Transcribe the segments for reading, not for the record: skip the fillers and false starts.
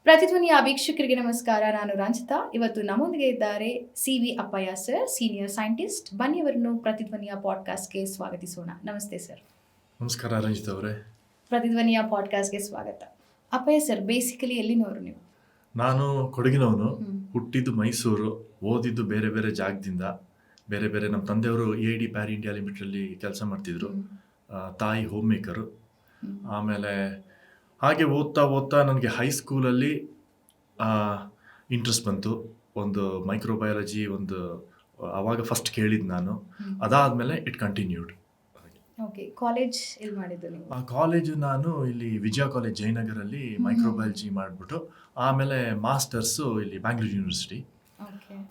ಪ್ರತಿಧ್ವನಿಯ ವೀಕ್ಷಕರಿಗೆ ನಮಸ್ಕಾರ. ನಾನು ರಂಜಿತಾ. ಇವತ್ತು ನಮ್ಮೊಂದಿಗೆ ಇದ್ದಾರೆ ಸಿ.ವಿ. ಅಪ್ಪಯ್ಯ ಸರ್, ಸೀನಿಯರ್ ಸೈಂಟಿಸ್ಟ್. ಬನ್ನಿ ಅವರನ್ನು ಪ್ರತಿಧ್ವನಿಯ ಪಾಡ್ಕಾಸ್ಟ್ಗೆ ಸ್ವಾಗತಿಸೋಣ. ನಮಸ್ತೆ ಸರ್. ನಮಸ್ಕಾರ ರಂಜಿತ್ ಅವರೇ. ಪ್ರತಿಧ್ವನಿಯ ಪಾಡ್ಕಾಸ್ಟ್ಗೆ ಸ್ವಾಗತ. ಅಪ್ಪಯ್ಯ ಸರ್, ಬೇಸಿಕಲಿ ಎಲ್ಲಿನವರು ನೀವು? ನಾನು ಕೊಡಗಿನವನು. ಹುಟ್ಟಿದ್ದು ಮೈಸೂರು, ಓದಿದ್ದು ಬೇರೆ ಬೇರೆ ಜಾಗದಿಂದ. ಬೇರೆ ಬೇರೆ ನಮ್ಮ ತಂದೆಯವರು AID ಪ್ಯಾರಿ ಇಂಡಿಯಾ ಲಿಮಿಟೆಡಲ್ಲಿ ಕೆಲಸ ಮಾಡ್ತಿದ್ರು. ತಾಯಿ ಹೋಮ್ ಮೇಕರು. ಆಮೇಲೆ ಹಾಗೆ ಓದ್ತಾ ಓದ್ತಾ ನನಗೆ ಹೈಸ್ಕೂಲಲ್ಲಿ ಇಂಟ್ರೆಸ್ಟ್ ಬಂತು. ಒಂದು ಮೈಕ್ರೋಬಯಾಲಜಿ ಆವಾಗ ಫಸ್ಟ್ ಕೇಳಿದ್ದು ನಾನು. ಅದಾದಮೇಲೆ ಇಟ್ ಕಂಟಿನ್ಯೂಡ್. ಓಕೆ, ಕಾಲೇಜ್ ಎಲ್ಲಿ ಮಾಡಿದ್ದು ನೀವು? ಆ ಕಾಲೇಜು ನಾನು ಇಲ್ಲಿ ವಿಜಯ ಕಾಲೇಜ್ ಜಯನಗರಲ್ಲಿ ಮೈಕ್ರೋಬಯಾಲಜಿ ಮಾಡಿಬಿಟ್ಟು ಆಮೇಲೆ ಮಾಸ್ಟರ್ಸು ಇಲ್ಲಿ ಬ್ಯಾಂಗ್ಳೂರ್ ಯೂನಿವರ್ಸಿಟಿ.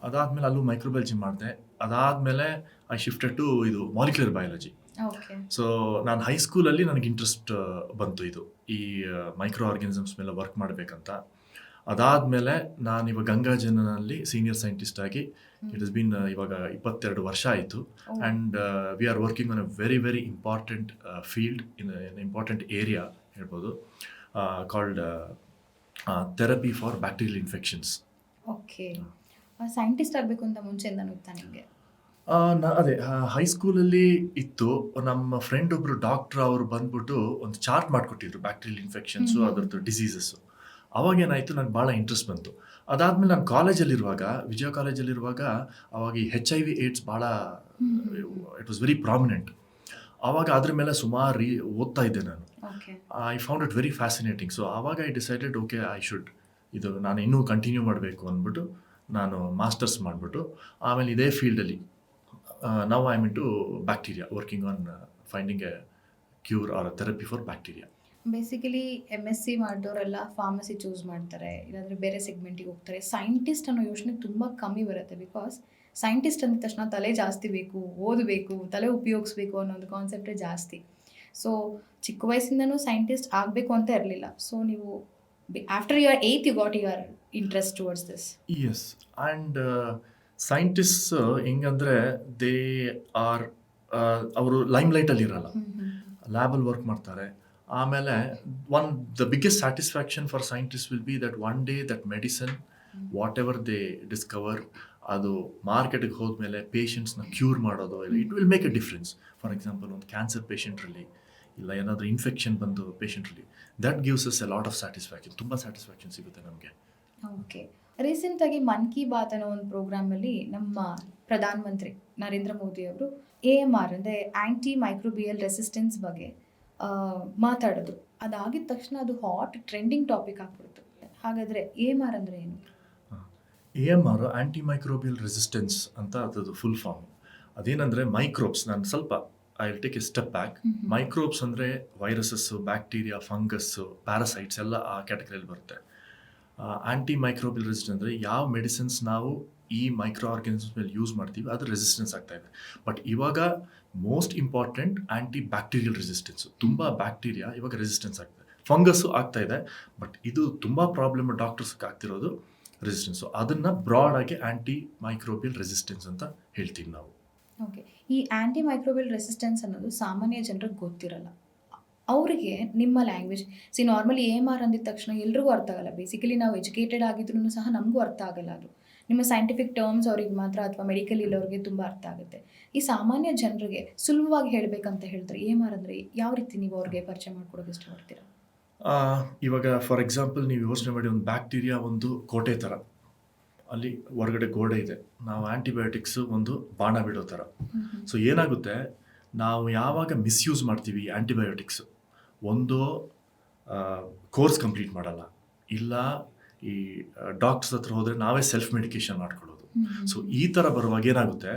ಅದಾದಮೇಲೆ ಅಲ್ಲೂ ಮೈಕ್ರೋಬಯಾಲಜಿ ಮಾಡಿದೆ. ಅದಾದಮೇಲೆ ಐ ಶಿಫ್ಟೆಡ್ ಟು ಇದು ಮಾಲಿಕ್ಯುಲರ್ ಬಯಾಲಜಿ. ಸೊ ನಾನು ಹೈಸ್ಕೂಲಲ್ಲಿ ನನಗೆ ಇಂಟ್ರೆಸ್ಟ್ ಬಂತು ಈ ಮೈಕ್ರೋ ಆರ್ಗ್ಯಾನಿಸಮ್ಸ್ ಮೇಲೆ ವರ್ಕ್ ಮಾಡಬೇಕಂತ. ಅದಾದಮೇಲೆ ನಾನು ಇವಾಗ ಗಂಗಾಜನಲ್ಲಿ ಸೀನಿಯರ್ ಸೈಂಟಿಸ್ಟ್ ಆಗಿ ಇಟ್ ಇಸ್ ಬೀನ್ ಇವಾಗ 22 ವರ್ಷ ಆಯಿತು. And we are working on a very very important field in important area ಹೇಳ್ಬೋದು, called therapy for bacterial infections. Okay, scientist ಆಗಬೇಕು ಅಂತ ಮುಂಚೆಯಿಂದನೂ ಇತ್ತಾ ನಿಮಗೆ? ಅದೇ ಹೈಸ್ಕೂಲಲ್ಲಿ ಇತ್ತು. ನಮ್ಮ ಫ್ರೆಂಡ್ ಒಬ್ಬರು ಡಾಕ್ಟ್ರ್ ಅವರು ಬಂದ್ಬಿಟ್ಟು ಒಂದು ಚಾರ್ಟ್ ಮಾಡಿಕೊಟ್ಟಿದ್ರು ಬ್ಯಾಕ್ಟೀರಿಯಲ್ ಇನ್ಫೆಕ್ಷನ್ಸು, ಅದರದ್ದು ಡಿಸೀಸಸ್ಸು. ಅವಾಗೇನಾಯಿತು, ನನಗೆ ಭಾಳ ಇಂಟ್ರೆಸ್ಟ್ ಬಂತು. ಅದಾದಮೇಲೆ ನಾನು ಕಾಲೇಜಲ್ಲಿರುವಾಗ, ವಿಜಯ ಕಾಲೇಜಲ್ಲಿರುವಾಗ ಅವಾಗ ಈ HIV AIDS ಭಾಳ ಇಟ್ ವಾಸ್ ವೆರಿ ಪ್ರಾಮಿನೆಂಟ್. ಆವಾಗ ಅದ್ರ ಮೇಲೆ ಸುಮಾರು ಓದ್ತಾ ಇದ್ದೆ ನಾನು. I found it very fascinating. So ಆವಾಗ I decided okay I should ನಾನು ಇನ್ನೂ ಕಂಟಿನ್ಯೂ ಮಾಡಬೇಕು ಅಂದ್ಬಿಟ್ಟು ನಾನು ಮಾಸ್ಟರ್ಸ್ ಮಾಡಿಬಿಟ್ಟು ಆಮೇಲೆ ಇದೇ ಫೀಲ್ಡಲ್ಲಿ now I mean to bacteria, working on finding a cure or therapy for bacteria. Basically MSc ಮಾಡಿದವರೆಲ್ಲ ಫಾರ್ಮಸಿ ಚೂಸ್ ಮಾಡ್ತಾರೆ, ಇಲ್ಲಾಂದರೆ ಬೇರೆ ಸೆಗ್ಮೆಂಟಿಗೆ ಹೋಗ್ತಾರೆ. ಸೈಂಟಿಸ್ಟ್ ಅನ್ನೋ ಯೋಚನೆ ತುಂಬ ಕಮ್ಮಿ ಬರುತ್ತೆ. ಬಿಕಾಸ್ ಸೈಂಟಿಸ್ಟ್ ಅಂದ ತಕ್ಷಣ ತಲೆ ಜಾಸ್ತಿ ಬೇಕು, ಓದಬೇಕು, ತಲೆ ಉಪಯೋಗಿಸ್ಬೇಕು ಅನ್ನೋದು ಕಾನ್ಸೆಪ್ಟೇ ಜಾಸ್ತಿ. ಸೊ ಚಿಕ್ಕ ವಯಸ್ಸಿಂದನೂ ಸೈಂಟಿಸ್ಟ್ ಆಗಬೇಕು ಅಂತ ಇರಲಿಲ್ಲ. ಸೊ ನೀವು after your 8th you got your interest towards this. Yes, and scientists ಹೆಂಗಂದರೆ ದೇ ಆರ್ ಅವರು ಲೈಮ್ ಲೈಟಲ್ಲಿ ಇರಲ್ಲ, ಲ್ಯಾಬಲ್ಲಿ ವರ್ಕ್ ಮಾಡ್ತಾರೆ. ಆಮೇಲೆ the biggest satisfaction for scientist will be that one day that medicine whatever they discover ಅದು ಮಾರ್ಕೆಟಿಗೆ ಹೋದ್ಮೇಲೆ ಪೇಷಂಟ್ಸ್ನ ಕ್ಯೂರ್ ಮಾಡೋದು, it will make a difference. For example ಒಂದು ಕ್ಯಾನ್ಸರ್ ಪೇಷಂಟ್ರಲ್ಲಿ ಇಲ್ಲ ಏನಾದರೂ ಇನ್ಫೆಕ್ಷನ್ ಬಂದು ಪೇಷಂಟ್ರಲ್ಲಿ, that gives us a lot of satisfaction. ತುಂಬ ಸ್ಯಾಟಿಸ್ಫ್ಯಾಕ್ಷನ್ ಸಿಗುತ್ತೆ ನಮಗೆ. ಓಕೆ, ರೀಸೆಂಟಾಗಿ ಮನ್ ಕಿ ಬಾತ್ ಅನ್ನೋ ಒಂದು ಪ್ರೋಗ್ರಾಮಲ್ಲಿ ನಮ್ಮ ಪ್ರಧಾನಮಂತ್ರಿ ನರೇಂದ್ರ ಮೋದಿ ಅವರು AMR ಅಂದರೆ ಆ್ಯಂಟಿ ಮೈಕ್ರೋಬಿಯಲ್ ರೆಸಿಸ್ಟೆನ್ಸ್ ಬಗ್ಗೆ ಮಾತಾಡಿದ್ರು. ಅದಾಗಿದ ತಕ್ಷಣ ಅದು ಹಾಟ್ ಟ್ರೆಂಡಿಂಗ್ ಟಾಪಿಕ್ ಆಗ್ಬಿಡ್ತು. ಹಾಗಾದರೆ AMR ಅಂದರೆ ಏನು? AMR ಆ್ಯಂಟಿ ಮೈಕ್ರೋಬಿಯಲ್ ರೆಸಿಸ್ಟೆನ್ಸ್ ಅಂತ ಅದರದ್ದು ಫುಲ್ ಫಾರ್ಮ್. ಅದೇನಂದರೆ ಮೈಕ್ರೋಬ್ಸ್, ನಾನು ಸ್ವಲ್ಪ I will take A step back. Microbes ಅಂದರೆ ವೈರಸಸ್ಸು, ಬ್ಯಾಕ್ಟೀರಿಯಾ, ಫಂಗಸ್ಸು, ಪ್ಯಾರಾಸೈಟ್ಸ್ ಎಲ್ಲ ಆ ಕ್ಯಾಟಗರಿಯಲ್ಲಿ ಬರುತ್ತೆ. ಆ್ಯಂಟಿ ಮೈಕ್ರೋಬಿಯಲ್ ರೆಸಿಸ್ಟೆನ್ಸ್ ಅಂದರೆ ಯಾವ ಮೆಡಿಸಿನ್ಸ್ ನಾವು ಈ ಮೈಕ್ರೋ ಆರ್ಗ್ಯಾನಿಸಮ್ಸ್ ಮೇಲೆ ಯೂಸ್ ಮಾಡ್ತೀವಿ ಅದು ರೆಸಿಸ್ಟೆನ್ಸ್ ಆಗ್ತಾಯಿದೆ. ಬಟ್ ಇವಾಗ ಮೋಸ್ಟ್ ಇಂಪಾರ್ಟೆಂಟ್ ಆ್ಯಂಟಿ ಬ್ಯಾಕ್ಟೀರಿಯಲ್ ರೆಸಿಸ್ಟೆನ್ಸು. ತುಂಬ ಬ್ಯಾಕ್ಟೀರಿಯಾ ಇವಾಗ ರೆಸಿಸ್ಟೆನ್ಸ್ ಆಗ್ತದೆ, ಫಂಗಸ್ಸು ಆಗ್ತಾಯಿದೆ. ಬಟ್ ಇದು ತುಂಬ ಪ್ರಾಬ್ಲಮ್ ಡಾಕ್ಟರ್ಸ್ಗೆ ಆಗ್ತಿರೋದು ರೆಸಿಸ್ಟೆನ್ಸು. ಅದನ್ನು ಬ್ರಾಡಾಗಿ ಆ್ಯಂಟಿ ಮೈಕ್ರೋಬಿಯಲ್ ರೆಸಿಸ್ಟೆನ್ಸ್ ಅಂತ ಹೇಳ್ತೀವಿ ನಾವು. ಓಕೆ, ಈ ಆ್ಯಂಟಿ ಮೈಕ್ರೋಬಿಯಲ್ ರೆಸಿಸ್ಟೆನ್ಸ್ ಅನ್ನೋದು ಸಾಮಾನ್ಯ ಜನರಿಗೆ ಗೊತ್ತಿರಲ್ಲ. ಅವರಿಗೆ ನಿಮ್ಮ ಲ್ಯಾಂಗ್ವೇಜ್ ನಾರ್ಮಲಿ AMR ಅಂದಿದ ತಕ್ಷಣ ಎಲ್ರಿಗೂ ಅರ್ಥ ಆಗಲ್ಲ. ಬೇಸಿಕಲಿ ನಾವು ಎಜುಕೇಟೆಡ್ ಆಗಿದ್ರೂ ಸಹ ನಮಗೂ ಅರ್ಥ ಆಗಲ್ಲ. ಅದು ನಿಮ್ಮ ಸೈಂಟಿಫಿಕ್ ಟರ್ಮ್ಸ್ ಅವ್ರಿಗೆ ಮಾತ್ರ ಅಥವಾ ಮೆಡಿಕಲ್ ಇಲ್ಲವ್ರಿಗೆ ತುಂಬ ಅರ್ಥ ಆಗುತ್ತೆ. ಈ ಸಾಮಾನ್ಯ ಜನರಿಗೆ ಸುಲಭವಾಗಿ ಹೇಳಬೇಕಂತ ಹೇಳಿದ್ರೆ AMR ಅಂದರೆ ಯಾವ ರೀತಿ ನೀವು ಅವ್ರಿಗೆ ಪರಿಚಯ ಮಾಡ್ಕೊಡೋಕೆ ಇಷ್ಟಪಡ್ತೀರಾ? ಇವಾಗ ಫಾರ್ ಎಕ್ಸಾಂಪಲ್ ನೀವು ಯೋಚನೆ ಮಾಡಿ, ಒಂದು ಬ್ಯಾಕ್ಟೀರಿಯಾ ಒಂದು ಕೋಟೆ ಥರ, ಅಲ್ಲಿ ಹೊರಗಡೆ ಗೋಡೆ ಇದೆ, ನಾವು ಆ್ಯಂಟಿಬಯೋಟಿಕ್ಸು ಒಂದು ಬಾಣ ಬಿಡೋ ಥರ. ಸೊ ಏನಾಗುತ್ತೆ, ನಾವು ಯಾವಾಗ ಮಿಸ್ಯೂಸ್ ಮಾಡ್ತೀವಿ ಆ್ಯಂಟಿಬಯೋಟಿಕ್ಸು, ಒಂದು ಕೋರ್ಸ್ ಕಂಪ್ಲೀಟ್ ಮಾಡಲ್ಲ, ಇಲ್ಲ ಈ ಡಾಕ್ಟರ್ಸ್ ಹತ್ರ ಹೋದರೆ ನಾವೇ ಸೆಲ್ಫ್ ಮೆಡಿಕೇಶನ್ ಮಾಡ್ಕೊಳ್ಳೋದು. ಸೊ ಈ ಥರ ಬರುವಾಗ ಏನಾಗುತ್ತೆ,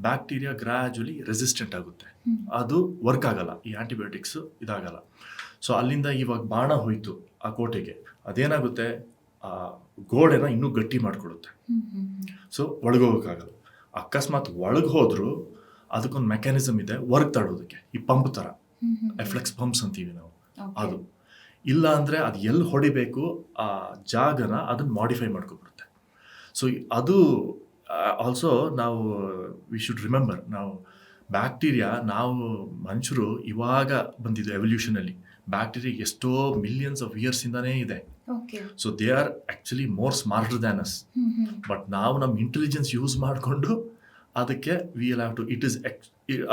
ಬ್ಯಾಕ್ಟೀರಿಯಾ ಗ್ರ್ಯಾಜುಲಿ ರೆಸಿಸ್ಟೆಂಟ್ ಆಗುತ್ತೆ, ಅದು ವರ್ಕ್ ಆಗಲ್ಲ, ಈ ಆ್ಯಂಟಿಬಯೋಟಿಕ್ಸು ಇದಾಗಲ್ಲ. ಸೊ ಅಲ್ಲಿಂದ ಇವಾಗ ಬಾಣ ಹೋಯಿತು ಆ ಕೋಟೆಗೆ, ಅದೇನಾಗುತ್ತೆ, ಆ ಗೋಡೆನ ಇನ್ನೂ ಗಟ್ಟಿ ಮಾಡಿಕೊಡುತ್ತೆ. ಸೊ ಒಳಗೋಗೋಕ್ಕಾಗಲ್ಲ. ಅಕಸ್ಮಾತ್ ಒಳಗೆ ಹೋದರೂ ಅದಕ್ಕೊಂದು ಮೆಕ್ಯಾನಿಸಮ್ ಇದೆ ವರ್ಕ್ ತಡೋದಕ್ಕೆ, ಈ ಪಂಪ್ ಥರ, ಎಫ್ಲೆಕ್ಸ್ ಪಂಪ್ಸ್ ಅಂತೀವಿ ನಾವು. ಅದು ಇಲ್ಲ ಅಂದರೆ ಅದು ಎಲ್ಲಿ ಹೊಡಿಬೇಕು ಆ ಜಾಗನ ಅದನ್ನು ಮಾಡಿಫೈ ಮಾಡ್ಕೊಬಿಡುತ್ತೆ. ಸೊ ಅದು ಆಲ್ಸೋ ನಾವು ವಿ ಶುಡ್ ರಿಮೆಂಬರ್, ನಾವು ಬ್ಯಾಕ್ಟೀರಿಯಾ, ನಾವು ಮನುಷ್ಯರು ಇವಾಗ ಬಂದಿದ್ದು ಎವಲ್ಯೂಷನಲ್ಲಿ, ಬ್ಯಾಕ್ಟೀರಿಯಾ ಎಷ್ಟೋ ಮಿಲಿಯನ್ಸ್ ಆಫ್ ಇಯರ್ಸಿಂದನೇ ಇದೆ. Okay. So they are actually more smarter than us. But ನಾವು ನಮ್ಮ ಇಂಟೆಲಿಜೆನ್ಸ್ ಯೂಸ್ ಮಾಡಿಕೊಂಡು ಅದಕ್ಕೆ we will have to it is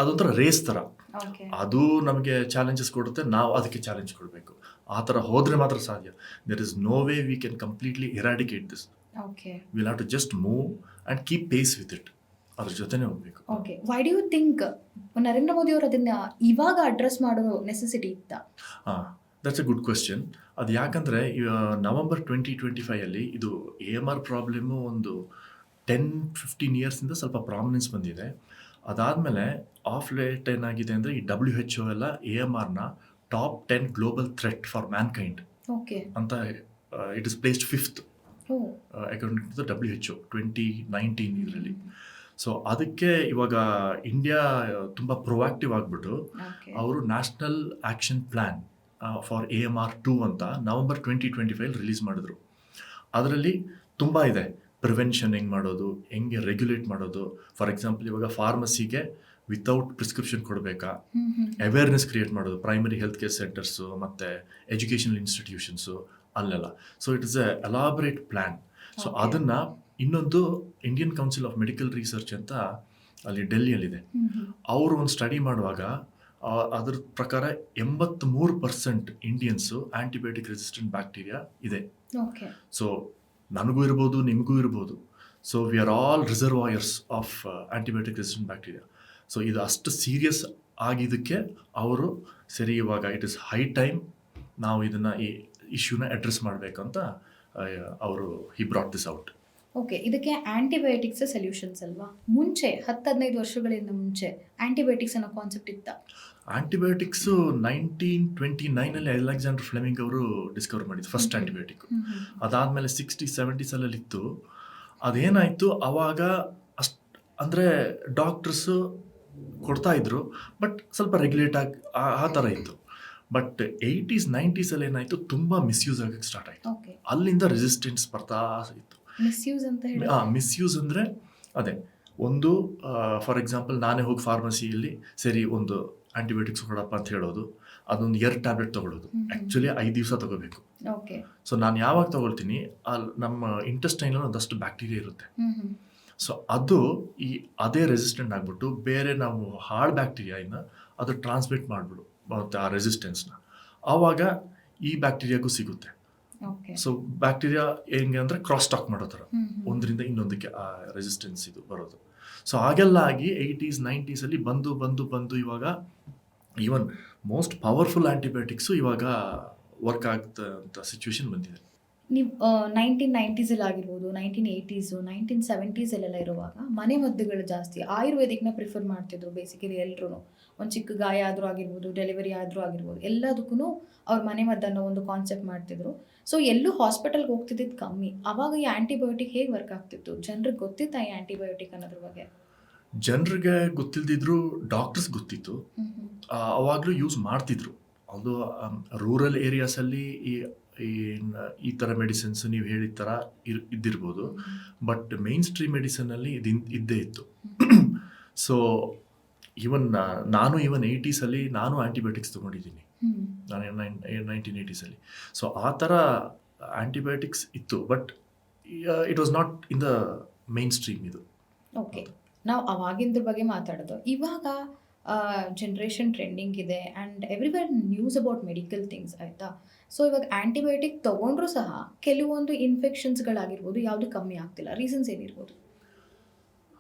ಅದೊಂಥರ ರೇಸ್ ಥರ. ಓಕೆ. ಅದು ನಮಗೆ ಚಾಲೆಂಜಸ್ ಕೊಡುತ್ತೆ, ನಾವು ಅದಕ್ಕೆ ಚಾಲೆಂಜ್ ಕೊಡಬೇಕು. ಆ ಥರ ಹೋದರೆ ಮಾತ್ರ ಸಾಧ್ಯ. There is no way we can completely eradicate this. Okay. Will have to just move and keep pace with it. ಅದ್ರ ಜೊತೆನೇ ಹೋಗ್ಬೇಕು. Okay. Why do you think Narendra Modi ಅವರು ಅದನ್ನ ಇವಾಗ ಅಡ್ರೆಸ್ ಮಾಡೋ ನೆಸೆಸಿಟಿ ಇತ್ತಾ? That's a good question. ಅದು ಯಾಕಂದರೆ ನವಂಬರ್ 2025 ಇದು AMR ಪ್ರಾಬ್ಲಮ್ಮು ಒಂದು 10-15 ಇಯರ್ಸಿಂದ ಸ್ವಲ್ಪ ಪ್ರಾಮಿನೆನ್ಸ್ ಬಂದಿದೆ. ಅದಾದಮೇಲೆ ಆಫ್ ಲೇಟ್ ಏನಾಗಿದೆ ಅಂದರೆ ಈ WHO ಎಲ್ಲ AMRನ top 10 global threat for mankind okay. ಅಂತ ಇಟ್ ಇಸ್ ಪ್ಲೇಸ್ಡ್ 5th ಓ. ಅಕಾರ್ಡಿಂಗ್ ಟು ದ WHO 2019 ಇದರಲ್ಲಿ. ಸೊ ಅದಕ್ಕೆ ಇವಾಗ ಇಂಡಿಯಾ ತುಂಬ ಪ್ರೊಆಕ್ಟಿವ್ ಆಗಿಬಿಟ್ಟು ಓಕೆ. ಅವರು national action plan for AMR 2 ಅಂತ ನವಂಬರ್ 2025 ರಿಲೀಸ್ ಮಾಡಿದ್ರು. ಅದರಲ್ಲಿ ತುಂಬ ಇದೆ. ಪ್ರಿವೆನ್ಷನ್ ಹೆಂಗೆ ಮಾಡೋದು, ಹೆಂಗೆ ರೆಗ್ಯುಲೇಟ್ ಮಾಡೋದು. ಫಾರ್ ಎಕ್ಸಾಂಪಲ್ ಇವಾಗ ಫಾರ್ಮಸಿಗೆ ವಿತೌಟ್ ಪ್ರಿಸ್ಕ್ರಿಪ್ಷನ್ ಕೊಡಬೇಕಾ, ಅವೇರ್ನೆಸ್ ಕ್ರಿಯೇಟ್ ಮಾಡೋದು ಪ್ರೈಮರಿ ಹೆಲ್ತ್ ಕೇರ್ ಸೆಂಟರ್ಸು ಮತ್ತು ಎಜುಕೇಷನಲ್ ಇನ್ಸ್ಟಿಟ್ಯೂಷನ್ಸು ಅಲ್ಲೆಲ್ಲ. So it is a elaborate plan. So Okay. ಅದನ್ನು ಇನ್ನೊಂದು Indian council of medical research ಅಂತ ಅಲ್ಲಿ ಡೆಲ್ಲಿಯಲ್ಲಿದೆ. ಅವರು ಒಂದು ಸ್ಟಡಿ ಮಾಡುವಾಗ ಅದ್ರ ಪ್ರಕಾರ 83% ಇಂಡಿಯನ್ಸು ಆ್ಯಂಟಿಬಯೋಟಿಕ್ ರೆಸಿಸ್ಟೆಂಟ್ ಬ್ಯಾಕ್ಟೀರಿಯಾ ಇದೆ. ಓಕೆ. ಸೊ ನನಗೂ ಇರ್ಬೋದು, ನಿಮಗೂ ಇರ್ಬೋದು. So we are all reservoirs of antibiotic resistant bacteria. So ಇದು ಅಷ್ಟು ಸೀರಿಯಸ್ ಆಗಿದ್ದಕ್ಕೆ ಅವರು ಸರಿ ಇವಾಗ ಇಟ್ ಇಸ್ ಹೈ ಟೈಮ್ ನಾವು ಇದನ್ನು ಈ ಇಶ್ಯೂನ ಅಡ್ರೆಸ್ ಮಾಡಬೇಕಂತ ಅವರು ಹಿ ಬ್ರಾಟ್ ದಿಸ್ ಔಟ್. ಓಕೆ. ಇದಕ್ಕೆ ಆಂಟಿಬಯೋಟಿಕ್ಸ್ ಸೊಲ್ಯೂಷನ್ಸ್ ಅಲ್ವಾ? ಮುಂಚೆ 10-15 ವರ್ಷಗಳಿಂದ ಮುಂಚೆ ಆಂಟಿಬಯೋಟಿಕ್ಸ್ ಅನ್ನೋ ಕಾನ್ಸೆಪ್ಟ್ ಇತ್ತಾ? ಆ್ಯಂಟಿಬಯೋಟಿಕ್ಸು 1929 ಅಲೆಕ್ಸಾಂಡರ್ ಫ್ಲೆಮಿಂಗ್ ಅವರು ಡಿಸ್ಕವರ್ ಮಾಡಿದ್ದು ಫಸ್ಟ್ ಆ್ಯಂಟಿಬಯೋಟಿಕ್. ಅದಾದಮೇಲೆ 60-70 ಇತ್ತು. ಅದೇನಾಯಿತು ಆವಾಗ ಅಷ್ಟು ಅಂದರೆ ಡಾಕ್ಟರ್ಸು ಕೊಡ್ತಾಯಿದ್ರು, ಬಟ್ ಸ್ವಲ್ಪ ರೆಗ್ಯುಲೇಟ್ ಆಗಿ ಆ ಥರ ಇತ್ತು. ಬಟ್ 80s-90s ಏನಾಯಿತು, ತುಂಬ ಮಿಸ್ಯೂಸ್ ಆಗಕ್ಕೆ ಸ್ಟಾರ್ಟ್ ಆಯಿತು. ಓಕೆ. ಅಲ್ಲಿಂದ ರೆಸಿಸ್ಟೆನ್ಸ್ ಬರ್ತಾ ಇತ್ತು. ಮಿಸ್ಯೂಸ್ ಅಂತ ಹೇಳಿ? ಮಿಸ್ಯೂಸ್ ಅಂದರೆ ಅದೇ ಒಂದು ಫಾರ್ ಎಕ್ಸಾಂಪಲ್ ನಾನೇ ಹೋಗಿ ಫಾರ್ಮಸಿಯಲ್ಲಿ ಸರಿ ಒಂದು ಆ್ಯಂಟಿಬಯೋಟಿಕ್ಸ್ ಕೊಡಪ್ಪ ಅಂತ ಹೇಳೋದು, ಅದೊಂದು 2 ಟ್ಯಾಬ್ಲೆಟ್ ತೊಗೊಳ್ಳೋದು. ಆ್ಯಕ್ಚುಲಿ 5 ದಿವಸ ತೊಗೋಬೇಕು. ಓಕೆ. ಸೊ ನಾನು ಯಾವಾಗ ತೊಗೊಳ್ತೀನಿ ಅಲ್ಲಿ ನಮ್ಮ ಇಂಟೆಸ್ಟೈನಲ್ಲಿ ಒಂದಷ್ಟು ಬ್ಯಾಕ್ಟೀರಿಯಾ ಇರುತ್ತೆ. ಸೊ ಅದು ಅದೇ ರೆಸಿಸ್ಟೆಂಟ್ ಆಗಿಬಿಟ್ಟು ಬೇರೆ ನಾವು ಹಾರ್ಡ್ ಬ್ಯಾಕ್ಟೀರಿಯಾಯಿಂದ ಅದು ಟ್ರಾನ್ಸ್ಮಿಟ್ ಮಾಡಿಬಿಡು ಮತ್ತು ಆ ರೆಸಿಸ್ಟೆನ್ಸ್ನ ಆವಾಗ ಈ ಬ್ಯಾಕ್ಟೀರಿಯಾಗೂ ಸಿಗುತ್ತೆ. ಓಕೆ. ಸೊ ಬ್ಯಾಕ್ಟೀರಿಯಾ ಹೆಂಗೆ ಅಂದರೆ ಕ್ರಾಸ್ ಟಾಕ್ ಮಾಡೋ ಥರ ಒಂದರಿಂದ ಇನ್ನೊಂದಕ್ಕೆ ಆ ರೆಸಿಸ್ಟೆನ್ಸ್ ಇದು ಬರೋದು. ಸೊ ಹಾಗೆಲ್ಲ ಆಗಿ 80s-90s ಬಂದು ಇವಾಗ ಈವನ್ ಮೋಸ್ಟ್ ಪವರ್ಫುಲ್ ಆ್ಯಂಟಿಬಯೋಟಿಕ್ಸು ಇವಾಗ ವರ್ಕ್ ಆಗ್ತಂಥ ಸಿಚುವೇಶನ್ ಬಂದಿದೆ. ನೀವು 1990s ಆಗಿರ್ಬೋದು, 1980s, 1970s ಇರುವಾಗ ಮನೆ ಮದ್ದುಗಳು ಜಾಸ್ತಿ ಆಯುರ್ವೇದಿಕ್ನ ಪ್ರಿಫರ್ ಮಾಡ್ತಿದ್ರು ಬೇಸಿಕಲಿ ಎಲ್ಲರೂ. ಒಂದು ಚಿಕ್ಕ ಗಾಯ ಆದರೂ ಆಗಿರ್ಬೋದು, ಡೆಲಿವರಿ ಆದರೂ ಆಗಿರ್ಬೋದು, ಎಲ್ಲದಕ್ಕೂ ಅವ್ರು ಮನೆ ಮದ್ದನ್ನು ಒಂದು ಕಾನ್ಸೆಪ್ಟ್ ಮಾಡ್ತಿದ್ರು. ಸೊ ಎಲ್ಲೂ ಹಾಸ್ಪಿಟಲ್ಗೆ ಹೋಗ್ತಿದ್ದಿದ್ದು ಕಮ್ಮಿ. ಆವಾಗ ಈ ಆ್ಯಂಟಿಬಯೋಟಿಕ್ ಹೇಗೆ ವರ್ಕ್ ಆಗ್ತಿತ್ತು? ಜನರಿಗೆ ಗೊತ್ತಿತ್ತಾ ಈ ಆ್ಯಂಟಿಬಯೋಟಿಕ್ ಅನ್ನೋದ್ರ ಬಗ್ಗೆ? ಜನರಿಗೆ ಗೊತ್ತಿಲ್ದಿದ್ರು ಡಾಕ್ಟರ್ಸ್ ಗೊತ್ತಿತ್ತು. ಅವಾಗಲೂ ಯೂಸ್ ಮಾಡ್ತಿದ್ರು. ಅದು ರೂರಲ್ ಏರಿಯಾಸಲ್ಲಿ ಈ ಥರ ಮೆಡಿಸಿನ್ಸ್ ನೀವು ಹೇಳಿದ ಥರ ಇದ್ದಿರ್ಬೋದು. ಬಟ್ ಮೇನ್ ಸ್ಟ್ರೀಮ್ ಮೆಡಿಸನಲ್ಲಿ ಇದ್ದೇ ಇತ್ತು. ಸೊ ನಾನು 80s ನಾನು ಆ್ಯಂಟಿಬಯೋಟಿಕ್ಸ್ ತೊಗೊಂಡಿದ್ದೀನಿ. ನಾನು 1980s. ಸೊ ಆ ಥರ ಆ್ಯಂಟಿಬಯೋಟಿಕ್ಸ್ ಇತ್ತು, but it was not in the mainstream ಇದು. ಓಕೆ. ನಾವು ಅವಾಗಿಂದ್ರ ಬಗ್ಗೆ ಮಾತಾಡೋದು. ಇವಾಗ ಜನ್ರೇಷನ್ ಟ್ರೆಂಡಿಂಗ್ ಇದೆ and everywhere news about medical things, ಆಯಿತಾ? ಸೊ ಇವಾಗ ಆ್ಯಂಟಿಬಯೋಟಿಕ್ ತೊಗೊಂಡ್ರೂ ಸಹ ಕೆಲವೊಂದು ಇನ್ಫೆಕ್ಷನ್ಸ್ಗಳಾಗಿರ್ಬೋದು ಯಾವುದು ಕಮ್ಮಿ ಆಗ್ತಿಲ್ಲ. ರೀಸನ್ಸ್ ಏನಿರ್ಬೋದು?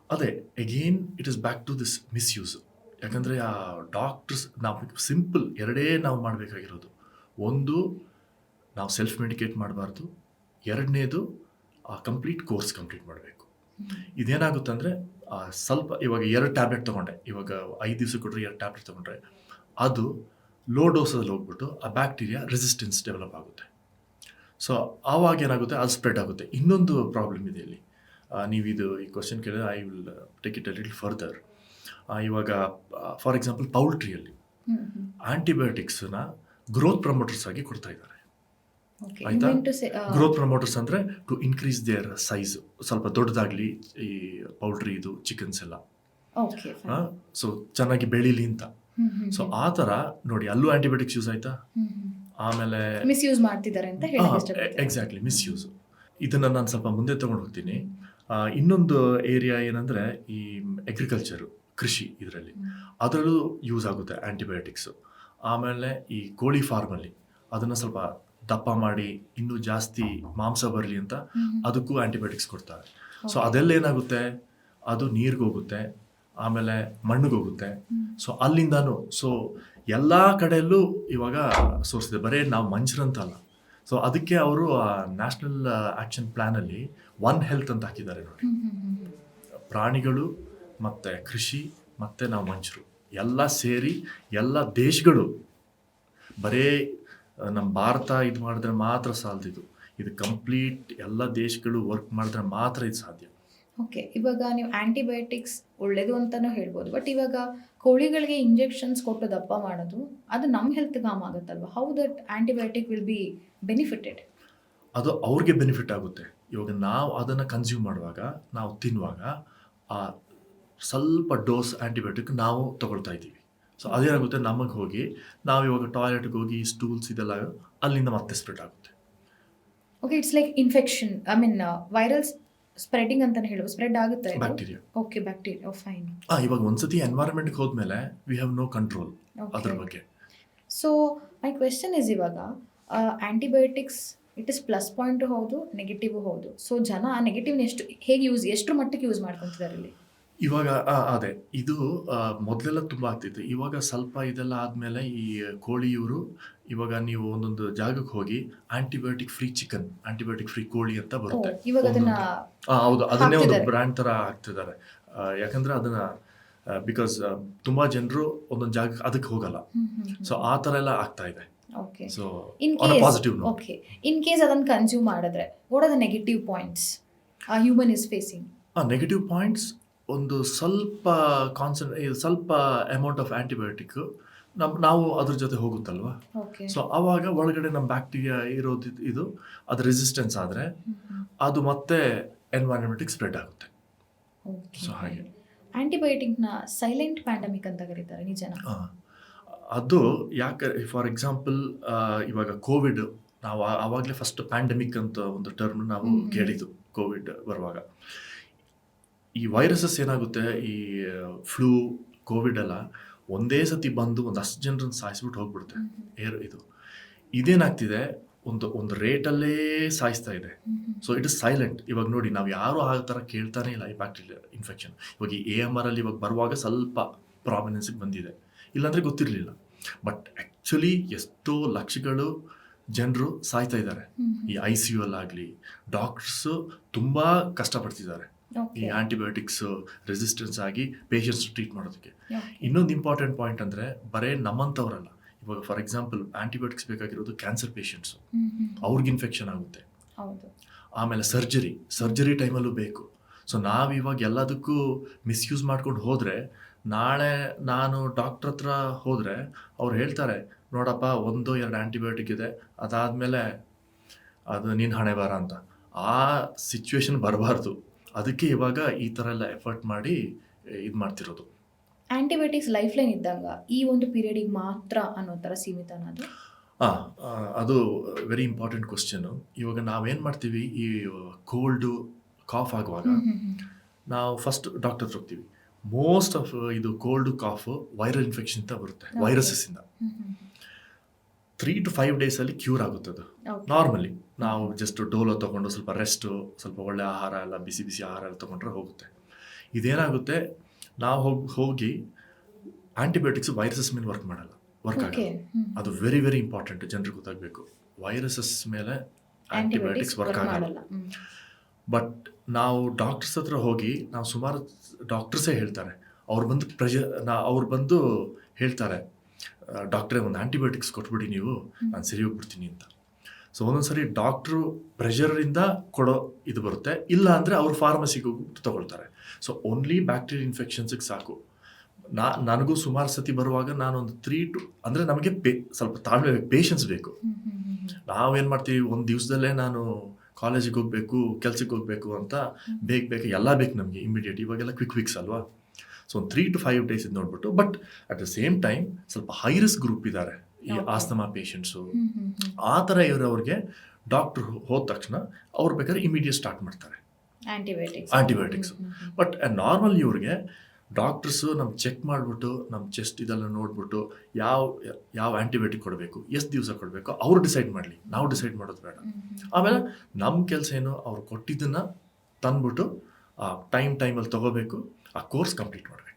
ಅದೇ again it is back to this misuse. ಯಾಕಂದರೆ ಆ ಡಾಕ್ಟರ್ಸ್ ನಾವು ಸಿಂಪಲ್ ಎರಡೇ ನಾವು ಮಾಡಬೇಕಾಗಿರೋದು. ಒಂದು, ನಾವು ಸೆಲ್ಫ್ ಮೆಡಿಕೇಟ್ ಮಾಡಬಾರ್ದು. ಎರಡನೇದು, ಆ ಕಂಪ್ಲೀಟ್ ಕೋರ್ಸ್ ಕಂಪ್ಲೀಟ್ ಮಾಡಬೇಕು. ಇದೇನಾಗುತ್ತೆ ಅಂದರೆ ಸ್ವಲ್ಪ ಇವಾಗ 2 ಟ್ಯಾಬ್ಲೆಟ್ ತೊಗೊಂಡೆ, ಇವಾಗ 5 ದಿವಸ ಕೊಟ್ಟರೆ 2 ಟ್ಯಾಬ್ಲೆಟ್ ತೊಗೊಂಡ್ರೆ ಅದು ಲೋ ಡೋಸಲ್ಲಿ ಹೋಗ್ಬಿಟ್ಟು ಆ ಬ್ಯಾಕ್ಟೀರಿಯಾ ರೆಸಿಸ್ಟೆನ್ಸ್ ಡೆವಲಪ್ ಆಗುತ್ತೆ. ಸೊ ಆವಾಗ ಏನಾಗುತ್ತೆ, ಅದು ಸ್ಪ್ರೆಡ್ ಆಗುತ್ತೆ. ಇನ್ನೊಂದು ಪ್ರಾಬ್ಲಮ್ ಇದೆ ಇಲ್ಲಿ. ನೀವು ಈ ಕ್ವಶನ್ ಕೇಳಿದ್ರೆ I will take it a little further. ಇವಾಗ ಫಾರ್ ಎಕ್ಸಾಂಪಲ್ ಪೌಲ್ಟ್ರಿಯಲ್ಲಿ ಆ್ಯಂಟಿಬಯೋಟಿಕ್ಸ್ನ ಗ್ರೋತ್ ಪ್ರಮೋಟರ್ಸ್ ಆಗಿ ಕೊಡ್ತಾ ಇದ್ದಾರೆ. ಆಯಿತಾ? ಗ್ರೋತ್ ಪ್ರಮೋಟರ್ಸ್ ಅಂದರೆ ಟು ಇನ್ಕ್ರೀಸ್ ದೇರ್ ಸೈಜ್, ಸ್ವಲ್ಪ ದೊಡ್ಡದಾಗಲಿ ಈ ಪೌಲ್ಟ್ರಿ ಇದು ಚಿಕನ್ಸ್ ಎಲ್ಲ. ಸೊ ಚೆನ್ನಾಗಿ ಬೆಳೀಲಿ ಅಂತ. ಸೊ ಆ ಥರ ನೋಡಿ, ಅಲ್ಲೂ ಆ್ಯಂಟಿಬಯೋಟಿಕ್ಸ್ ಯೂಸ್ ಆಯಿತಾ? ಆಮೇಲೆ ಮಿಸ್ಯೂಸ್ ಮಾಡ್ತಿದ್ದಾರೆ ಅಂತ ಹೇಳಕ್ ಇಷ್ಟಪಡ್ತೀನಿ. Exactly misuse. ಇದನ್ನು ನಾನು ಸ್ವಲ್ಪ ಮುಂದೆ ತೊಗೊಂಡು ಹೋಗ್ತೀನಿ. ಇನ್ನೊಂದು ಏರಿಯಾ ಏನಂದರೆ ಈ ಅಗ್ರಿಕಲ್ಚರು, ಕೃಷಿ, ಇದರಲ್ಲಿ ಅದರಲ್ಲೂ ಯೂಸ್ ಆಗುತ್ತೆ ಆ್ಯಂಟಿಬಯೋಟಿಕ್ಸು. ಆಮೇಲೆ ಈ ಕೋಳಿ ಫಾರ್ಮಲ್ಲಿ ಅದನ್ನು ಸ್ವಲ್ಪ ದಪ್ಪ ಮಾಡಿ ಇನ್ನೂ ಜಾಸ್ತಿ ಮಾಂಸ ಬರಲಿ ಅಂತ ಅದಕ್ಕೂ ಆ್ಯಂಟಿಬಯೋಟಿಕ್ಸ್ ಕೊಡ್ತಾರೆ. ಸೊ ಅದೆಲ್ಲ ಏನಾಗುತ್ತೆ, ಅದು ನೀರಿಗೆ ಹೋಗುತ್ತೆ, ಆಮೇಲೆ ಮಣ್ಣಿಗೆ ಹೋಗುತ್ತೆ. ಸೊ ಅಲ್ಲಿಂದನೂ ಸೊ ಎಲ್ಲ ಕಡೆಯಲ್ಲೂ ಇವಾಗ ಸೋರ್ಸ್ ಇದೆ, ಬರೀ ನಾವು ಮನುಷ್ಯರಂತಲ್ಲ. ಸೊ ಅದಕ್ಕೆ ಅವರು ನ್ಯಾಷನಲ್ ಆ್ಯಕ್ಷನ್ ಪ್ಲ್ಯಾನಲ್ಲಿ ಒನ್ ಹೆಲ್ತ್ ಅಂತ ಹಾಕಿದ್ದಾರೆ ನೋಡಿ. ಪ್ರಾಣಿಗಳು ಮತ್ತು ಕೃಷಿ ಮತ್ತು ನಾವು ಮನುಷ್ಯರು ಎಲ್ಲ ಸೇರಿ ಎಲ್ಲ ದೇಶಗಳು, ಬರೀ ನಮ್ಮ ಭಾರತ ಇದು ಮಾಡಿದ್ರೆ ಮಾತ್ರ ಸಾಲದಿದು, ಇದು ಕಂಪ್ಲೀಟ್ ಎಲ್ಲ ದೇಶಗಳು ವರ್ಕ್ ಮಾಡಿದ್ರೆ ಮಾತ್ರ ಇದು ಸಾಧ್ಯ. ಓಕೆ, ಇವಾಗ ನೀವು ಆ್ಯಂಟಿಬಯೋಟಿಕ್ಸ್ ಒಳ್ಳೇದು ಅಂತಲೂ ಹೇಳ್ಬೋದು, ಬಟ್ ಇವಾಗ ಕೋಳಿಗಳಿಗೆ ಇಂಜೆಕ್ಷನ್ಸ್ ಕೊಟ್ಟು ದಪ್ಪ ಮಾಡೋದು ಅದು ನಮ್ಮ ಹೆಲ್ತ್ಗೆ ಹಾರ್ಮ್ ಆಗುತ್ತಲ್ವ? How that antibiotic will be benefited? ಅದು ಅವ್ರಿಗೆ ಬೆನಿಫಿಟ್ ಆಗುತ್ತೆ. ಇವಾಗ ನಾವು ಅದನ್ನು ಕನ್ಸ್ಯೂಮ್ ಮಾಡುವಾಗ, ನಾವು ತಿನ್ನುವಾಗ ಆ ಸ್ವಲ್ಪ ಡೋಸ್ ಆ್ಯಂಟಿಬಯೋಟಿಕ್ ನಾವು ತಗೊಳ್ತಾ ಇದ್ದೀವಿ. ಸೊ ಅದೇನಾಗುತ್ತೆ, ನಮಗೆ ಹೋಗಿ ನಾವು ಇವಾಗ ಟಾಯ್ಲೆಟ್ಗೆ ಹೋಗಿ ಸ್ಟೂಲ್ಸ್ ಇದೆಲ್ಲ ಅಲ್ಲಿಂದ ಮತ್ತೆ ಸ್ಪ್ರೆಡ್ ಆಗುತ್ತೆ. Okay, it's like infection, I mean virals spreading ಅಂತಾನೆ ಹೇಳುವ, ಸ್ಪ್ರೆಡ್ ಆಗುತ್ತೆ ಬ್ಯಾಕ್ಟೀರಿಯಾ. Okay, bacteria. ಫೈನ್. ಇವಾಗ ಒಂದ್ಸತಿ ಎನ್ವೈರನ್ಮೆಂಟ್ಗೆ ಹೋದ್ಮೇಲೆ ವಿ ಹ್ಯಾವ್ ನೋ ಕಂಟ್ರೋಲ್ ಅದ್ರ ಬಗ್ಗೆ. ಸೊ ಮೈ ಕ್ವೆಶನ್ ಇಸ್, ಇವಾಗ antibiotics it is plus point ಹೌದು, ನೆಗೆಟಿವ್ ಹೌದು. ಸೊ ಜನ ನೆಗೆಟಿವ್ನ ಹೇಗೆ ಎಷ್ಟರ ಮಟ್ಟಿಗೆ ಯೂಸ್ ಮಾಡ್ಕೊತಿದ್ದಾರೆ ಇಲ್ಲಿ? ಇವಾಗ ಅದೇ ಇದು ಮೊದಲೆಲ್ಲ ತುಂಬ ಆಗ್ತಿತ್ತು. ಇವಾಗ ಸ್ವಲ್ಪ ಇದೆಲ್ಲ ಆದಮೇಲೆ ಈ ಕೋಳಿ ಇವರು ಇವಾಗ ನೀವು ಒಂದೊಂದು ಜಾಗಕ್ಕೆ ಹೋಗಿ antibiotic free chicken, antibiotic free ಕೋಳಿ ಅಂತ ಬರುತ್ತೆ. ಇವಾಗ ಅದನ್ನ ಹೌದು, ಅದನ್ನೇ ಒಂದು ಹಾಕ್ತಿದ್ದಾರೆ. ಬ್ರ್ಯಾಂಡ್ ಥರ ಹಾಕ್ತಿದ್ದಾರೆ. ಯಾಕಂದರೆ ಅದನ್ನ ಬಿಕಾಸ್ ತುಂಬ ಜನರು ಒಂದೊಂದು ಜಾಗಕ್ಕೆ ಅದಕ್ಕೆ ಹೋಗಲ್ಲ. ಸೊ ಆ ಥರ ಎಲ್ಲ ಆಗ್ತಾ ಇದೆ. Okay, so in on a case positive note, okay, in case ಅದನ್ನು ಕನ್ಸ್ಯೂಮ್ ಮಾಡಿದ್ರೆ what are the negative points human is facing? Negative points ಒಂದು ಸ್ವಲ್ಪ ಸ್ವಲ್ಪ ಅಮೌಂಟ್ ಆಫ್ ಆ್ಯಂಟಿಬಯೋಟಿಕ್ ನಾವು ಅದ್ರ ಜೊತೆ ಹೋಗುತ್ತಲ್ವ. ಓಕೆ, ಸೊ ಆವಾಗ ಒಳಗಡೆ ನಮ್ಮ ಬ್ಯಾಕ್ಟೀರಿಯಾ ಇರೋದು ಇದು ಅದು ರೆಸಿಸ್ಟೆನ್ಸ್ ಆದರೆ ಅದು ಮತ್ತೆ ಎನ್ವೈರನ್ಮೆಂಟಿಗೆ ಸ್ಪ್ರೆಡ್ ಆಗುತ್ತೆ. ಸೊ ಹಾಗೆ ಆಂಟಿಬಯೋಟಿಕ್ನ ಸೈಲೆಂಟ್ ಪ್ಯಾಂಡಮಿಕ್ ಅಂತ ಕರೀತಾರೆ, ನಿಜನಾ? ಅದು ಯಾಕೆ, ಫಾರ್ ಎಕ್ಸಾಂಪಲ್ ಇವಾಗ ಕೋವಿಡ್, ನಾವು ಆವಾಗಲೇ ಫಸ್ಟ್ ಪ್ಯಾಂಡಮಿಕ್ ಅಂತ ಒಂದು ಟರ್ಮ್ ನಾವು ಕೇಳಿದ್ದು ಕೋವಿಡ್ ಬರುವಾಗ. ಈ ವೈರಸಸ್ ಏನಾಗುತ್ತೆ, ಈ ಫ್ಲೂ, ಕೋವಿಡ್ ಎಲ್ಲ ಒಂದೇ ಸತಿ ಬಂದು ಒಂದಷ್ಟು ಜನರನ್ನು ಸಾಯಿಸ್ಬಿಟ್ಟು ಹೋಗ್ಬಿಡುತ್ತೆ. ಇದೇನಾಗ್ತಿದೆ, ಒಂದು ರೇಟಲ್ಲೇ ಸಾಯಿಸ್ತಾ ಇದೆ. So it is silent. ಇವಾಗ ನೋಡಿ, ನಾವು ಯಾರು ಆ ಥರ ಕೇಳ್ತಾನೆ ಇಲ್ಲ ಈ ಬ್ಯಾಕ್ಟೀರಿಯಾ ಇನ್ಫೆಕ್ಷನ್. ಇವಾಗ ಈ AMR ಅಲ್ಲಿ ಇವಾಗ ಬರುವಾಗ ಸ್ವಲ್ಪ ಪ್ರಾಮಿನೆನ್ಸಿಗೆ ಬಂದಿದೆ, ಇಲ್ಲಾಂದರೆ ಗೊತ್ತಿರಲಿಲ್ಲ. ಬಟ್ ಆ್ಯಕ್ಚುಲಿ ಎಷ್ಟೋ ಲಕ್ಷಗಳು ಜನರು ಸಾಯ್ತಾ ಇದ್ದಾರೆ. ಈ ICU ಅಲ್ಲಾಗಲಿ ಡಾಕ್ಟರ್ಸು ತುಂಬ ಕಷ್ಟಪಡ್ತಿದ್ದಾರೆ ಈ ಆಂಟಿಬಯೋಟಿಕ್ಸ್ ರೆಸಿಸ್ಟೆನ್ಸ್ ಆಗಿ ಪೇಷಂಟ್ಸ್ ಟ್ರೀಟ್ ಮಾಡೋದಕ್ಕೆ. ಇನ್ನೊಂದು ಇಂಪಾರ್ಟೆಂಟ್ ಪಾಯಿಂಟ್ ಅಂದರೆ, ಬರೀ ನಮ್ಮಂಥವ್ರಲ್ಲ. ಇವಾಗ ಫಾರ್ ಎಕ್ಸಾಂಪಲ್ ಆಂಟಿಬಯೋಟಿಕ್ಸ್ ಬೇಕಾಗಿರೋದು ಕ್ಯಾನ್ಸರ್ ಪೇಷಂಟ್ಸು, ಅವ್ರಿಗೆ ಇನ್ಫೆಕ್ಷನ್ ಆಗುತ್ತೆ. ಆಮೇಲೆ ಸರ್ಜರಿ ಟೈಮಲ್ಲೂ ಬೇಕು. ಸೊ ನಾವು ಇವಾಗ ಎಲ್ಲದಕ್ಕೂ ಮಿಸ್ಯೂಸ್ ಮಾಡ್ಕೊಂಡು ಹೋದರೆ, ನಾಳೆ ನಾನು ಡಾಕ್ಟ್ರ್ ಹತ್ರ ಹೋದರೆ ಅವ್ರು ಹೇಳ್ತಾರೆ, ನೋಡಪ್ಪ 1-2 ಆ್ಯಂಟಿಬಯೋಟಿಕ್ ಇದೆ, ಅದಾದಮೇಲೆ ಅದು ನಿನ್ನ ಹಣೆ ಬಾರ ಅಂತ. ಆ ಸಿಚುವೇಶನ್ ಬರಬಾರ್ದು. ಅದಕ್ಕೆ ಇವಾಗ ಈ ಥರ ಎಲ್ಲ ಎಫರ್ಟ್ ಮಾಡಿ ಇದು ಮಾಡ್ತಿರೋದು. ಆಂಟಿಬಯೋಟಿಕ್ಸ್ ಲೈಫ್ ಲೈನ್ ಇದ್ದಾಗ ಈ ಒಂದು ಪೀರಿಯಡಿಗೆ ಮಾತ್ರ ಅನ್ನೋ ಥರ ಸೀಮಿತ ಅನ್ನೋದು? ಅದು ವೆರಿ ಇಂಪಾರ್ಟೆಂಟ್ ಕ್ವಶನು. ಇವಾಗ ನಾವೇನು ಮಾಡ್ತೀವಿ, ಈ ಕೋಲ್ಡು ಕಾಫ್ ಆಗುವಾಗ ನಾವು ಫಸ್ಟ್ ಡಾಕ್ಟರ್ ಹತ್ರ ಹೋಗ್ತೀವಿ. ಮೋಸ್ಟ್ ಆಫ್ ಇದು ಕೋಲ್ಡು ಕಾಫು ವೈರಲ್ ಇನ್ಫೆಕ್ಷನ್ ಅಂತ ಬರುತ್ತೆ, ವೈರಸಸ್ಸಿಂದ. 3 to 5 ಡೇಸಲ್ಲಿ ಕ್ಯೂರ್ ಆಗುತ್ತದು. ನಾರ್ಮಲಿ ನಾವು ಜಸ್ಟ್ ಡೋಲೋ ತೊಗೊಂಡು ಸ್ವಲ್ಪ ರೆಸ್ಟು, ಸ್ವಲ್ಪ ಒಳ್ಳೆ ಆಹಾರ ಎಲ್ಲ, ಬಿಸಿ ಆಹಾರ ಎಲ್ಲ ತೊಗೊಂಡ್ರೆ ಹೋಗುತ್ತೆ. ಇದೇನಾಗುತ್ತೆ, ನಾವು ಹೋಗಿ ಆಂಟಿಬಯೋಟಿಕ್ಸ್ ವೈರಸಸ್ ಮೇಲೆ ವರ್ಕ್ ಆಗಲ್ಲ. ಅದು ವೆರಿ ವೆರಿ ಇಂಪಾರ್ಟೆಂಟ್, ಜನರಿಗೆ ಗೊತ್ತಾಗಬೇಕು. ವೈರಸಸ್ ಮೇಲೆ ಆಂಟಿಬಯೋಟಿಕ್ಸ್ ವರ್ಕ್ ಆಗಲ್ಲ. ಬಟ್ ನಾವು ಡಾಕ್ಟರ್ಸ್ ಹತ್ರ ಹೋಗಿ, ನಾವು ಸುಮಾರು ಡಾಕ್ಟರ್ಸೇ ಹೇಳ್ತಾರೆ, ಅವ್ರು ಬಂದು ಹೇಳ್ತಾರೆ, ಡಾಕ್ಟ್ರೇ ಒಂದು ಆಂಟಿಬಯೋಟಿಕ್ಸ್ ಕೊಟ್ಬಿಡಿ ನೀವು, ನಾನು ಸರಿ ಹೋಗ್ಬಿಡ್ತೀನಿ ಅಂತ. ಸೊ ಒಂದೊಂದ್ಸರಿ ಡಾಕ್ಟ್ರು ಪ್ರೆಷರಿಂದ ಕೊಡೋ ಇದು ಬರುತ್ತೆ, ಇಲ್ಲ ಅಂದರೆ ಅವ್ರು ಫಾರ್ಮಸಿಗೆ ಹೋಗಿ ತೊಗೊಳ್ತಾರೆ. ಸೊ ಓನ್ಲಿ ಬ್ಯಾಕ್ಟೀರಿಯಲ್ ಇನ್ಫೆಕ್ಷನ್ಸಿಗೆ ಸಾಕು. ನನಗೂ ಸುಮಾರು ಸತಿ ಬರುವಾಗ ನಾನೊಂದು 3 to ಅಂದರೆ ನಮಗೆ ಸ್ವಲ್ಪ ತಾಳ್ಮೆ ಬೇಕು, ಪೇಷನ್ಸ್ ಬೇಕು. ನಾವೇನು ಮಾಡ್ತೀವಿ, ಒಂದು ದಿವಸದಲ್ಲೇ ನಾನು ಕಾಲೇಜಿಗೆ ಹೋಗಬೇಕು, ಕೆಲ್ಸಕ್ಕೆ ಹೋಗಬೇಕು ಅಂತ ಬೇಕು ಎಲ್ಲ ಬೇಕು ನಮಗೆ ಇಮಿಡಿಯೇಟ್. ಇವಾಗೆಲ್ಲ ಕ್ವಿಕ್ಸ್ ಅಲ್ವಾ. ಸೊ ಒಂದು 3 to 5 ಡೇಸ್ ಇದು ನೋಡ್ಬಿಟ್ಟು, but at the same time ಸ್ವಲ್ಪ ಹೈ ರಿಸ್ಕ್ ಗ್ರೂಪ್ ಇದ್ದಾರೆ ಈ Okay. ಆಸ್ತಮಾ ಪೇಷಂಟ್ಸು ಹ್ಮ್. ಆ ಥರ ಇರೋರಿಗೆ ಡಾಕ್ಟ್ರು ಹೋದ ತಕ್ಷಣ ಅವ್ರು ಬೇಕಾದ್ರೆ ಇಮಿಡಿಯೇಟ್ ಸ್ಟಾರ್ಟ್ ಮಾಡ್ತಾರೆ ಆಂಟಿಬಯೋಟಿಕ್ಸ್. ಆಂಟಿಬಯೋಟಿಕ್ಸು. ಬಟ್ ನಾರ್ಮಲ್ ಇವ್ರಿಗೆ ಡಾಕ್ಟರ್ಸು ನಮ್ಗೆ ಚೆಕ್ ಮಾಡಿಬಿಟ್ಟು ನಮ್ಮ ಚೆಸ್ಟ್ ಇದೆಲ್ಲ ನೋಡ್ಬಿಟ್ಟು ಯಾವ ಯಾವ ಆ್ಯಂಟಿಬಯೋಟಿಕ್ ಕೊಡಬೇಕು, ಎಷ್ಟು ದಿವಸ ಕೊಡಬೇಕು ಅವ್ರು ಡಿಸೈಡ್ ಮಾಡಲಿ, ನಾವು ಡಿಸೈಡ್ ಮಾಡೋದು ಬೇಡ. ಆಮೇಲೆ ನಮ್ಮ ಕೆಲಸ ಏನು, ಅವ್ರು ಕೊಟ್ಟಿದ್ದನ್ನು ತಂದ್ಬಿಟ್ಟು ಆ ಟೈಮಲ್ಲಿ ತೊಗೋಬೇಕು, ಆ ಕೋರ್ಸ್ ಕಂಪ್ಲೀಟ್ ಮಾಡಬೇಕು.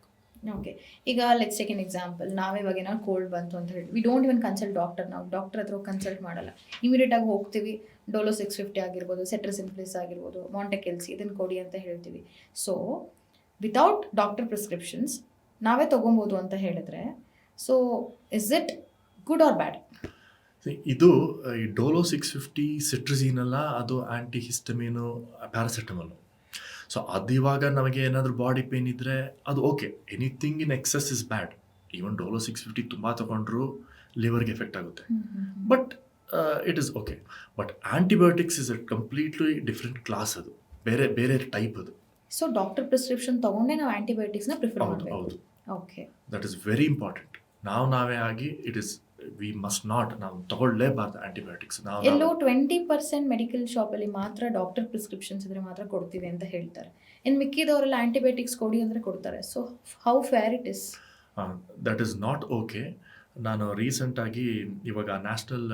ಓಕೆ. ಈಗ ಲೆಟ್ಸ್ ಟೇಕ್ ಎನ್ ಎಕ್ಸಾಂಪಲ್. ನಾವೇ ಇವಾಗ ಏನೋ ಕೋಲ್ಡ್ ಬಂತು ಅಂತ ಹೇಳಿ we don't even consult doctor. ನಾವು ಡಾಕ್ಟರ್ ಹತ್ರ ಕನ್ಸಲ್ಟ್ ಮಾಡಲ್ಲ, ಇಮಿಡಿಯೇಟ್ ಆಗಿ ಹೋಗ್ತೀವಿ. ಡೋಲೋ 650 ಆಗಿರ್ಬೋದು, ಸೆಟ್ರಸಿನ್ಫ್ಲಿಸ್ ಆಗಿರ್ಬೋದು, ಮಾಂಟೆಕೆಲ್ಸಿ ಇದನ್ನು ಕೊಡಿ ಅಂತ ಹೇಳ್ತೀವಿ. ಸೊ ವಿತೌಟ್ ಡಾಕ್ಟರ್ ಪ್ರಿಸ್ಕ್ರಿಪ್ಷನ್ಸ್ ನಾವೇ ತೊಗೊಬೋದು ಅಂತ ಹೇಳಿದ್ರೆ, so is it good or bad? ಇದು ಈ ಡೋಲೋ 650 ಸಿಟ್ರಜಿನಲ್ಲ, ಅದು ಆ್ಯಂಟಿ ಹಿಸ್ಟಮೀನು, ಪ್ಯಾರಾಸೆಟಮಲ್ಲು. ಸೊ ಅದು ಇವಾಗ ನಮಗೆ ಏನಾದರೂ ಬಾಡಿ ಪೇನ್ ಇದ್ದರೆ ಅದು okay. Anything in excess is bad. Even Dolo 650 ತುಂಬ ತೊಗೊಂಡ್ರು ಲಿವರ್ಗೆ ಎಫೆಕ್ಟ್ ಆಗುತ್ತೆ. But it is okay. But antibiotics is a completely different class. ಅದು ಬೇರೆ ಬೇರೆ ಟೈಪ್. ಅದು ಸೊ ಡಾಕ್ಟರ್ ಪ್ರಿಸ್ಕ್ರಿಪ್ಷನ್ ತೊಗೊಂಡೇ ನಾವು ಆಂಟಿಬಯೋಟಿಕ್ಸ್ನ ಪ್ರಿಫರ್ ಹೌದು ಮಾಡಬೇಕು. ಹೌದು, okay. That is very important. ನಾವೇ ಆಗಿ it is we must not, ನಾವು ತಗೊಳ್ಳೇಬಾರ್ದು ಆ್ಯಂಟಿಬಯೋಟಿಕ್ಸ್. ಎಲ್ಲೋ 20% ಮೆಡಿಕಲ್ ಶಾಪಲ್ಲಿ ಮಾತ್ರ ಡಾಕ್ಟರ್ ಪ್ರಿಸ್ಕ್ರಿಪ್ಷನ್ಸ್ ಇದ್ರೆ ಮಾತ್ರ ಕೊಡ್ತೀವಿ ಅಂತ ಹೇಳ್ತಾರೆ. ಇನ್ನು ಮಿಕ್ಕಿದವರೆಲ್ಲ ಆಂಟಿಬಯೋಟಿಕ್ಸ್ ಕೊಡಿ ಅಂದರೆ ಕೊಡ್ತಾರೆ. So how fair it is? That is not okay. ನಾನು ರೀಸೆಂಟಾಗಿ ಇವಾಗ ನ್ಯಾಷನಲ್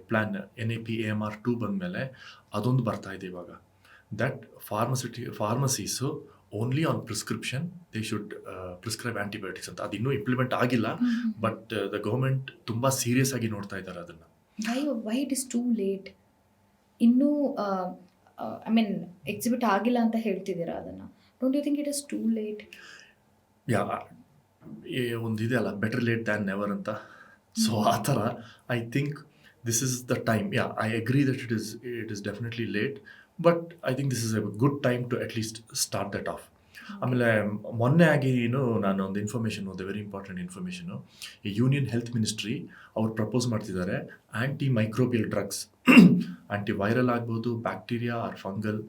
ಪ್ಲ್ಯಾನ್ NAP AMR 2 ಬಂದಮೇಲೆ ಅದೊಂದು ಬರ್ತಾ ಇದೆ ಇವಾಗ. That pharmacies only on prescription they should prescribe antibiotics ಅಂತ. ಅದು ಇನ್ನೂ ಇಂಪ್ಲಿಮೆಂಟ್ ಆಗಿಲ್ಲ, ಬಟ್ ದ ಗೌರ್ಮೆಂಟ್ ತುಂಬ ಸೀರಿಯಸ್ ಆಗಿ ನೋಡ್ತಾ ಇದ್ದಾರೆ ಅದನ್ನು. Why it is too late? ಇನ್ನೂ ಐ ಮೀನ್ ಎಕ್ಸಿಬಿಟ್ ಆಗಿಲ್ಲ ಅಂತ ಹೇಳ್ತಿದ್ದೀರಾ ಅದನ್ನು. Don't you think it is too late? Yeah, ಒಂದು ಇದೆ ಅಲ್ಲ, ಬೆಟರ್ ಲೇಟ್ ದ್ಯಾನ್ ನೆವರ್ ಅಂತ. ಸೊ ಆ ಥರ I think this is the time. Yeah, I agree that it is definitely late, but I think this is a good time to at least start that off. ಆಮೇಲೆ ಮೊನ್ನೆ ಆಗಿ ನಾನು ಒಂದು information ಓದಿದೆ, very important information. ಈ union health ministry ಅವ್ರು propose ಮಾಡ್ತಿದ್ದಾರೆ antimicrobial drugs, antiviral ಆಗ್ಬೋದು, ಬ್ಯಾಕ್ಟೀರಿಯಾ ಆರ್ ಫಂಗಲ್,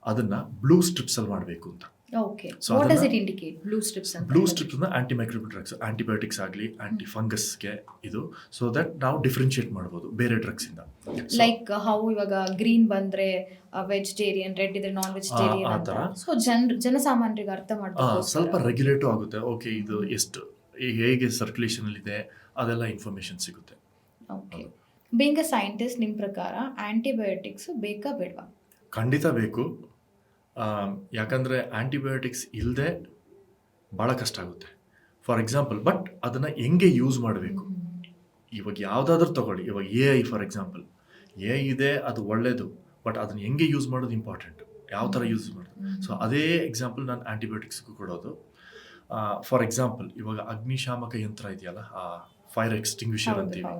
ಅದನ್ನು ಬ್ಲೂ ಸ್ಟ್ರಿಪ್ಸಲ್ಲಿ ಮಾಡಬೇಕು ಅಂತ. ಓಕೆ. So ವಾಟ್ ಡಸ್ ಅದನ್ನ- ಇಟ್ ಇಂಡಿಕೇಟ್ ಬ್ಲೂ ಸ್ಟ್ರಿಪ್ಸ್ ಅಂತ? ಬ್ಲೂ ಸ್ಟ್ರಿಪ್ಸ್ನ ಆ್ಯಂಟಿ ಮೈಕ್ರೋಬಿಯಲ್ ಡ್ರಗ್ಸ್, ಆ್ಯಂಟಿಬಯೋಟಿಕ್ಸ್ ಆಗಲಿ ಆ್ಯಂಟಿ ಫಂಗಸ್ಗೆ ಇದು, ಸೊ ದಟ್ ನಾವು ಡಿಫ್ರೆನ್ಷಿಯೇಟ್ ಮಾಡ್ಬೋದು ಬೇರೆ ಡ್ರಗ್ಸಿಂದ. ಲೈಕ್ ಹೌ ಇವಾಗ ಗ್ರೀನ್ ಬಂದ್ರೆ ವೆಜಿಟೇರಿಯನ್, ರೆಡ್ ಇದ್ರೆ ನಾನ್ ವೆಜಿಟೇರಿಯನ್ ಆ ಅಂತ. ಥರ. ಸೊ ಜನಸಾಮಾನ್ಯರಿಗೆ ಅರ್ಥ ಮಾಡಬೇಕು. ಸ್ವಲ್ಪ ರೆಗ್ಯುಲೇಟು ಆಗುತ್ತೆ. ಓಕೆ, ಇದು ಎಷ್ಟು ಹೇಗೆ ಸರ್ಕ್ಯುಲೇಷನಲ್ಲಿದೆ ಅದೆಲ್ಲ ಇನ್ಫಾರ್ಮೇಷನ್ ಸಿಗುತ್ತೆ. ಓಕೆ. ಬೀಯಿಂಗ್ ಅ ಸೈಂಟಿಸ್ಟ್, ನಿಮ್ಮ ಪ್ರಕಾರ ಆಂಟಿಬಯೋಟಿಕ್ಸ್ ಬೇಕಾ ಬೇಡವಾ? ಖಂಡಿತ ಬೇಕು. ಯಾಕಂದರೆ ಆ್ಯಂಟಿಬಯೋಟಿಕ್ಸ್ ಇಲ್ಲದೆ ಭಾಳ ಕಷ್ಟ ಆಗುತ್ತೆ. ಫಾರ್ ಎಕ್ಸಾಂಪಲ್, ಬಟ್ ಅದನ್ನು ಹೆಂಗೆ ಯೂಸ್ ಮಾಡಬೇಕು. ಇವಾಗ ಯಾವುದಾದ್ರೂ ತೊಗೊಳ್ಳಿ, ಇವಾಗ AI ಫಾರ್ ಎಕ್ಸಾಂಪಲ್, AI ಇದೆ, ಅದು ಒಳ್ಳೆಯದು, ಬಟ್ ಅದನ್ನು ಹೆಂಗೆ ಯೂಸ್ ಮಾಡೋದು ಇಂಪಾರ್ಟೆಂಟ್, ಯಾವ ಥರ ಯೂಸ್ ಮಾಡೋದು. ಸೊ ಅದೇ ಎಕ್ಸಾಂಪಲ್ ನಾನು ಆ್ಯಂಟಿಬಯೋಟಿಕ್ಸ್ಗೂ ಕೊಡೋದು. ಫಾರ್ ಎಕ್ಸಾಂಪಲ್, ಇವಾಗ ಅಗ್ನಿಶಾಮಕ ಯಂತ್ರ ಇದೆಯಲ್ಲ, ಫೈರ್ ಎಕ್ಸ್ಟಿಂಗ್ವಿಷರ್ ಅಂತೀವಿ.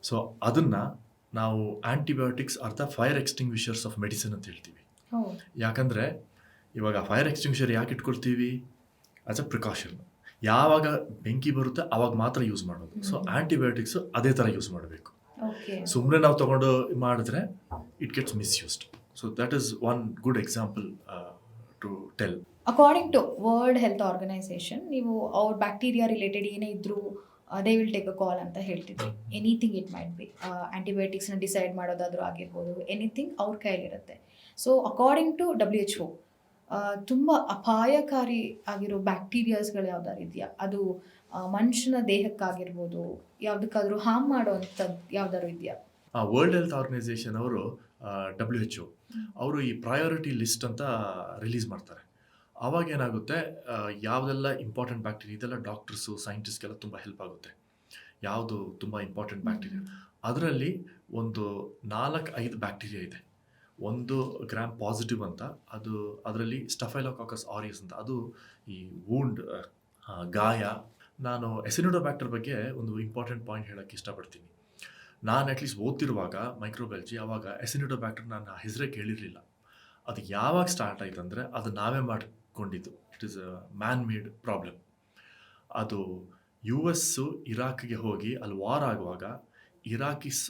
ಸೊ ಅದನ್ನು ನಾವು antibiotics are the fire extinguishers of medicine ಅಂತ ಹೇಳ್ತೀವಿ. ಯಾಕಂದರೆ ಇವಾಗ ಫೈರ್ ಎಕ್ಸ್ಟಿಂಗ್ವಿಷರ್ ಯಾಕೆ ಇಟ್ಕೊಳ್ತೀವಿ? As a precaution. ಯಾವಾಗ ಬೆಂಕಿ ಬರುತ್ತೆ ಆವಾಗ ಮಾತ್ರ ಯೂಸ್ ಮಾಡೋದು. ಸೊ ಆ್ಯಂಟಿಬಯೋಟಿಕ್ಸು ಅದೇ ಥರ ಯೂಸ್ ಮಾಡಬೇಕು. ಓಕೆ. ಸುಮ್ಮನೆ ನಾವು ತೊಗೊಂಡು ಮಾಡಿದ್ರೆ it gets misused. So that is one good example to tell. According to world health organization, ನೀವು ಅವ್ರ ಬ್ಯಾಕ್ಟೀರಿಯಾ ರಿಲೇಟೆಡ್ ಏನೇ ಇದ್ರೂ they will take a call ಅಂತ ಹೇಳ್ತಿದ್ರು. ಎನಿಥಿಂಗ್ ಇಟ್ ಮೈಟ್ ಬಿ, ಆಂಟಿಬಯೋಟಿಕ್ಸ್ನ ಡಿಸೈಡ್ ಮಾಡೋದಾದರೂ ಆಗಿರ್ಬೋದು, ಎನಿಥಿಂಗ್ ಅವ್ರ ಕೈಲಿರುತ್ತೆ. ಸೊ ಅಕಾರ್ಡಿಂಗ್ ಟು WHO, ತುಂಬ ಅಪಾಯಕಾರಿ ಆಗಿರೋ ಬ್ಯಾಕ್ಟೀರಿಯಾಸ್ಗಳು ಯಾವ್ದಾರು ಇದೆಯಾ? ಅದು ಮನುಷ್ಯನ ದೇಹಕ್ಕಾಗಿರ್ಬೋದು, ಯಾವುದಕ್ಕಾದ್ರೂ ಹಾರ್ಮ್ ಮಾಡೋವಂಥದ್ದು ಯಾವ್ದಾದ್ರು ಇದೆಯಾ? ವರ್ಲ್ಡ್ ಹೆಲ್ತ್ ಆರ್ಗನೈಸೇಷನ್ ಅವರು WHO ಅವರು ಈ ಪ್ರಯಾರಿಟಿ ಲಿಸ್ಟ್ ಅಂತ ರಿಲೀಸ್ ಮಾಡ್ತಾರೆ. ಆವಾಗ ಏನಾಗುತ್ತೆ, ಯಾವುದೆಲ್ಲ ಇಂಪಾರ್ಟೆಂಟ್ ಬ್ಯಾಕ್ಟೀರಿಯಾ ಇದೆಲ್ಲ ಡಾಕ್ಟರ್ಸು ಸೈಂಟಿಸ್ಟ್ಗೆಲ್ಲ ತುಂಬ ಹೆಲ್ಪ್ ಆಗುತ್ತೆ. ಯಾವುದು ತುಂಬ ಇಂಪಾರ್ಟೆಂಟ್ ಬ್ಯಾಕ್ಟೀರಿಯಾ, ಅದರಲ್ಲಿ ಒಂದು 4-5 ಬ್ಯಾಕ್ಟೀರಿಯಾ ಇದೆ. ಒಂದು ಗ್ರಾಮ್ ಪಾಸಿಟಿವ್ ಅಂತ, ಅದರಲ್ಲಿ ಸ್ಟಫೈಲೋಕಾಕಸ್ ಆರಿಯಸ್ ಅಂತ, ಅದು ಈ ವೂಂಡ್, ಗಾಯ. ನಾನು ಎಸಿನೋಡೋಬ್ಯಾಕ್ಟರ್ ಬಗ್ಗೆ ಒಂದು ಇಂಪಾರ್ಟೆಂಟ್ ಪಾಯಿಂಟ್ ಹೇಳೋಕ್ಕೆ ಇಷ್ಟಪಡ್ತೀನಿ. ನಾನು ಅಟ್ಲೀಸ್ಟ್ ಓದ್ತಿರುವಾಗ ಮೈಕ್ರೋಬಯಾಲಜಿ, ಆವಾಗ ಎಸಿನೋಡೋಬ್ಯಾಕ್ಟರ್ ನಾನು ಹೆಸರೇ ಕೇಳಿರಲಿಲ್ಲ. ಅದು ಯಾವಾಗ ಸ್ಟಾರ್ಟ್ ಆಯ್ತು ಅಂದರೆ, ಅದು ನಾವೇ ಮಾಡಿಕೊಂಡಿದ್ದು. It is a man made problem. ಅದು US ಇರಾಕ್ಗೆ ಹೋಗಿ ಅಲ್ಲಿ ವಾರ್ ಆಗುವಾಗ ಇರಾಕಿಸ್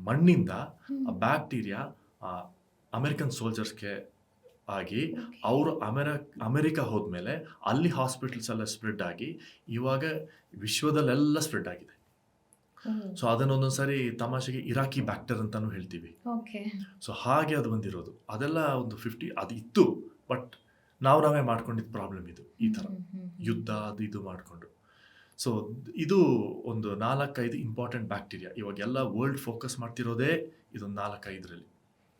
ಮಣ್ಣಿಂದ ಆ ಬ್ಯಾಕ್ಟೀರಿಯಾ ಅಮೆರಿಕನ್ ಸೋಲ್ಜರ್ಸ್ಗೆ ಆಗಿ ಅವರು ಅಮೆರಿಕ ಹೋದ್ಮೇಲೆ ಅಲ್ಲಿ ಹಾಸ್ಪಿಟಲ್ಸ್ ಎಲ್ಲ ಸ್ಪ್ರೆಡ್ ಆಗಿ ಇವಾಗ ವಿಶ್ವದಲ್ಲೆಲ್ಲ ಸ್ಪ್ರೆಡ್ ಆಗಿದೆ. ಸೊ ಅದನ್ನು ಒಂದೊಂದು ಸಾರಿ ತಮಾಷೆಗೆ ಇರಾಕಿ ಬ್ಯಾಕ್ಟರ್ ಅಂತಾನು ಹೇಳ್ತೀವಿ. ಓಕೆ. ಸೊ ಹಾಗೆ ಅದು ಬಂದಿರೋದು. ಅದೆಲ್ಲ ಒಂದು 50 ಅದು ಇತ್ತು, ಬಟ್ ನಾವೇ ಮಾಡ್ಕೊಂಡಿದ್ದ ಪ್ರಾಬ್ಲಮ್ ಇದು. ಈ ಥರ ಯುದ್ಧ ಅದು ಇದು ಮಾಡಿಕೊಂಡು. ಸೊ ಇದು ಒಂದು 4-5 ಇಂಪಾರ್ಟೆಂಟ್ ಬ್ಯಾಕ್ಟೀರಿಯಾ. ಇವಾಗೆಲ್ಲ ವರ್ಲ್ಡ್ ಫೋಕಸ್ ಮಾಡ್ತಿರೋದೇ ಇದೊಂದು 4-5ರಲ್ಲಿ.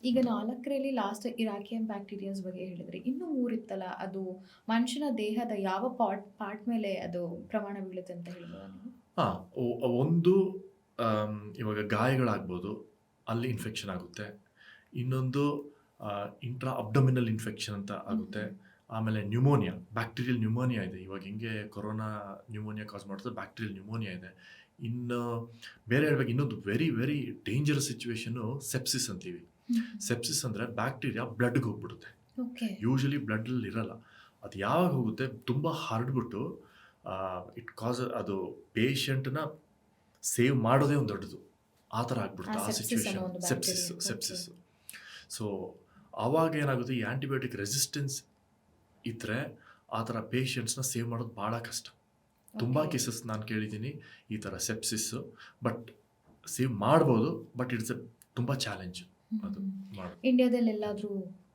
ಈಗ 4ರಲ್ಲಿ ಲಾಸ್ಟ್ ಇರಾಕಿಯನ್ ಬ್ಯಾಕ್ಟೀರಿಯಾಸ್ ಬಗ್ಗೆ ಹೇಳಿದ್ರಿ. ಇನ್ನೂ 3 ಇತ್ತಲ್ಲ, ಅದು ಮನುಷ್ಯನ ದೇಹದ ಯಾವ ಪಾರ್ಟ್ ಮೇಲೆ ಅದು ಪ್ರಮಾಣ ಬೀಳುತ್ತೆ ಅಂತ ಹೇಳ್ಬೋದಾ ನೀವು? ಹಾಂ, ಒಂದು ಇವಾಗ ಗಾಯಗಳಾಗ್ಬೋದು, ಅಲ್ಲಿ ಇನ್ಫೆಕ್ಷನ್ ಆಗುತ್ತೆ. ಇನ್ನೊಂದು ಇಂಟ್ರಾ ಅಬ್ಡಮಿನಲ್ ಇನ್ಫೆಕ್ಷನ್ ಅಂತ ಆಗುತ್ತೆ. ಆಮೇಲೆ ನ್ಯೂಮೋನಿಯಾ, ಬ್ಯಾಕ್ಟೀರಿಯಲ್ ನ್ಯೂಮೋನಿಯಾ ಇದೆ. ಇವಾಗ ಹಿಂಗೆ ಕೊರೋನಾ ನ್ಯೂಮೋನಿಯಾ ಕಾಸ್ ಮಾಡ್ತದೆ, ಬ್ಯಾಕ್ಟೀರಿಯಲ್ ನ್ಯೂಮೋನಿಯಾ ಇದೆ. ಇನ್ನು ಬೇರೆ ಹೇಳ್ಬೇಕು, ಇನ್ನೊಂದು very very dangerous situation sepsis ಅಂತೀವಿ. ಸೆಪ್ಸಿಸ್ ಅಂದರೆ ಬ್ಯಾಕ್ಟೀರಿಯಾ ಬ್ಲಡ್ಗೆ ಹೋಗ್ಬಿಡುತ್ತೆ. ಓಕೆ. ಯೂಶಲಿ ಬ್ಲಡ್ಡಲ್ಲಿ ಇರಲ್ಲ. ಅದು ಯಾವಾಗ ಹೋಗುತ್ತೆ, ತುಂಬ ಹರಡ್ಬಿಟ್ಟು ಅದು ಪೇಷಂಟ್ನ ಸೇವ್ ಮಾಡೋದೇ ಒಂದು ದೊಡ್ಡದು. ಆ ಥರ ಆಗ್ಬಿಡುತ್ತೆ ಆ ಸಿಚುವೇಶನ್. ಸೆಪ್ಸಿಸ್. ಸೊ ಆವಾಗ ಏನಾಗುತ್ತೆ, ಈ ಆ್ಯಂಟಿಬಯೋಟಿಕ್ ರೆಸಿಸ್ಟೆನ್ಸ್ ಇದ್ದರೆ ಆ ಥರ ಪೇಷಂಟ್ಸ್ನ ಸೇವ್ ಮಾಡೋದು ಭಾಳ ಕಷ್ಟ. ತುಂಬ ಕೇಸಸ್ ನಾನು ಕೇಳಿದ್ದೀನಿ ಈ ಥರ ಸೆಪ್ಸಿಸ್ಸು. ಬಟ್ ಸೇವ್ ಮಾಡ್ಬೋದು, ಬಟ್ ಇಟ್ಸ್ ತುಂಬ ಚಾಲೆಂಜ್ ಅದು ಮಾಡೋದು. ಇಂಡಿಯಾದಲ್ಲಿ ಎಲ್ಲಾದರೂ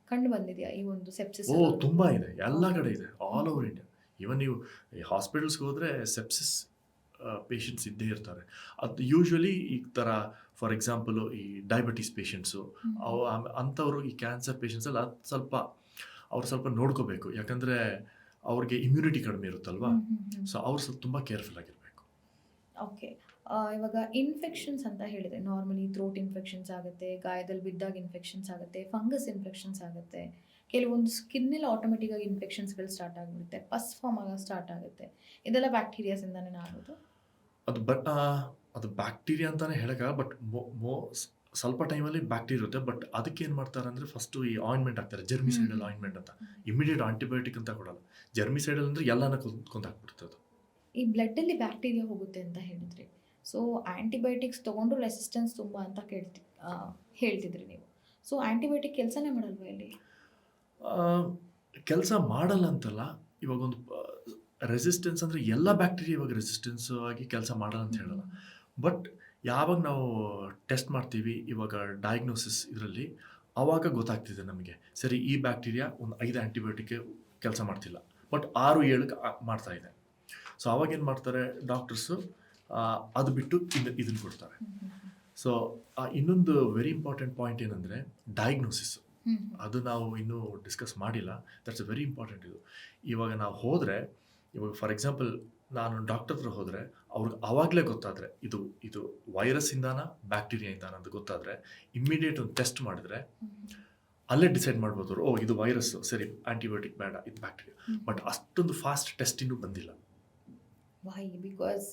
ಕಂಡು ಬಂದಿದೆಯಾ ಈ ಒಂದು ಸೆಪ್ಸಿಸ್? ತುಂಬ ಇದೆ, ಎಲ್ಲ ಕಡೆ ಇದೆ, ಆಲ್ ಓವರ್ ಇಂಡಿಯಾ. ಈವನ್ ನೀವು ಹಾಸ್ಪಿಟಲ್ಸ್ಗೆ ಹೋದರೆ ಸೆಪ್ಸಿಸ್ ಪೇಷಂಟ್ಸ್ ಇದ್ದೇ ಇರ್ತಾರೆ. ಅದು ಯೂಶ್ವಲಿ ಈ ಥರ ಫಾರ್ ಎಕ್ಸಾಂಪಲು ಈ ಡಯಾಬಿಟೀಸ್ ಪೇಷಂಟ್ಸು ಅಂಥವರು, ಈ ಕ್ಯಾನ್ಸರ್ ಪೇಷಂಟ್ಸಲ್ಲಿ ಅದು ಅವ್ರು ಸ್ವಲ್ಪ ನೋಡ್ಕೋಬೇಕು. ಯಾಕಂದರೆ ಅವ್ರಿಗೆ ಇಮ್ಯುನಿಟಿ ಕಡಿಮೆ ಇರುತ್ತಲ್ವ. ಸೊ ಅವ್ರು ಸ್ವಲ್ಪ ತುಂಬ ಕೇರ್ಫುಲ್ ಆಗಿರಬೇಕು. ಓಕೆ. ಇವಾಗ ಇನ್ಫೆಕ್ಷನ್ಸ್ ಅಂತ ಹೇಳಿದೆ, ನಾರ್ಮಲಿ ಥ್ರೋಟ್ ಇನ್ಫೆಕ್ಷನ್ಸ್ ಆಗುತ್ತೆ, ಗಾಯದಲ್ಲಿ ಬಿದ್ದಾಗ ಇನ್ಫೆಕ್ಷನ್ಸ್ ಆಗುತ್ತೆ, ಫಂಗಸ್ ಇನ್ಫೆಕ್ಷನ್ಸ್ ಆಗುತ್ತೆ, ಕೆಲವೊಂದು ಸ್ಕಿನ್ನಲ್ಲಿ ಆಟೋಮೆಟಿಕ್ಕಾಗಿ ಇನ್ಫೆಕ್ಷನ್ಸ್ಗಳು ಸ್ಟಾರ್ಟ್ ಆಗಿಬಿಡುತ್ತೆ, ಪಸ್ ಫಾರ್ಮ್ ಆಗ ಸ್ಟಾರ್ಟ್ ಆಗುತ್ತೆ. ಇದೆಲ್ಲ ಬ್ಯಾಕ್ಟೀರಿಯಾಸಿಂದನೇ ಆಗೋದು. ಅದು ಬ್ಯಾಕ್ಟೀರಿಯಾ ಅಂತಲೇ ಹೇಳೋಕ್ಕಾಗ, ಬಟ್ ಸ್ವಲ್ಪ ಟೈಮಲ್ಲಿ ಬ್ಯಾಕ್ಟೀರಿಯಾ ಇರುತ್ತೆ. ಬಟ್ ಅದಕ್ಕೆ ಏನು ಮಾಡ್ತಾರೆ ಅಂದರೆ, ಫಸ್ಟು ಈ ಆಯಿಂಟ್ಮೆಂಟ್ ಹಾಕ್ತಾರೆ, ಜರ್ಮಿಸೈಡಲ್ ಆಯಿಂಟ್ಮೆಂಟ್ ಅಂತ. ಇಮಿಡಿಯೇಟ್ ಆಂಟಿಬಯೋಟಿಕ್ ಅಂತ ಕೊಡಲ್ಲ. ಜರ್ಮಿಸೈಡಲ್ ಅಂದರೆ ಎಲ್ಲಾನ ಕೊಂದಾಕ್ಬಿಡುತ್ತೆ ಅದು. ಈ ಬ್ಲಡ್ಡಲ್ಲಿ ಬ್ಯಾಕ್ಟೀರಿಯಾ ಹೋಗುತ್ತೆ ಅಂತ ಹೇಳಿದ್ರಿ. ಸೊ ಆ್ಯಂಟಿಬಯೋಟಿಕ್ಸ್ ತೊಗೊಂಡು ರೆಸಿಸ್ಟೆನ್ಸ್ ತುಂಬ ಅಂತ ಹೇಳ್ತಿದ್ರಿ ನೀವು. ಸೊ ಆ್ಯಂಟಿಬಯೋಟಿಕ್ ಕೆಲಸನೇ ಮಾಡಲ್ವಾ ಇಲ್ಲಿ? ಕೆಲಸ ಮಾಡಲ್ಲ ಅಂತಲ್ಲ. ಇವಾಗ ಒಂದು ರೆಸಿಸ್ಟೆನ್ಸ್ ಅಂದರೆ ಎಲ್ಲ ಬ್ಯಾಕ್ಟೀರಿಯಾ ಇವಾಗ ರೆಸಿಸ್ಟೆನ್ಸ್ ಆಗಿ ಕೆಲಸ ಮಾಡಲ್ಲ ಅಂತ ಹೇಳಲ್ಲ. ಬಟ್ ಯಾವಾಗ ನಾವು ಟೆಸ್ಟ್ ಮಾಡ್ತೀವಿ, ಇವಾಗ ಡಯಾಗ್ನೋಸಿಸ್ ಇದರಲ್ಲಿ, ಆವಾಗ ಗೊತ್ತಾಗ್ತಿದೆ ನಮಗೆ, ಸರಿ ಈ ಬ್ಯಾಕ್ಟೀರಿಯಾ ಒಂದು 5 ಆ್ಯಂಟಿಬಯೋಟಿಕ್ಗೆ ಕೆಲಸ ಮಾಡ್ತಿಲ್ಲ, ಬಟ್ 6-7 ಮಾಡ್ತಾ ಇದೆ. ಸೊ ಆವಾಗ ಏನು ಮಾಡ್ತಾರೆ ಡಾಕ್ಟರ್ಸು, ಅದು ಬಿಟ್ಟು ಇದನ್ನು ಕೊಡ್ತಾರೆ. ಸೊ ಇನ್ನೊಂದು ವೆರಿ ಇಂಪಾರ್ಟೆಂಟ್ ಪಾಯಿಂಟ್ ಏನಂದರೆ ಡಯಾಗ್ನೋಸಿಸ್. ಅದು ನಾವು ಇನ್ನೂ ಡಿಸ್ಕಸ್ ಮಾಡಿಲ್ಲ. That's very important. ಇವಾಗ ನಾವು ಹೋದರೆ, ಇವಾಗ ಫಾರ್ ಎಕ್ಸಾಂಪಲ್ ನಾನು ಡಾಕ್ಟರ್ ಹತ್ರ ಹೋದರೆ, ಅವ್ರಿಗೆ ಆವಾಗಲೇ ಗೊತ್ತಾದರೆ ಇದು ವೈರಸ್ಸಿಂದಾನ ಬ್ಯಾಕ್ಟೀರಿಯಾಯಿಂದಾನ ಅಂತ ಗೊತ್ತಾದರೆ, ಇಮ್ಮಿಡಿಯೇಟ್ ಒಂದು ಟೆಸ್ಟ್ ಮಾಡಿದ್ರೆ ಅಲ್ಲೇ ಡಿಸೈಡ್ ಮಾಡ್ಬೋದು, ಇದು ವೈರಸ್ಸು, ಸರಿ ಆ್ಯಂಟಿಬಯೋಟಿಕ್ ಬೇಡ, ಇದು ಬ್ಯಾಕ್ಟೀರಿಯಾ. ಬಟ್ ಅಷ್ಟೊಂದು ಫಾಸ್ಟ್ ಟೆಸ್ಟ್ ಇನ್ನೂ ಬಂದಿಲ್ಲ. ವೈ? ಬಿಕಾಸ್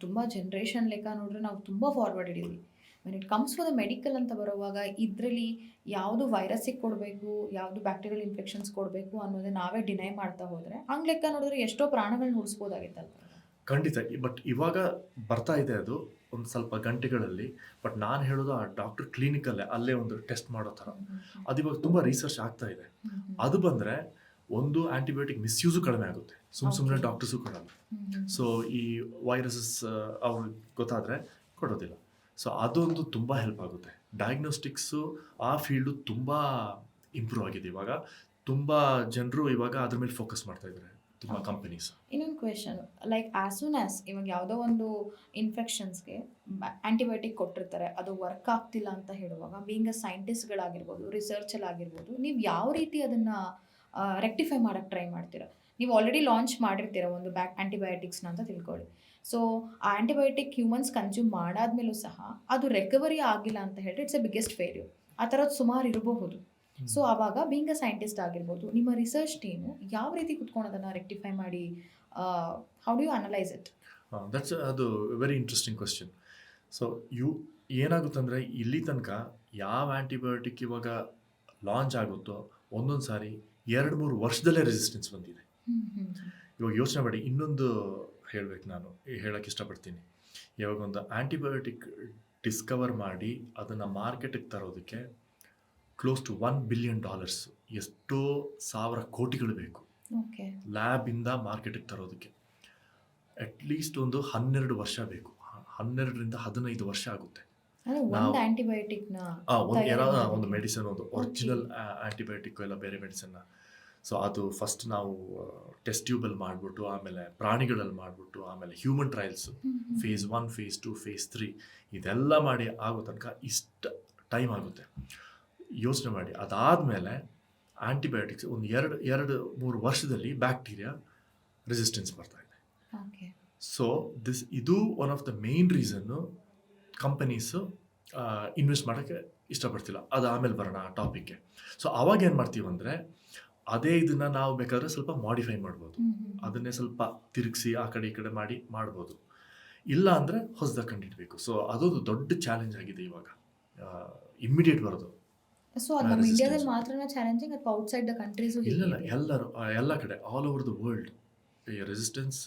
ತುಂಬ ಜನ್ರೇಷನ್ ಲೆಕ್ಕ ನೋಡಿದ್ರೆ ನಾವು ತುಂಬ ಫಾರ್ವರ್ಡ್ ಇದ್ದೀವಿ. When it comes for the medical ಅಂತ ಬರುವಾಗ, ಇದರಲ್ಲಿ ಯಾವುದು ವೈರಸ್ಸಿಗೆ ಕೊಡಬೇಕು, ಯಾವುದು ಬ್ಯಾಕ್ಟೀರಿಯಲ್ ಇನ್ಫೆಕ್ಷನ್ಸ್ ಕೊಡಬೇಕು ಅನ್ನೋದೇ ನಾವೇ ಡಿನೈ ಮಾಡ್ತಾ ಹೋದರೆ, ಹಂಗೆ ಲೆಕ್ಕ ನೋಡಿದ್ರೆ ಎಷ್ಟೋ ಪ್ರಾಣಗಳನ್ನ ಉಳಿಸ್ಬೋದಾಗಿತ್ತಲ್ಲ. ಖಂಡಿತ. ಬಟ್ ಇವಾಗ ಬರ್ತಾ ಇದೆ ಅದು ಒಂದು ಸ್ವಲ್ಪ ಗಂಟೆಗಳಲ್ಲಿ. ಬಟ್ ನಾನು ಹೇಳೋದು ಆ ಡಾಕ್ಟರ್ ಕ್ಲಿನಿಕಲ್ಲೇ ಅಲ್ಲೇ ಒಂದು ಟೆಸ್ಟ್ ಮಾಡೋ ಥರ ಅದು ಇವಾಗ ತುಂಬ ರಿಸರ್ಚ್ ಆಗ್ತಾ ಇದೆ. ಅದು ಬಂದರೆ ಒಂದು ಆ್ಯಂಟಿಬಯೋಟಿಕ್ ಮಿಸ್ಯೂಸು ಕಡಿಮೆ ಆಗುತ್ತೆ, ಸುಮ್ಮನೆ ಡಾಕ್ಟರ್ಸು ಕೊಡಲ್ಲ. ಸೊ ಈ ವೈರಸಸ್ ಅವ್ರಿಗೆ ಗೊತ್ತಾದರೆ ಕೊಡೋದಿಲ್ಲ. ಸೊ ಅದೊಂದು ತುಂಬ ಹೆಲ್ಪ್ ಆಗುತ್ತೆ. ಡಯಾಗ್ನೋಸ್ಟಿಕ್ಸು ಆ ಫೀಲ್ಡು ತುಂಬ ಇಂಪ್ರೂವ್ ಆಗಿದೆ ಇವಾಗ. ತುಂಬ ಜನರು ಇವಾಗ ಅದ್ರ ಮೇಲೆ ಫೋಕಸ್ ಮಾಡ್ತಾ ಇದ್ದಾರೆ, ತುಂಬ ಕಂಪನೀಸ್. ಇನ್ನೊಂದು question, like as soon as ಇವಾಗ ಯಾವುದೋ ಒಂದು ಇನ್ಫೆಕ್ಷನ್ಸ್ಗೆ ಆ್ಯಂಟಿಬಯೋಟಿಕ್ ಕೊಟ್ಟಿರ್ತಾರೆ, ಅದು ವರ್ಕ್ ಆಗ್ತಿಲ್ಲ ಅಂತ ಹೇಳುವಾಗ, ಬೀಂಗ್ ಅ ಸೈಂಟಿಸ್ಟ್ಗಳಾಗಿರ್ಬೋದು, ರಿಸರ್ಚಲ್ಲಿ ಆಗಿರ್ಬೋದು, ನೀವು ಯಾವ ರೀತಿ ಅದನ್ನು ರೆಕ್ಟಿಫೈ ಮಾಡೋಕ್ಕೆ ಟ್ರೈ ಮಾಡ್ತೀರಾ? ನೀವು ಆಲ್ರೆಡಿ ಲಾಂಚ್ ಮಾಡಿರ್ತೀರ ಒಂದು ಆ್ಯಂಟಿಬಯೋಟಿಕ್ಸ್ನ ಅಂತ ತಿಳ್ಕೊಳ್ಳಿ. ಸೊ ಆ ಆ್ಯಂಟಿಬಯೋಟಿಕ್ ಹ್ಯೂಮನ್ಸ್ ಕನ್ಸ್ಯೂಮ್ ಮಾಡಾದ್ಮೇಲೂ ಸಹ ಅದು ರಿಕವರಿ ಆಗಿಲ್ಲ ಅಂತ ಹೇಳಿದ್ರೆ ಇಟ್ಸ್ ಎ ಬಿಗ್ಗೆಸ್ಟ್ ಫೇಲ್ಯೂರ್. ಆ ಥರದ್ದು ಸುಮಾರು ಇರಬಹುದು. ಸೊ ಆವಾಗ ಬೀಂಗ್ ಅ ಸೈಂಟಿಸ್ಟ್ ಆಗಿರ್ಬೋದು, ನಿಮ್ಮ ರಿಸರ್ಚ್ ಟೀಮು ಯಾವ ರೀತಿ ಕುತ್ಕೊಂಡು ಅದನ್ನು ರೆಕ್ಟಿಫೈ ಮಾಡಿ, how do you analyse it? ಅದು ವೆರಿ ಇಂಟ್ರೆಸ್ಟಿಂಗ್ ಕ್ವೆಶ್ಚನ್. ಸೊ ಏನಾಗುತ್ತೆ ಅಂದರೆ, ಇಲ್ಲಿ ತನಕ ಯಾವ ಆ್ಯಂಟಿಬಯೋಟಿಕ್ ಇವಾಗ ಲಾಂಚ್ ಆಗುತ್ತೋ ಒಂದೊಂದು ಸಾರಿ 2-3 ವರ್ಷದಲ್ಲೇ ರೆಸಿಸ್ಟೆನ್ಸ್ ಬಂದಿದೆ. ಇವಾಗ ಯೋಚನೆ ಮಾಡಿ, ಇನ್ನೊಂದು ನಾನು ಹೇಳೋಕ್ಕೆ ಇಷ್ಟಪಡ್ತೀನಿ. ಇವಾಗ ಒಂದು ಆ್ಯಂಟಿಬಯೋಟಿಕ್ ಡಿಸ್ಕವರ್ ಮಾಡಿ ಅದನ್ನು ಮಾರ್ಕೆಟಿಗೆ ತರೋದಕ್ಕೆ ಕ್ಲೋಸ್ ಟು $1 ಬಿಲಿಯನ್, ಎಷ್ಟೋ ಸಾವಿರ ಕೋಟಿಗಳು ಬೇಕು ಲ್ಯಾಬಿಂದ ಮಾರ್ಕೆಟಿಗೆ ತರೋದಕ್ಕೆ. ಅಟ್ಲೀಸ್ಟ್ ಒಂದು 12 ವರ್ಷ ಬೇಕು. 12ರಿಂದ 15 ವರ್ಷ ಆಗುತ್ತೆ. ಅಂದ್ರೆ ನಾವು ಒಂದು ಆಂಟಿಬಯೋಟಿಕ್ನ ಒಂದು ತಯಾರಿ ಒಂದು ಮಾಡೋದಕ್ಕೆ. ಮೆಡಿಸಿನ್, ಒಂದು ಒರಿಜಿನಲ್ ಆಂಟಿಬಯೋಟಿಕ್ ಎಲ್ಲ ಬೇರೆ ಮೆಡಿಸಿನ್ನ. ಸೊ ಅದು ಫಸ್ಟ್ ನಾವು ಟೆಸ್ಟ್ ಟ್ಯೂಬಲ್ಲಿ ಮಾಡಿಬಿಟ್ಟು, ಆಮೇಲೆ ಪ್ರಾಣಿಗಳಲ್ಲಿ ಮಾಡಿಬಿಟ್ಟು, ಆಮೇಲೆ human trials, phase 1, phase 2, phase 3 ಇದೆಲ್ಲ ಮಾಡಿ ಆಗೋ ತನಕ ಇಷ್ಟು ಟೈಮ್ ಆಗುತ್ತೆ. ಯೋಚನೆ ಮಾಡಿ, ಅದಾದಮೇಲೆ ಆಂಟಿಬಯೋಟಿಕ್ಸ್ ಒಂದು 2-3 ವರ್ಷದಲ್ಲಿ ಬ್ಯಾಕ್ಟೀರಿಯಾ ರೆಸಿಸ್ಟೆನ್ಸ್ ಬರ್ತಾ ಇದೆ. ಓಕೆ. ಸೊ ಇದು one of the main reason companies invest ಮಾಡೋಕ್ಕೆ ಇಷ್ಟಪಡ್ತಿಲ್ಲ. ಅದು ಆಮೇಲೆ ಬರೋಣ ಆ ಟಾಪಿಕ್ಗೆ. ಸೊ ಅವಾಗ ಏನು ಮಾಡ್ತೀವಿ ಅಂದರೆ, ಅದೇ ಇದನ್ನು ನಾವು ಬೇಕಾದ್ರೆ ಸ್ವಲ್ಪ ಮಾಡಿಫೈ ಮಾಡ್ಬೋದು, ಅದನ್ನೇ ಸ್ವಲ್ಪ ತಿರುಗಿಸಿ ಆ ಕಡೆ ಈ ಕಡೆ ಮಾಡ್ಬೋದು. ಇಲ್ಲ ಅಂದರೆ ಹೊಸದಾಗಿ ಕಂಡಿಡ್ಬೇಕು. ಸೊ ಅದೊಂದು ದೊಡ್ಡ ಚಾಲೆಂಜ್ ಆಗಿದೆ ಇವಾಗ, ಇಮ್ಮಿಡಿಯೇಟ್ ಬರೋದು. ಸೊ ಅದು ನಮ್ಮ ಇಂಡಿಯಾದಲ್ಲಿ ಮಾತ್ರನೇ ಚಾಲೆಂಜಿಂಗ್ ಅಥವಾ ಔಟ್ಸೈಡ್ ದ ಕಂಟ್ರೀಸು ಇಲ್ಲ, ಎಲ್ಲ ಕಡೆ ಆಲ್ ಓವರ್ ದ ವರ್ಲ್ಡ್ ಈ ರೆಸಿಸ್ಟೆನ್ಸ್.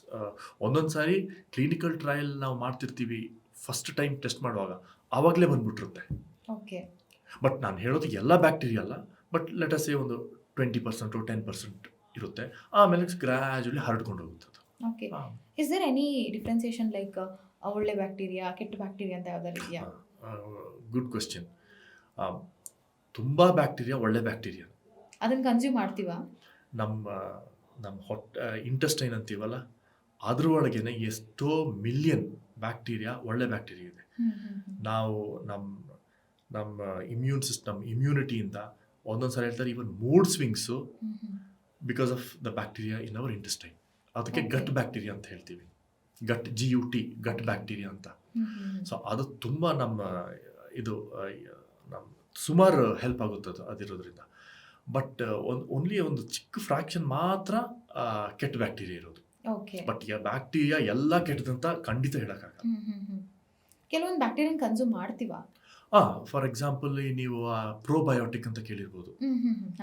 ಒಂದೊಂದು ಸಾರಿ ಕ್ಲಿನಿಕಲ್ ಟ್ರಯಲ್ ನಾವು ಮಾಡ್ತಿರ್ತೀವಿ, ಫಸ್ಟ್ ಟೈಮ್ ಟೆಸ್ಟ್ ಮಾಡುವಾಗ ಆವಾಗಲೇ ಬಂದ್ಬಿಟ್ಟಿರುತ್ತೆ. ಓಕೆ. ಬಟ್ ನಾನು ಹೇಳೋದು ಎಲ್ಲ ಬ್ಯಾಕ್ಟೀರಿಯಾ ಅಲ್ಲ, ಬಟ್ ಲೆಟ್ ಅಸ್ ಸೇ ಒಂದು 20% 10% ಇರುತ್ತೆ, ಆಮೇಲೆ ಗ್ರ್ಯಾಜುಲಿ ಹರಡ್ಕೊಂಡು ಹೋಗುತ್ತೆ ಅದು. Okay. Is there any differentiation like ಒಳ್ಳೆ ಬ್ಯಾಕ್ಟೀರಿಯಾ, ಕೆಟ್ಟ ಬ್ಯಾಕ್ಟೀರಿಯಾ ಅಂತ ಯಾವ್ದಾದ್ರು ಇದೆಯಾ? Good question. ತುಂಬ ಬ್ಯಾಕ್ಟೀರಿಯಾ ಒಳ್ಳೆ ಬ್ಯಾಕ್ಟೀರಿಯಾ. ಅದನ್ನ ಕನ್ಸ್ಯೂಮ್ ಮಾಡ್ತೀವಾ? ನಮ್ಮ ಹೊಟ್ಟೆ ಇಂಟೆಸ್ಟೈನ್ ಅಂತೀವಲ್ಲ, ಅದ್ರ ಒಳಗೇನೆ ಎಷ್ಟೋ ಮಿಲಿಯನ್ ಬ್ಯಾಕ್ಟೀರಿಯಾ ಒಳ್ಳೆ ಬ್ಯಾಕ್ಟೀರಿಯಾ ಇದೆ. ನಾವು ನಮ್ಮ ಇಮ್ಯೂನ್ ಸಿಸ್ಟಮ್, ಇಮ್ಯುನಿಟಿಯಿಂದ ಒಂದೊಂದು ಸಲ ಹೇಳ್ತಾರೆ even mood swings because of the bacteria in our intestine. ಅದಕ್ಕೆ ಗಟ್ ಬ್ಯಾಕ್ಟೀರಿಯಾ ಅಂತ ಹೇಳ್ತೀವಿ, GUT ಗಟ್ ಬ್ಯಾಕ್ಟೀರಿಯಾ ಅಂತ. ಸೊ ಅದು ತುಂಬ ನಮ್ಮ ಸುಮಾರು ಹೆಲ್ಪ್ ಆಗುತ್ತೆ ಅದಿರೋದ್ರಿಂದ. ಬಟ್ ಓನ್ಲಿ ಒಂದು ಚಿಕ್ಕ ಫ್ರಾಕ್ಷನ್ ಮಾತ್ರ ಕೆಟ್ಟ ಬ್ಯಾಕ್ಟೀರಿಯಾ ಇರೋದು. ಓಕೆ. ಬಟ್ ಬ್ಯಾಕ್ಟೀರಿಯಾ ಎಲ್ಲ ಕೆಟ್ಟದಂತ ಖಂಡಿತ ಹೇಳೋಕ್ಕಾಗಲ್ಲ. ಕೆಲವೊಂದು ಬ್ಯಾಕ್ಟೀರಿಯಾ ಕನ್ಸ್ಯೂಮ್ ಮಾಡ್ತೀವಾ? ಫಾರ್ ಎಕ್ಸಾಂಪಲ್ ನೀವು ಪ್ರೋಬಯೋಟಿಕ್ ಅಂತ ಕೇಳಿರ್ಬೋದು.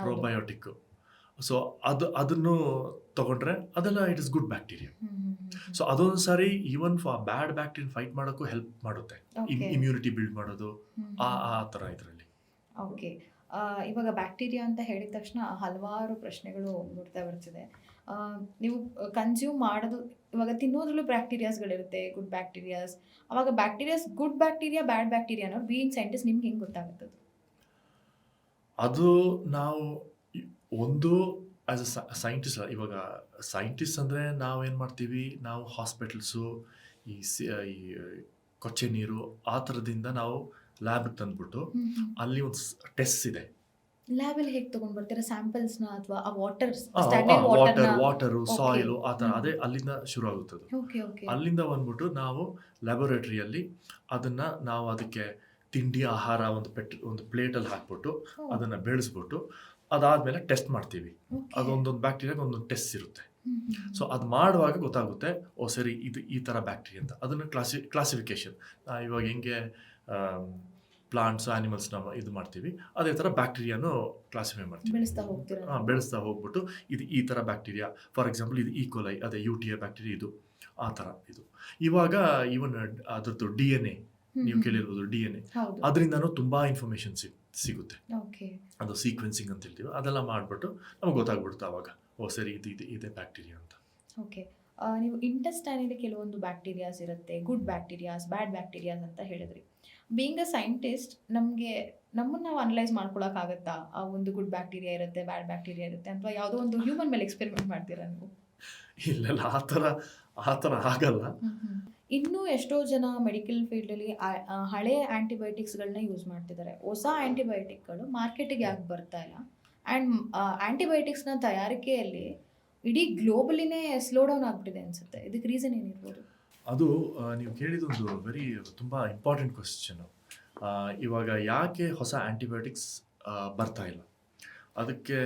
ಪ್ರೋಬಯೋಟಿಕ್, ಸೊ ಅದನ್ನು ತಗೊಂಡ್ರೆ ಅದೆಲ್ಲ it is good bacteria. So ಅದೊಂದು ಸಾರಿ ಈವನ್ ಬ್ಯಾಡ್ ಬ್ಯಾಕ್ಟೀರಿಯಾ ಫೈಟ್ ಮಾಡೋಕ್ಕೂ ಹೆಲ್ಪ್ ಮಾಡುತ್ತೆ, ಇಮ್ಯುನಿಟಿ ಬಿಲ್ಡ್ ಮಾಡೋದು ಆ ಥರ ಇದರಲ್ಲಿ. ಓಕೆ. ಇವಾಗ ಬ್ಯಾಕ್ಟೀರಿಯಾ ಅಂತ ಹೇಳಿದ ತಕ್ಷಣ ಹಲವಾರು ಪ್ರಶ್ನೆಗಳು ಮೂಡ್ತಾ ಬರ್ತಿದೆ. ನೀವು ಕನ್ಸ್ಯೂಮ್ ಮಾಡೋದು, ಇವಾಗ ತಿನ್ನೋದ್ರಲ್ಲೂ ಬ್ಯಾಕ್ಟೀರಿಯಾಸ್ಗಳಿರುತ್ತೆ, ಗುಡ್ ಬ್ಯಾಕ್ಟೀರಿಯಾಸ್. ಅವಾಗ ಬ್ಯಾಕ್ಟೀರಿಯಾಸ್ ಗುಡ್ ಬ್ಯಾಕ್ಟೀರಿಯಾ, ಬ್ಯಾಡ್ ಬ್ಯಾಕ್ಟೀರಿಯಾ ಅನ್ನೋ ಬೀಯಿಂಗ್ ಸೈಂಟಿಸ್ಟ್ ನಿಮ್ಗೆ ಹೆಂಗೆ ಗೊತ್ತಾಗುತ್ತದೆ? ಅದು ನಾವು ಒಂದು ಆ್ಯಸ್ ಅ ಸೈಂಟಿಸ್ಟ್, ಇವಾಗ ಸೈಂಟಿಸ್ಟ್ ಅಂದರೆ ನಾವೇನು ಮಾಡ್ತೀವಿ, ನಾವು ಹಾಸ್ಪಿಟಲ್ಸು, ಈ ಕೊಚ್ಚೆ ನೀರು ಆ ಥರದಿಂದ ನಾವು ಲ್ಯಾಬ್ಗೆ ತಂದ್ಬಿಟ್ಟು ಅಲ್ಲಿ ಒಂದು ಟೆಸ್ಟ್ ಇದೆ. ಲ್ಯಾಬಲ್ಲಿ ಹೇಗೆ ತಗೊಂಡ್ ಬರ್ತೀರಾ ಸ್ಯಾಂಪಲ್ಸ್ನ, ಅಥವಾ ಆ ವಾಟರು, ಸಾಯಿಲು ಆ ಥರ, ಅದೇ ಅಲ್ಲಿಂದ ಶುರು ಆಗುತ್ತದೆ. ಅಲ್ಲಿಂದ ಬಂದ್ಬಿಟ್ಟು ನಾವು ಲ್ಯಾಬೊರೇಟರಿಯಲ್ಲಿ ನಾವು ಅದಕ್ಕೆ ತಿಂಡಿ ಆಹಾರ ಒಂದು ಪ್ಲೇಟಲ್ಲಿ ಹಾಕ್ಬಿಟ್ಟು ಅದನ್ನು ಬೆಳೆಸ್ಬಿಟ್ಟು ಅದಾದಮೇಲೆ ಟೆಸ್ಟ್ ಮಾಡ್ತೀವಿ. ಅದೊಂದೊಂದು ಬ್ಯಾಕ್ಟೀರಿಯಾಗೆ ಒಂದೊಂದು ಟೆಸ್ಟ್ ಇರುತ್ತೆ. ಸೊ ಅದು ಮಾಡುವಾಗ ಗೊತ್ತಾಗುತ್ತೆ, ಓ ಸರಿ ಇದು ಈ ಥರ ಬ್ಯಾಕ್ಟೀರಿಯಾ ಅಂತ. ಅದನ್ನು ಕ್ಲಾಸಿಫಿಕೇಶನ್ ಇವಾಗ ಹೆಂಗೆ ಪ್ಲಾಂಟ್ಸ್, ಆ್ಯನಿಮಲ್ಸ್ನ ಇದು ಮಾಡ್ತೀವಿ, ಅದೇ ಥರ ಬ್ಯಾಕ್ಟೀರಿಯಾನು ಕ್ಲಾಸಿಫೈ ಮಾಡ್ತೀವಿ, ಬೆಳೆಸ್ತಾ ಹೋಗ್ಬಿಟ್ಟು ಇದು ಈ ಥರ ಬ್ಯಾಕ್ಟೀರಿಯಾ. ಫಾರ್ ಎಕ್ಸಾಂಪಲ್ ಇದು ಈಕೋಲೈ, ಅದೇ UTI ಬ್ಯಾಕ್ಟೀರಿಯಾ, ಇದು ಆ ಥರ. ಇದು ಇವಾಗ ಈವನ್ ಅದ್ರದ್ದು DNA ನೀವು ಕೇಳಿರ್ಬೋದು, DNA ಅದರಿಂದನೂ ತುಂಬ ಇನ್ಫಾರ್ಮೇಷನ್ ಸಿಗುತ್ತೆ. ಅದು ಸೀಕ್ವೆನ್ಸಿಂಗ್ ಅಂತ ಹೇಳ್ತೀವಿ, ಅದೆಲ್ಲ ಮಾಡಿಬಿಟ್ಟು ನಮ್ಗೆ ಗೊತ್ತಾಗ್ಬಿಡುತ್ತೆ ಅವಾಗ, ಓ ಸರಿ ಇದೇ ಬ್ಯಾಕ್ಟೀರಿಯಾ ಅಂತ. ಓಕೆ. ನೀವು ಇಂಟೆಸ್ಟೈನಲ್ಲಿ ಕೆಲವೊಂದು ಬ್ಯಾಕ್ಟೀರಿಯಾಸ್ ಇರುತ್ತೆ, ಗುಡ್ ಬ್ಯಾಕ್ಟೀರಿಯಾಸ್, ಬ್ಯಾಡ್ ಬ್ಯಾಕ್ಟೀರಿಯಾಸ್ ಅಂತ ಹೇಳಿದ್ರಿ. ಬೀಯಿಂಗ್ ಅ ಸೈಂಟಿಸ್ಟ್ ನಮ್ಮನ್ನು ನಾವು ಅನಲೈಸ್ ಮಾಡ್ಕೊಳಕ್ಕಾಗತ್ತಾ? ಆ ಒಂದು ಗುಡ್ ಬ್ಯಾಕ್ಟೀರಿಯಾ ಇರುತ್ತೆ, ಬ್ಯಾಡ್ ಬ್ಯಾಕ್ಟೀರಿಯಾ ಇರುತ್ತೆ, ಅಥವಾ ಯಾವುದೋ ಒಂದು ಹ್ಯೂಮನ್ ಮೇಲೆ ಎಕ್ಸ್ಪೆರಿಮೆಂಟ್ ಮಾಡ್ತೀರಾ ನೀವು? ಇಲ್ಲ, ಆ ಥರ ಆಗಲ್ಲ. ಇನ್ನೂ ಎಷ್ಟೋ ಜನ ಮೆಡಿಕಲ್ ಫೀಲ್ಡಲ್ಲಿ ಹಳೆ ಆ್ಯಂಟಿಬಯೋಟಿಕ್ಸ್ಗಳನ್ನ ಯೂಸ್ ಮಾಡ್ತಿದ್ದಾರೆ. ಹೊಸ ಆ್ಯಂಟಿಬಯೋಟಿಕ್ಗಳು ಮಾರ್ಕೆಟಿಗೆ ಯಾಕೆ ಬರ್ತಾ ಇಲ್ಲ? ಆ್ಯಂಡ್ ಆ್ಯಂಟಿಬಯೋಟಿಕ್ಸ್ನ ತಯಾರಿಕೆಯಲ್ಲಿ ಇಡೀ ಗ್ಲೋಬಲಿನೇ ಸ್ಲೋ ಡೌನ್ ಆಗ್ಬಿಟ್ಟಿದೆ ಅನಿಸುತ್ತೆ. ಇದಕ್ಕೆ ರೀಸನ್ ಏನಿರ್ಬೋದು? ಅದು ನೀವು ಕೇಳಿದೊಂದು ತುಂಬ ಇಂಪಾರ್ಟೆಂಟ್ ಕ್ವೆಶ್ಚನು. ಇವಾಗ ಯಾಕೆ ಹೊಸ ಆ್ಯಂಟಿಬಯೋಟಿಕ್ಸ್ ಬರ್ತಾ ಇಲ್ಲ? ಅದಕ್ಕೆ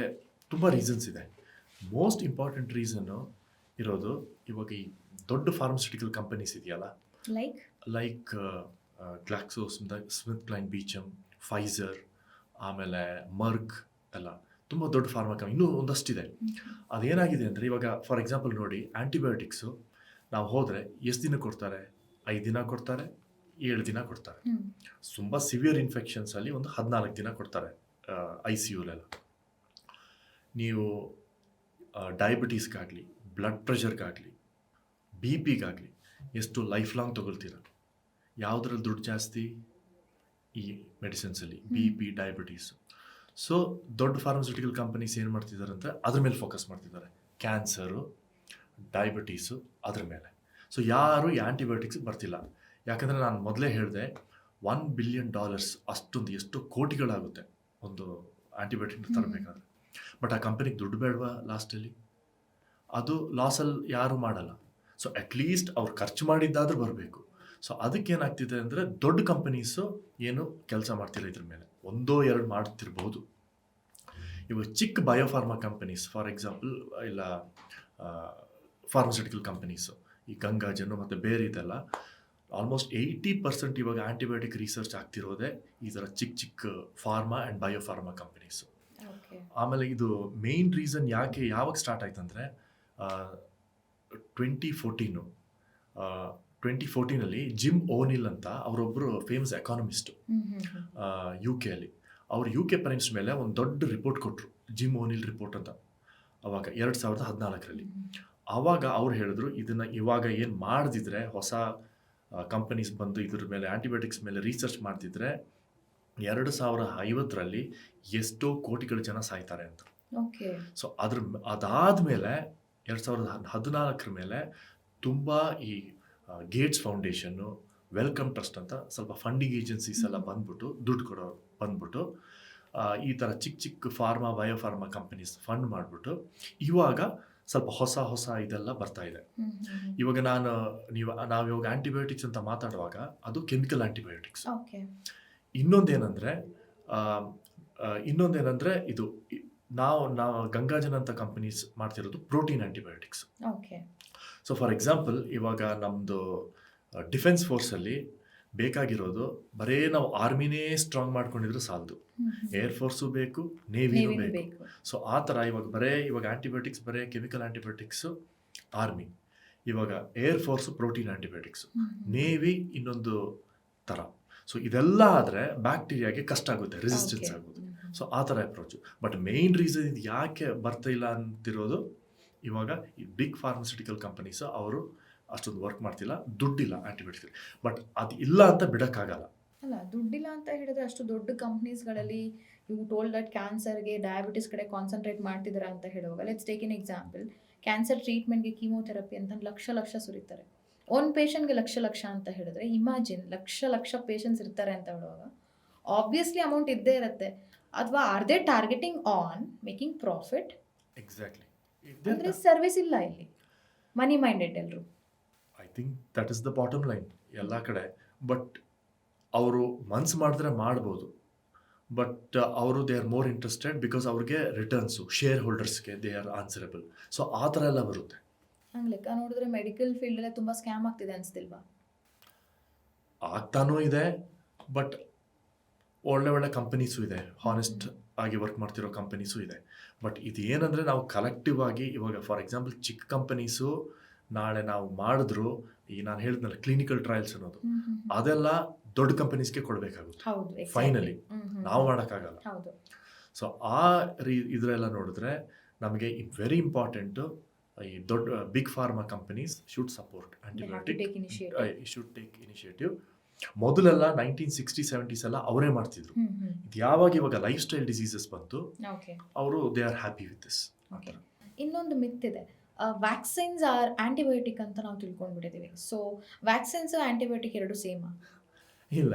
ತುಂಬ ರೀಸನ್ಸ್ ಇದೆ. ಮೋಸ್ಟ್ ಇಂಪಾರ್ಟೆಂಟ್ ರೀಸನ್ನು ಇರೋದು, ಇವಾಗ ಈ ದೊಡ್ಡ ಫಾರ್ಮಸ್ಯೂಟಿಕಲ್ ಕಂಪನೀಸ್ ಇದೆಯಲ್ಲ, ಲೈಕ್ ಗ್ಲಾಕ್ಸೋ ಸ್ಮಿತ್ ಕ್ಲೈನ್ ಬೀಚಮ್, ಫೈಸರ್, ಆಮೇಲೆ ಮರ್ಕ್, ಎಲ್ಲ ತುಂಬ ದೊಡ್ಡ ಫಾರ್ಮಾ ಕಂಪನಿ, ಇನ್ನೂ ಒಂದಷ್ಟಿದೆ. ಅದೇನಾಗಿದೆ ಅಂದರೆ, ಇವಾಗ ಫಾರ್ ಎಕ್ಸಾಂಪಲ್ ನೋಡಿ, ಆ್ಯಂಟಿಬಯೋಟಿಕ್ಸು ನಾವು ಹೋದರೆ ಎಷ್ಟು ದಿನ ಕೊಡ್ತಾರೆ? 5 ದಿನ ಕೊಡ್ತಾರೆ, 7 ದಿನ ಕೊಡ್ತಾರೆ. ತುಂಬ ಸಿವಿಯರ್ ಇನ್ಫೆಕ್ಷನ್ಸಲ್ಲಿ ಒಂದು 14 ದಿನ ಕೊಡ್ತಾರೆ ICUಲೆಲ್ಲ. ನೀವು ಡಯಾಬಿಟೀಸ್ಗಾಗಲಿ, ಬ್ಲಡ್ ಪ್ರೆಷರ್ಗಾಗಲಿ, BP ಗಾಗಲಿ ಎಷ್ಟು ಲೈಫ್ ಲಾಂಗ್ ತೊಗೊಳ್ತೀರ. ಯಾವುದ್ರಲ್ಲಿ ದುಡ್ಡು ಜಾಸ್ತಿ? ಈ ಮೆಡಿಸಿನ್ಸಲ್ಲಿ ಬಿ ಪಿ ಡಯಾಬಿಟೀಸು. ಸೊ ದೊಡ್ಡ ಫಾರ್ಮಸ್ಯೂಟಿಕಲ್ ಕಂಪನೀಸ್ ಏನು ಮಾಡ್ತಿದ್ದಾರೆ ಅಂದರೆ ಅದ್ರ ಮೇಲೆ ಫೋಕಸ್ ಮಾಡ್ತಿದ್ದಾರೆ, ಕ್ಯಾನ್ಸರು, ಡಯಾಬಿಟೀಸು ಅದ್ರ ಮೇಲೆ. ಸೊ ಯಾರು ಈ ಆ್ಯಂಟಿಬಯೋಟಿಕ್ಸ್ ಬರ್ತಿಲ್ಲ. ಯಾಕಂದರೆ ನಾನು ಮೊದಲೇ ಹೇಳಿದೆ, $1 ಬಿಲಿಯನ್ ಅಷ್ಟೊಂದು ಎಷ್ಟು ಕೋಟಿಗಳಾಗುತ್ತೆ ಒಂದು ಆ್ಯಂಟಿಬಯೋಟಿಕ್ನ ತರಬೇಕಾದ್ರೆ. ಬಟ್ ಆ ಕಂಪನಿಗೆ ದುಡ್ಡು ಬೇಡವಾ ಲಾಸ್ಟಲ್ಲಿ? ಅದು ಲಾಸಲ್ಲಿ ಯಾರು ಮಾಡಲ್ಲ. ಸೊ ಅಟ್ಲೀಸ್ಟ್ ಅವ್ರು ಖರ್ಚು ಮಾಡಿದ್ದಾದ್ರೂ ಬರಬೇಕು. ಸೊ ಅದಕ್ಕೇನಾಗ್ತಿದೆ ಅಂದರೆ ದೊಡ್ಡ ಕಂಪನೀಸು ಏನು ಕೆಲಸ ಮಾಡ್ತಿಲ್ಲ ಇದ್ರ ಮೇಲೆ, 1-2 ಮಾಡ್ತಿರ್ಬೋದು. ಇವಾಗ ಚಿಕ್ಕ ಬಯೋಫಾರ್ಮಾ ಕಂಪನೀಸ್ ಫಾರ್ ಎಕ್ಸಾಂಪಲ್, ಇಲ್ಲ ಫಾರ್ಮಸ್ಯೂಟಿಕಲ್ ಕಂಪನೀಸು, ಈ ಗಂಗಾಜನ್ನು ಮತ್ತು ಬೇರೆ ಇದೆಲ್ಲ ಆಲ್ಮೋಸ್ಟ್ 80% ಇವಾಗ ಆ್ಯಂಟಿಬಯೋಟಿಕ್ ರಿಸರ್ಚ್ ಆಗ್ತಿರೋದೇ ಈ ಥರ ಚಿಕ್ಕ ಚಿಕ್ಕ ಫಾರ್ಮಾ ಆ್ಯಂಡ್ ಬಯೋಫಾರ್ಮಾ ಕಂಪನೀಸು. ಆಮೇಲೆ ಇದು ಮೇನ್ ರೀಸನ್ ಯಾವಾಗ ಸ್ಟಾರ್ಟ್ ಆಯ್ತಂದರೆ 2014 ಜಿಮ್ ಓನಿಲ್ ಅಂತ ಅವರೊಬ್ಬರು ಫೇಮಸ್ ಎಕಾನಮಿಸ್ಟು UK ಅಲ್ಲಿ. ಅವರು UK ಪ್ರೈಮ್ಸ್ ಮೇಲೆ ಒಂದು ದೊಡ್ಡ ರಿಪೋರ್ಟ್ ಕೊಟ್ಟರು, ಜಿಮ್ ಓನಿಲ್ ರಿಪೋರ್ಟ್ ಅಂತ, ಅವಾಗ 2014. ಆವಾಗ ಅವ್ರು ಹೇಳಿದ್ರು, ಇದನ್ನು ಇವಾಗ ಏನು ಮಾಡ್ದಿದ್ರೆ ಹೊಸ ಕಂಪನೀಸ್ ಬಂದು ಇದ್ರ ಮೇಲೆ ಆ್ಯಂಟಿಬಯೋಟಿಕ್ಸ್ ಮೇಲೆ ರಿಸರ್ಚ್ ಮಾಡ್ತಿದ್ರೆ 2050 ಎಷ್ಟೋ ಕೋಟಿಗಳ ಜನ ಸಾಯ್ತಾರೆ ಅಂತ. ಸೊ ಅದಾದಮೇಲೆ 2014 ಮೇಲೆ ತುಂಬ ಈ ಗೇಟ್ಸ್ ಫೌಂಡೇಶನ್ನು, ವೆಲ್ಕಮ್ ಟ್ರಸ್ಟ್ ಅಂತ ಸ್ವಲ್ಪ ಫಂಡಿಂಗ್ ಏಜೆನ್ಸೀಸ್ ಎಲ್ಲ ಬಂದ್ಬಿಟ್ಟು ದುಡ್ಡು ಕೊಡೋರು ಬಂದ್ಬಿಟ್ಟು ಈ ಥರ ಚಿಕ್ಕ ಚಿಕ್ಕ ಫಾರ್ಮಾ ಬಯೋಫಾರ್ಮಾ ಕಂಪನೀಸ್ ಫಂಡ್ ಮಾಡಿಬಿಟ್ಟು ಇವಾಗ ಸ್ವಲ್ಪ ಹೊಸ ಇದೆಲ್ಲ ಬರ್ತಾ ಇದೆ. ಇವಾಗ ನಾವು ಇವಾಗ ಆ್ಯಂಟಿಬಯೋಟಿಕ್ಸ್ ಅಂತ ಮಾತಾಡುವಾಗ ಅದು ಕೆಮಿಕಲ್ ಆ್ಯಂಟಿಬಯೋಟಿಕ್ಸ್. ಇನ್ನೊಂದೇನಂದರೆ ಇದು ನಾವು ಗಂಗಾಜನ್ ಅಂತ ಕಂಪನೀಸ್ ಮಾಡ್ತಿರೋದು protein antibiotics. So for example, ಇವಾಗ ನಮ್ಮದು ಡಿಫೆನ್ಸ್ ಫೋರ್ಸಲ್ಲಿ ಬೇಕಾಗಿರೋದು ಬರೇ ನಾವು ಆರ್ಮಿನೇ ಸ್ಟ್ರಾಂಗ್ ಮಾಡ್ಕೊಂಡಿದ್ರೆ ಸಾಲದು, ಏರ್ ಫೋರ್ಸು ಬೇಕು, ನೇವಿನೂ ಬೇಕು. ಸೊ ಆ ಥರ ಇವಾಗ ಆ್ಯಂಟಿಬಯೋಟಿಕ್ಸ್ ಬರೇ ಕೆಮಿಕಲ್ ಆ್ಯಂಟಿಬಯೋಟಿಕ್ಸು ಆರ್ಮಿ, ಇವಾಗ air force protein antibiotics, navy ಇನ್ನೊಂದು ಥರ. ಸೊ ಇದೆಲ್ಲ ಆದರೆ ಬ್ಯಾಕ್ಟೀರಿಯಾಗೆ ಕಷ್ಟ ಆಗುತ್ತೆ, ರೆಸಿಸ್ಟೆನ್ಸ್ ಆಗೋದು. ಸೊ ಆ ಥರ ಅಪ್ರೋಚು. ಬಟ್ ಮೇಯ್ನ್ ರೀಸನ್ ಇದು ಯಾಕೆ ಬರ್ತಾ ಇಲ್ಲ ಅಂತಿರೋದು, ಇವಾಗ ಈ ಬಿಗ್ ಫಾರ್ಮಸ್ಯೂಟಿಕಲ್ ಕಂಪನೀಸು ಅವರು ಅಷ್ಟೊಂದು ವರ್ಕ್ ಮಾಡ್ತಿಲ್ಲ, ದುಡ್ಡಿಲ್ಲ ಆ್ಯಂಟಿಬಯೋಟಿಕ್ಸ್. ಬಟ್ ಅದು ಇಲ್ಲ ಅಂತ ಬಿಡೋಕ್ಕಾಗಲ್ಲ. ಅಲ್ಲ, ದುಡ್ಡಿಲ್ಲ ಅಂತ ಹೇಳಿದ್ರೆ ಅಷ್ಟು ದೊಡ್ಡ ಕಂಪ್ನೀಸ್ಗಳಲ್ಲಿ ಯು ಟೋಲ್ಡ್ ದಟ್ ಕ್ಯಾನ್ಸರ್ಗೆ ಡಯಾಬಿಟಿಸ್ ಕಡೆ ಕಾನ್ಸಂಟ್ರೇಟ್ ಮಾಡ್ತಿದ್ದಾರೆ ಅಂತ ಹೇಳುವಾಗ, let's take an example, cancer ಟ್ರೀಟ್ಮೆಂಟ್ಗೆ ಕೀಮೋಥೆರಪಿ ಅಂತ ಲಕ್ಷ ಸುರಿತಾರೆ. ಒಂದು ಪೇಷಂಟ್ಗೆ ಲಕ್ಷ ಅಂತ ಹೇಳಿದ್ರೆ ಇಮ್ಯಾಜಿನ್ ಲಕ್ಷ ಪೇಷಂಟ್ಸ್ ಇರ್ತಾರೆ ಅಂತ ಹೇಳುವಾಗ ಆಬ್ವಿಯಸ್ಲಿ ಅಮೌಂಟ್ ಇದ್ದೇ ಇರುತ್ತೆ. ಅಥವಾ or they targeting on making profit? Exactly. ಅಂದರೆ ಸರ್ವಿಸ್ ಇಲ್ಲ ಇಲ್ಲಿ, ಮನಿ ಮೈಂಡೆಡ್ ಎಲ್ಲರೂ. I think that is the bottom line ಎಲ್ಲ ಕಡೆ. ಬಟ್ ಅವರು ಮನ್ಸು ಮಾಡಿದ್ರೆ ಮಾಡ್ಬೋದು, ಬಟ್ ಅವರು they are more interested because ಅವ್ರಿಗೆ ರಿಟರ್ನ್ಸು, ಶೇರ್ ಹೋಲ್ಡರ್ಸ್ಗೆ ದೇ ಆರ್ ಆನ್ಸರಬಲ್. ಸೊ ಆ ಥರ ಎಲ್ಲ ಬರುತ್ತೆ. ಹಂಗೆ ಲೆಕ್ಕ ನೋಡಿದ್ರೆ ಮೆಡಿಕಲ್ ಫೀಲ್ಡಲ್ಲೇ ತುಂಬ ಸ್ಕ್ಯಾಮ್ ಆಗ್ತಿದೆ ಅನಿಸ್ತಿಲ್ವಾ? ಆಗ್ತಾನೂ ಇದೆ, ಬಟ್ ಒಳ್ಳೆ ಕಂಪನೀಸು ಇದೆ, ಹಾನೆಸ್ಟ್ ಆಗಿ ವರ್ಕ್ ಮಾಡ್ತಿರೋ ಕಂಪನೀಸು ಇದೆ. ಬಟ್ ಇದು ಏನಂದರೆ ನಾವು ಕಲೆಕ್ಟಿವ್ ಆಗಿ ಇವಾಗ ಫಾರ್ ಎಕ್ಸಾಂಪಲ್ ಚಿಕ್ಕ ಕಂಪನೀಸು ನಾಳೆ ನಾವು ಮಾಡಿದ್ರು, ಈ ನಾನು ಹೇಳಿದ್ನಲ್ಲ ಕ್ಲಿನಿಕಲ್ ಟ್ರಯಲ್ಸ್ ಅನ್ನೋದು, ಅದೆಲ್ಲ ದೊಡ್ಡ ಕಂಪನೀಸ್ಗೆ ಕೊಡಬೇಕಾಗುತ್ತೆ ಫೈನಲಿ, ನಾವು ಮಾಡೋಕ್ಕಾಗಲ್ಲ. ಸೊ ಆ ಇದರೆಲ್ಲ ನೋಡಿದ್ರೆ ನಮಗೆ ವೆರಿ ಇಂಪಾರ್ಟೆಂಟು, ಈ ದೊಡ್ಡ big pharma companies should support antibiotic, should take initiative. ಮೊದಲೆಲ್ಲ 1960s 70s ಎಲ್ಲ ಅವರೇ ಮಾಡ್ತಿದ್ರು. ಇದು ಇವಾಗ ಲೈಫ್ ಸ್ಟೈಲ್ ಡಿಸೀಸಸ್ ಬಂತು, ಅವರು they are happy with this. ಇನ್ನೊಂದು ಮಿತ್ ಇದೆ, ವ್ಯಾಕ್ಸಿನ್ಸ್ ಆರ್ ಆಂಟಿಬಯೋಟಿಕ್ ಅಂತ ನಾವು ತಿಳ್ಕೊಂಡ್ಬಿಟ್ಟಿದ್ದೀವಿ. ಸೊ ವ್ಯಾಕ್ಸಿನ್ಸ್ ಆಂಟಿಬಯೋಟಿಕ್ ಎರಡು ಸೇಮಾ? ಇಲ್ಲ,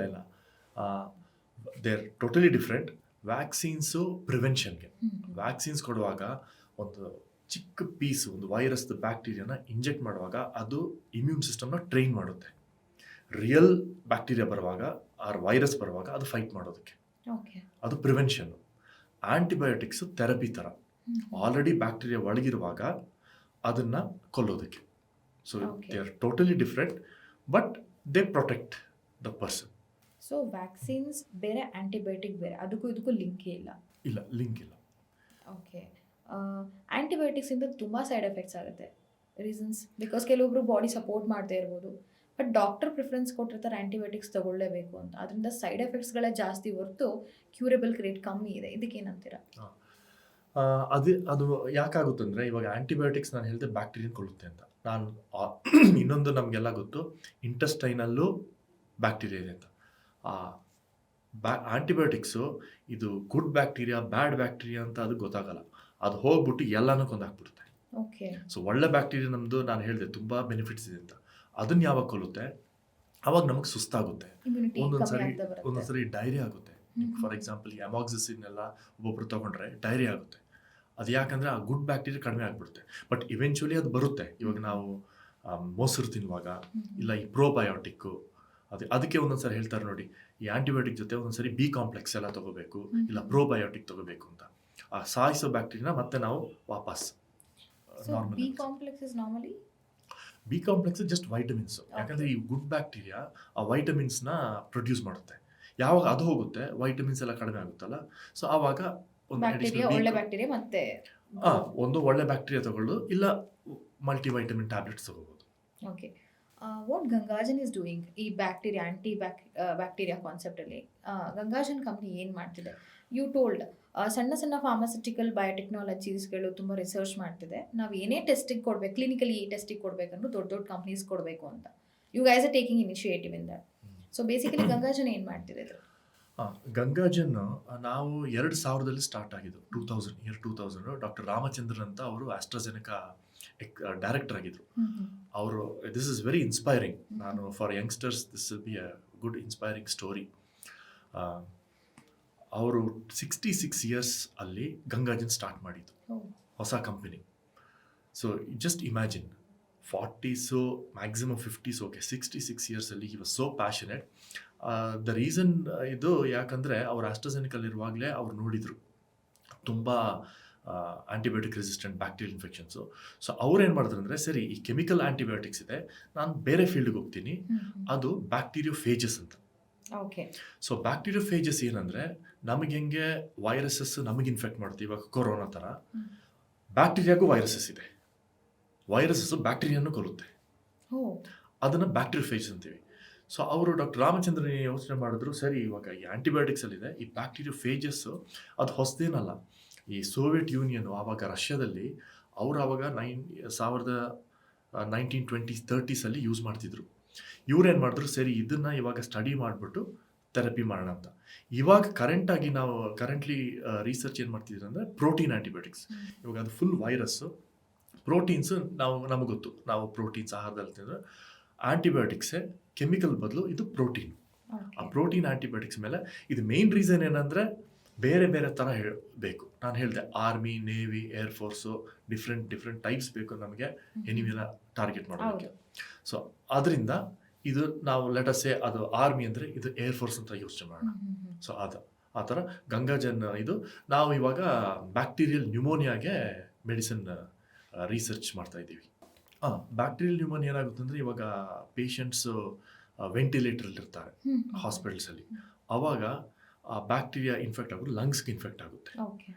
they are totally different. Vaccines ಪ್ರಿವೆನ್ಷನ್ಗೆ, ವ್ಯಾಕ್ಸಿನ್ಸ್ ಕೊಡುವಾಗ ಒಂದು ಚಿಕ್ಕ ಪೀಸು, ಒಂದು ವೈರಸ್ ಬ್ಯಾಕ್ಟೀರಿಯಾನ ಇಂಜೆಕ್ಟ್ ಮಾಡುವಾಗ ಅದು ಇಮ್ಯೂನ್ ಸಿಸ್ಟಮ್ನ ಟ್ರೈನ್ ಮಾಡುತ್ತೆ. ರಿಯಲ್ ಬ್ಯಾಕ್ಟೀರಿಯಾ ಬರುವಾಗ ಆರ್ ವೈರಸ್ ಬರುವಾಗ ಅದು ಫೈಟ್ ಮಾಡೋದಕ್ಕೆ, ಅದು ಪ್ರಿವೆನ್ಷನ್ನು. ಆ್ಯಂಟಿಬಯೋಟಿಕ್ಸು ಥೆರಪಿ ಥರ, ಆಲ್ರೆಡಿ ಬ್ಯಾಕ್ಟೀರಿಯಾ ಒಳಗಿರುವಾಗ ಅದನ್ನು ಕೊಲ್ಲೋದಕ್ಕೆ. So they are totally different, but they protect the person. So vaccines ಬೇರೆ, ಆಂಟಿಬಯೋಟಿಕ್ ಬೇರೆ, ಅದಕ್ಕೂ ಇದಕ್ಕೂ ಲಿಂಕೇ ಇಲ್ಲ? ಇಲ್ಲ, ಲಿಂಕ್ ಇಲ್ಲ. ಓಕೆ. ಆ್ಯಂಟಿಬಯೋಟಿಕ್ಸಿಂದ ತುಂಬ ಸೈಡ್ ಎಫೆಕ್ಟ್ಸ್ ಆಗುತ್ತೆ. ರೀಸನ್ಸ್ ಬಿಕಾಸ್ ಕೆಲವೊಬ್ರು ಬಾಡಿ ಸಪೋರ್ಟ್ ಮಾಡದೇ ಇರ್ಬೋದು, ಬಟ್ ಡಾಕ್ಟರ್ ಪ್ರಿಫರೆನ್ಸ್ ಕೊಟ್ಟಿರ್ತಾರೆ ಆ್ಯಂಟಿಬಯೋಟಿಕ್ಸ್ ತಗೊಳ್ಳೇಬೇಕು ಅಂತ. ಅದರಿಂದ ಸೈಡ್ ಎಫೆಕ್ಟ್ಸ್ಗಳೇ ಜಾಸ್ತಿ ಹೊರತು ಕ್ಯೂರೇಬಲ್ ರೇಟ್ ಕಮ್ಮಿ ಇದೆ. ಇದಕ್ಕೇನಂತೀರಾ? ಅದು ಯಾಕಾಗುತ್ತಂದರೆ, ಇವಾಗ ಆ್ಯಂಟಿಬಯೋಟಿಕ್ಸ್ ನಾನು ಹೇಳಿದೆ ಬ್ಯಾಕ್ಟೀರಿಯನ್ ಕೊಲ್ಲುತ್ತೆ ಅಂತ. ಇನ್ನೊಂದು ನಮಗೆಲ್ಲ ಗೊತ್ತು, ಇಂಟೆಸ್ಟೈನಲ್ಲೂ ಬ್ಯಾಕ್ಟೀರಿಯಾ ಇದೆ ಅಂತ. ಆ ಆಂಟಿಬಯೋಟಿಕ್ಸು ಇದು ಗುಡ್ ಬ್ಯಾಕ್ಟೀರಿಯಾ ಬ್ಯಾಡ್ ಬ್ಯಾಕ್ಟೀರಿಯಾ ಅಂತ ಅದು ಗೊತ್ತಾಗಲ್ಲ. ಅದು ಹೋಗ್ಬಿಟ್ಟು ಎಲ್ಲನೂ ಕೊಂದಾಕ್ಬಿಡುತ್ತೆ. ಓಕೆ. ಸೊ ಒಳ್ಳೆ ಬ್ಯಾಕ್ಟೀರಿಯಾ ನಮ್ಮದು ನಾನು ಹೇಳಿದೆ ತುಂಬ ಬೆನಿಫಿಟ್ಸ್ ಇದೆ ಅಂತ. ಅದನ್ನು ಯಾವಾಗ ಕೊಲ್ಲುತ್ತೆ ಆವಾಗ ನಮಗೆ ಸುಸ್ತಾಗುತ್ತೆ, ಇಮ್ಯುನಿಟಿ ಕಮ್ಮಿ ಒಂದೊಂದ್ಸರಿ ಆಗ್ತಾ ಬರುತ್ತೆ. ಒಂದೊಂದ್ಸರಿ ಡೈರಿ ಆಗುತ್ತೆ. ಫಾರ್ ಎಕ್ಸಾಂಪಲ್ ಈ ಅಮಾಕ್ಸಿಸಿನ್ ಎಲ್ಲ ಒಬ್ಬೊಬ್ರು ತಗೊಂಡ್ರೆ ಡೈರಿ ಆಗುತ್ತೆ. ಅದು ಯಾಕಂದರೆ ಆ ಗುಡ್ ಬ್ಯಾಕ್ಟೀರಿಯಾ ಕಡಿಮೆ ಆಗಿಬಿಡುತ್ತೆ. ಬಟ್ ಇವೆಂಚುಲಿ ಅದು ಬರುತ್ತೆ. ಇವಾಗ ನಾವು ಮೊಸರು ತಿನ್ನುವಾಗ ಇಲ್ಲ ಈ ಪ್ರೋಬಯೋಟಿಕ್ಕು ಅದಕ್ಕೆ ಒಂದೊಂದ್ಸರಿ ಹೇಳ್ತಾರೆ ನೋಡಿ, ಈ ಆಂಟಿಬಯೋಟಿಕ್ ಜೊತೆ ಒಂದೊಂದ್ಸರಿ ಬಿ ಕಾಂಪ್ಲೆಕ್ಸ್ ಎಲ್ಲ ತಗೋಬೇಕು ಇಲ್ಲ ಪ್ರೋಬಯೋಟಿಕ್ ತಗೋಬೇಕು ಅಂತ. ಆ ಸಾಯಿಸೋ ಬ್ಯಾಕ್ಟೀರಿಯಾನ ಮತ್ತೆ ನಾವು ವಾಪಸ್ so normal. B complex is normally B complex just vitamins. ಯಾಕಂದರೆ ಈ ಗುಡ್ ಬ್ಯಾಕ್ಟೀರಿಯಾ ಆ ವೈಟಮಿನ್ಸ್ನ ಪ್ರೊಡ್ಯೂಸ್ ಮಾಡುತ್ತೆ. ಯಾವಾಗ ಅದು ಹೋಗುತ್ತೆ ವೈಟಮಿನ್ಸ್ ಎಲ್ಲ ಕಡಿಮೆ ಆಗುತ್ತಲ್ಲ, ಸೊ ಆವಾಗ ಒಂದು ಬ್ಯಾಕ್ಟೀರಿಯಾ ಒಳ್ಳೆ ಬ್ಯಾಕ್ಟೀರಿಯಾ ಮತ್ತೆ ಒಂದು ಒಳ್ಳೆ ಬ್ಯಾಕ್ಟೀರಿಯಾ ತಗೊಳ್ಳೋದು ಇಲ್ಲ ಮಲ್ಟಿ ವೈಟಮಿನ್ ಟ್ಯಾಬ್ಲೆಟ್ಸ್ ತಗೋಬೋದು. ಓಕೆ. ವಾಟ್ ಗಂಗಾಜನ್ ಇಸ್ ಡೂಯಿಂಗ್ ಈ ಬ್ಯಾಕ್ಟೀರಿಯಾ ಬ್ಯಾಕ್ಟೀರಿಯಾ ಕಾನ್ಸೆಪ್ಟಲ್ಲಿ ಗಂಗಾಜನ್ ಕಂಪ್ನಿ ಏನು ಮಾಡ್ತಿದೆ? ಯು ಟೋಲ್ಡ್ ಸಣ್ಣ ಸಣ್ಣ ಫಾರ್ಮಾಸ್ಯೂಟಿಕಲ್ ಬಯೋಟೆಕ್ನಾಲಜೀಸ್ಗಳು ತುಂಬ ರಿಸರ್ಚ್ ಮಾಡ್ತಿದೆ. ನಾವು ಏನೇ ಟೆಸ್ಟಿಗೆ ಕೊಡಬೇಕು, ಕ್ಲಿನಿಕಲಿ ಟೆಸ್ಟಿಗೆ ಕೊಡಬೇಕಂದ್ರೂ ದೊಡ್ಡ ದೊಡ್ಡ ಕಂಪ್ನೀಸ್ ಕೊಡಬೇಕು ಅಂತ. You guys are taking initiative in that. So basically Gangagen ಏನು ಮಾಡ್ತಿದೆ ಇದು? ಗಂಗಾಜನ್ ನಾವು 2000 ಸ್ಟಾರ್ಟ್ ಆಗಿದ್ದು. 2000 ಡಾಕ್ಟರ್ ರಾಮಚಂದ್ರನ್ ಅಂತ ಅವರು ಆಸ್ಟ್ರಾಜೆನೆಕಾ ಡೈರೆಕ್ಟರ್ ಆಗಿದ್ರು. ಅವರು ದಿಸ್ ಇಸ್ ವೆರಿ ಇನ್ಸ್ಪೈರಿಂಗ್. ನಾನು for youngsters this will be a good inspiring story. ಅವರು 66 ಇಯರ್ಸ್ ಅಲ್ಲಿ ಗಂಗಾಜನ್ ಸ್ಟಾರ್ಟ್ ಮಾಡಿದ್ದು, ಹೊಸ company. So just imagine 40s maximum 50s, okay 66 ಇಯರ್ಸಲ್ಲಿ he was so passionate. The reason ಇದು ಯಾಕಂದರೆ ಅವ್ರು ಆಸ್ಟ್ರಾಜೆನಿಕಲ್ಲಿರುವಾಗಲೇ ಅವ್ರು ನೋಡಿದರು ತುಂಬ antibiotic resistant bacterial infections. So ಅವ್ರು ಏನು ಮಾಡಿದ್ರು ಅಂದರೆ, ಸರಿ ಈ ಕೆಮಿಕಲ್ ಆಂಟಿಬಯೋಟಿಕ್ಸ್ ಇದೆ, ನಾನು ಬೇರೆ ಫೀಲ್ಡ್ಗೆ ಹೋಗ್ತೀನಿ, ಅದು ಬ್ಯಾಕ್ಟೀರಿಯೋಫೇಜಸ್ ಅಂತ. ಓಕೆ. ಸೊ ಬ್ಯಾಕ್ಟೀರಿಯೋಫೇಜಸ್ ಏನಂದರೆ, ನಮಗೆ ಹೆಂಗೆ ವೈರಸಸ್ ನಮಗೆ ಇನ್ಫೆಕ್ಟ್ ಮಾಡುತ್ತೆ, ಇವಾಗ ಕೊರೋನಾ ಥರ ಬ್ಯಾಕ್ಟೀರಿಯಾಗೂ ವೈರಸಸ್ ಇದೆ. ವೈರಸಸ್ಸು ಬ್ಯಾಕ್ಟೀರಿಯಾನು ಕೊಲ್ಲುತ್ತೆ, ಅದನ್ನು ಬ್ಯಾಕ್ಟೀರಿಯೋಫೇಜಸ್ ಅಂತೀವಿ. ಸೊ ಅವರು ಡಾಕ್ಟರ್ ರಾಮಚಂದ್ರನ್ ಯೋಚನೆ ಮಾಡಿದ್ರು, ಸರಿ ಇವಾಗ ಈ ಆಂಟಿಬಯೋಟಿಕ್ಸಲ್ಲಿದೆ ಈ ಬ್ಯಾಕ್ಟೀರಿಯೋಫೇಜಸ್ಸು, ಅದು ಹೊಸದೇನಲ್ಲ. ಈ ಸೋವಿಯತ್ ಯೂನಿಯನ್ ಆವಾಗ ರಷ್ಯಾದಲ್ಲಿ ಅವರು ಆವಾಗ 1920s 30sಲ್ಲಿ ಯೂಸ್ ಮಾಡ್ತಿದ್ರು. ಇವ್ರೇನು ಮಾಡಿದ್ರು, ಸರಿ ಇದನ್ನು ಇವಾಗ ಸ್ಟಡಿ ಮಾಡಿಬಿಟ್ಟು ಥೆರಪಿ ಮಾಡೋಣ ಅಂತ. ಇವಾಗ ಕರೆಂಟ್ಲಿ ರಿಸರ್ಚ್ ಏನು ಮಾಡ್ತಿದ್ರು ಅಂದರೆ ಪ್ರೋಟೀನ್ ಆಂಟಿಬಯೋಟಿಕ್ಸ್. ಇವಾಗ ಅದು ಫುಲ್ ವೈರಸ್ಸು, ಪ್ರೋಟೀನ್ಸು ನಮಗೆ ಗೊತ್ತು, ನಾವು ಪ್ರೋಟೀನ್ಸ್ ಆಹಾರದಲ್ಲಿ ತಿಂದರೆ. ಆಂಟಿಬಯೋಟಿಕ್ಸೇ ಕೆಮಿಕಲ್ ಬದಲು ಇದು ಪ್ರೋಟೀನ್. ಆ ಪ್ರೋಟೀನ್ ಆಂಟಿಬಯೋಟಿಕ್ಸ್ ಮೇಲೆ ಇದು ಮೇನ್ ರೀಸನ್ ಏನಂದರೆ, ಬೇರೆ ಬೇರೆ ಥರ ಬೇಕು. ನಾನು ಹೇಳಿದೆ army, navy, air force, different types ಬೇಕು ನಮಗೆ ಎನಿಮಿನ ಟಾರ್ಗೆಟ್ ಮಾಡೋದಕ್ಕೆ. ಸೊ ಅದರಿಂದ ಇದು ನಾವು ಲೆಟಸೇ ಅದು ಆರ್ಮಿ ಅಂದರೆ ಇದು ಏರ್ಫೋರ್ಸ್ ಅಂತ ಯೋಚನೆ ಮಾಡೋಣ. ಸೊ ಆ ಥರ ಗಂಗಾಜನ್ ಇದು ನಾವು ಇವಾಗ ಬ್ಯಾಕ್ಟೀರಿಯಲ್ ನ್ಯೂಮೋನಿಯಾಗೆ ಮೆಡಿಸಿನ್ ರಿಸರ್ಚ್ ಮಾಡ್ತಾ ಇದ್ದೀವಿ. ಬ್ಯಾಕ್ಟೀರಿಯಲ್ ನ್ಯೂಮೋನಿಯಾ ಏನಾಗುತ್ತೆ ಅಂದರೆ, ಇವಾಗ ಪೇಷಂಟ್ಸು ವೆಂಟಿಲೇಟರಲ್ಲಿರ್ತಾರೆ ಹಾಸ್ಪಿಟಲ್ಸಲ್ಲಿ, ಆವಾಗ ಆ ಬ್ಯಾಕ್ಟೀರಿಯಾ ಇನ್ಫೆಕ್ಟ್ ಆಗೋದು ಲಂಗ್ಸ್ಗೆ ಇನ್ಫೆಕ್ಟ್ ಆಗುತ್ತೆ.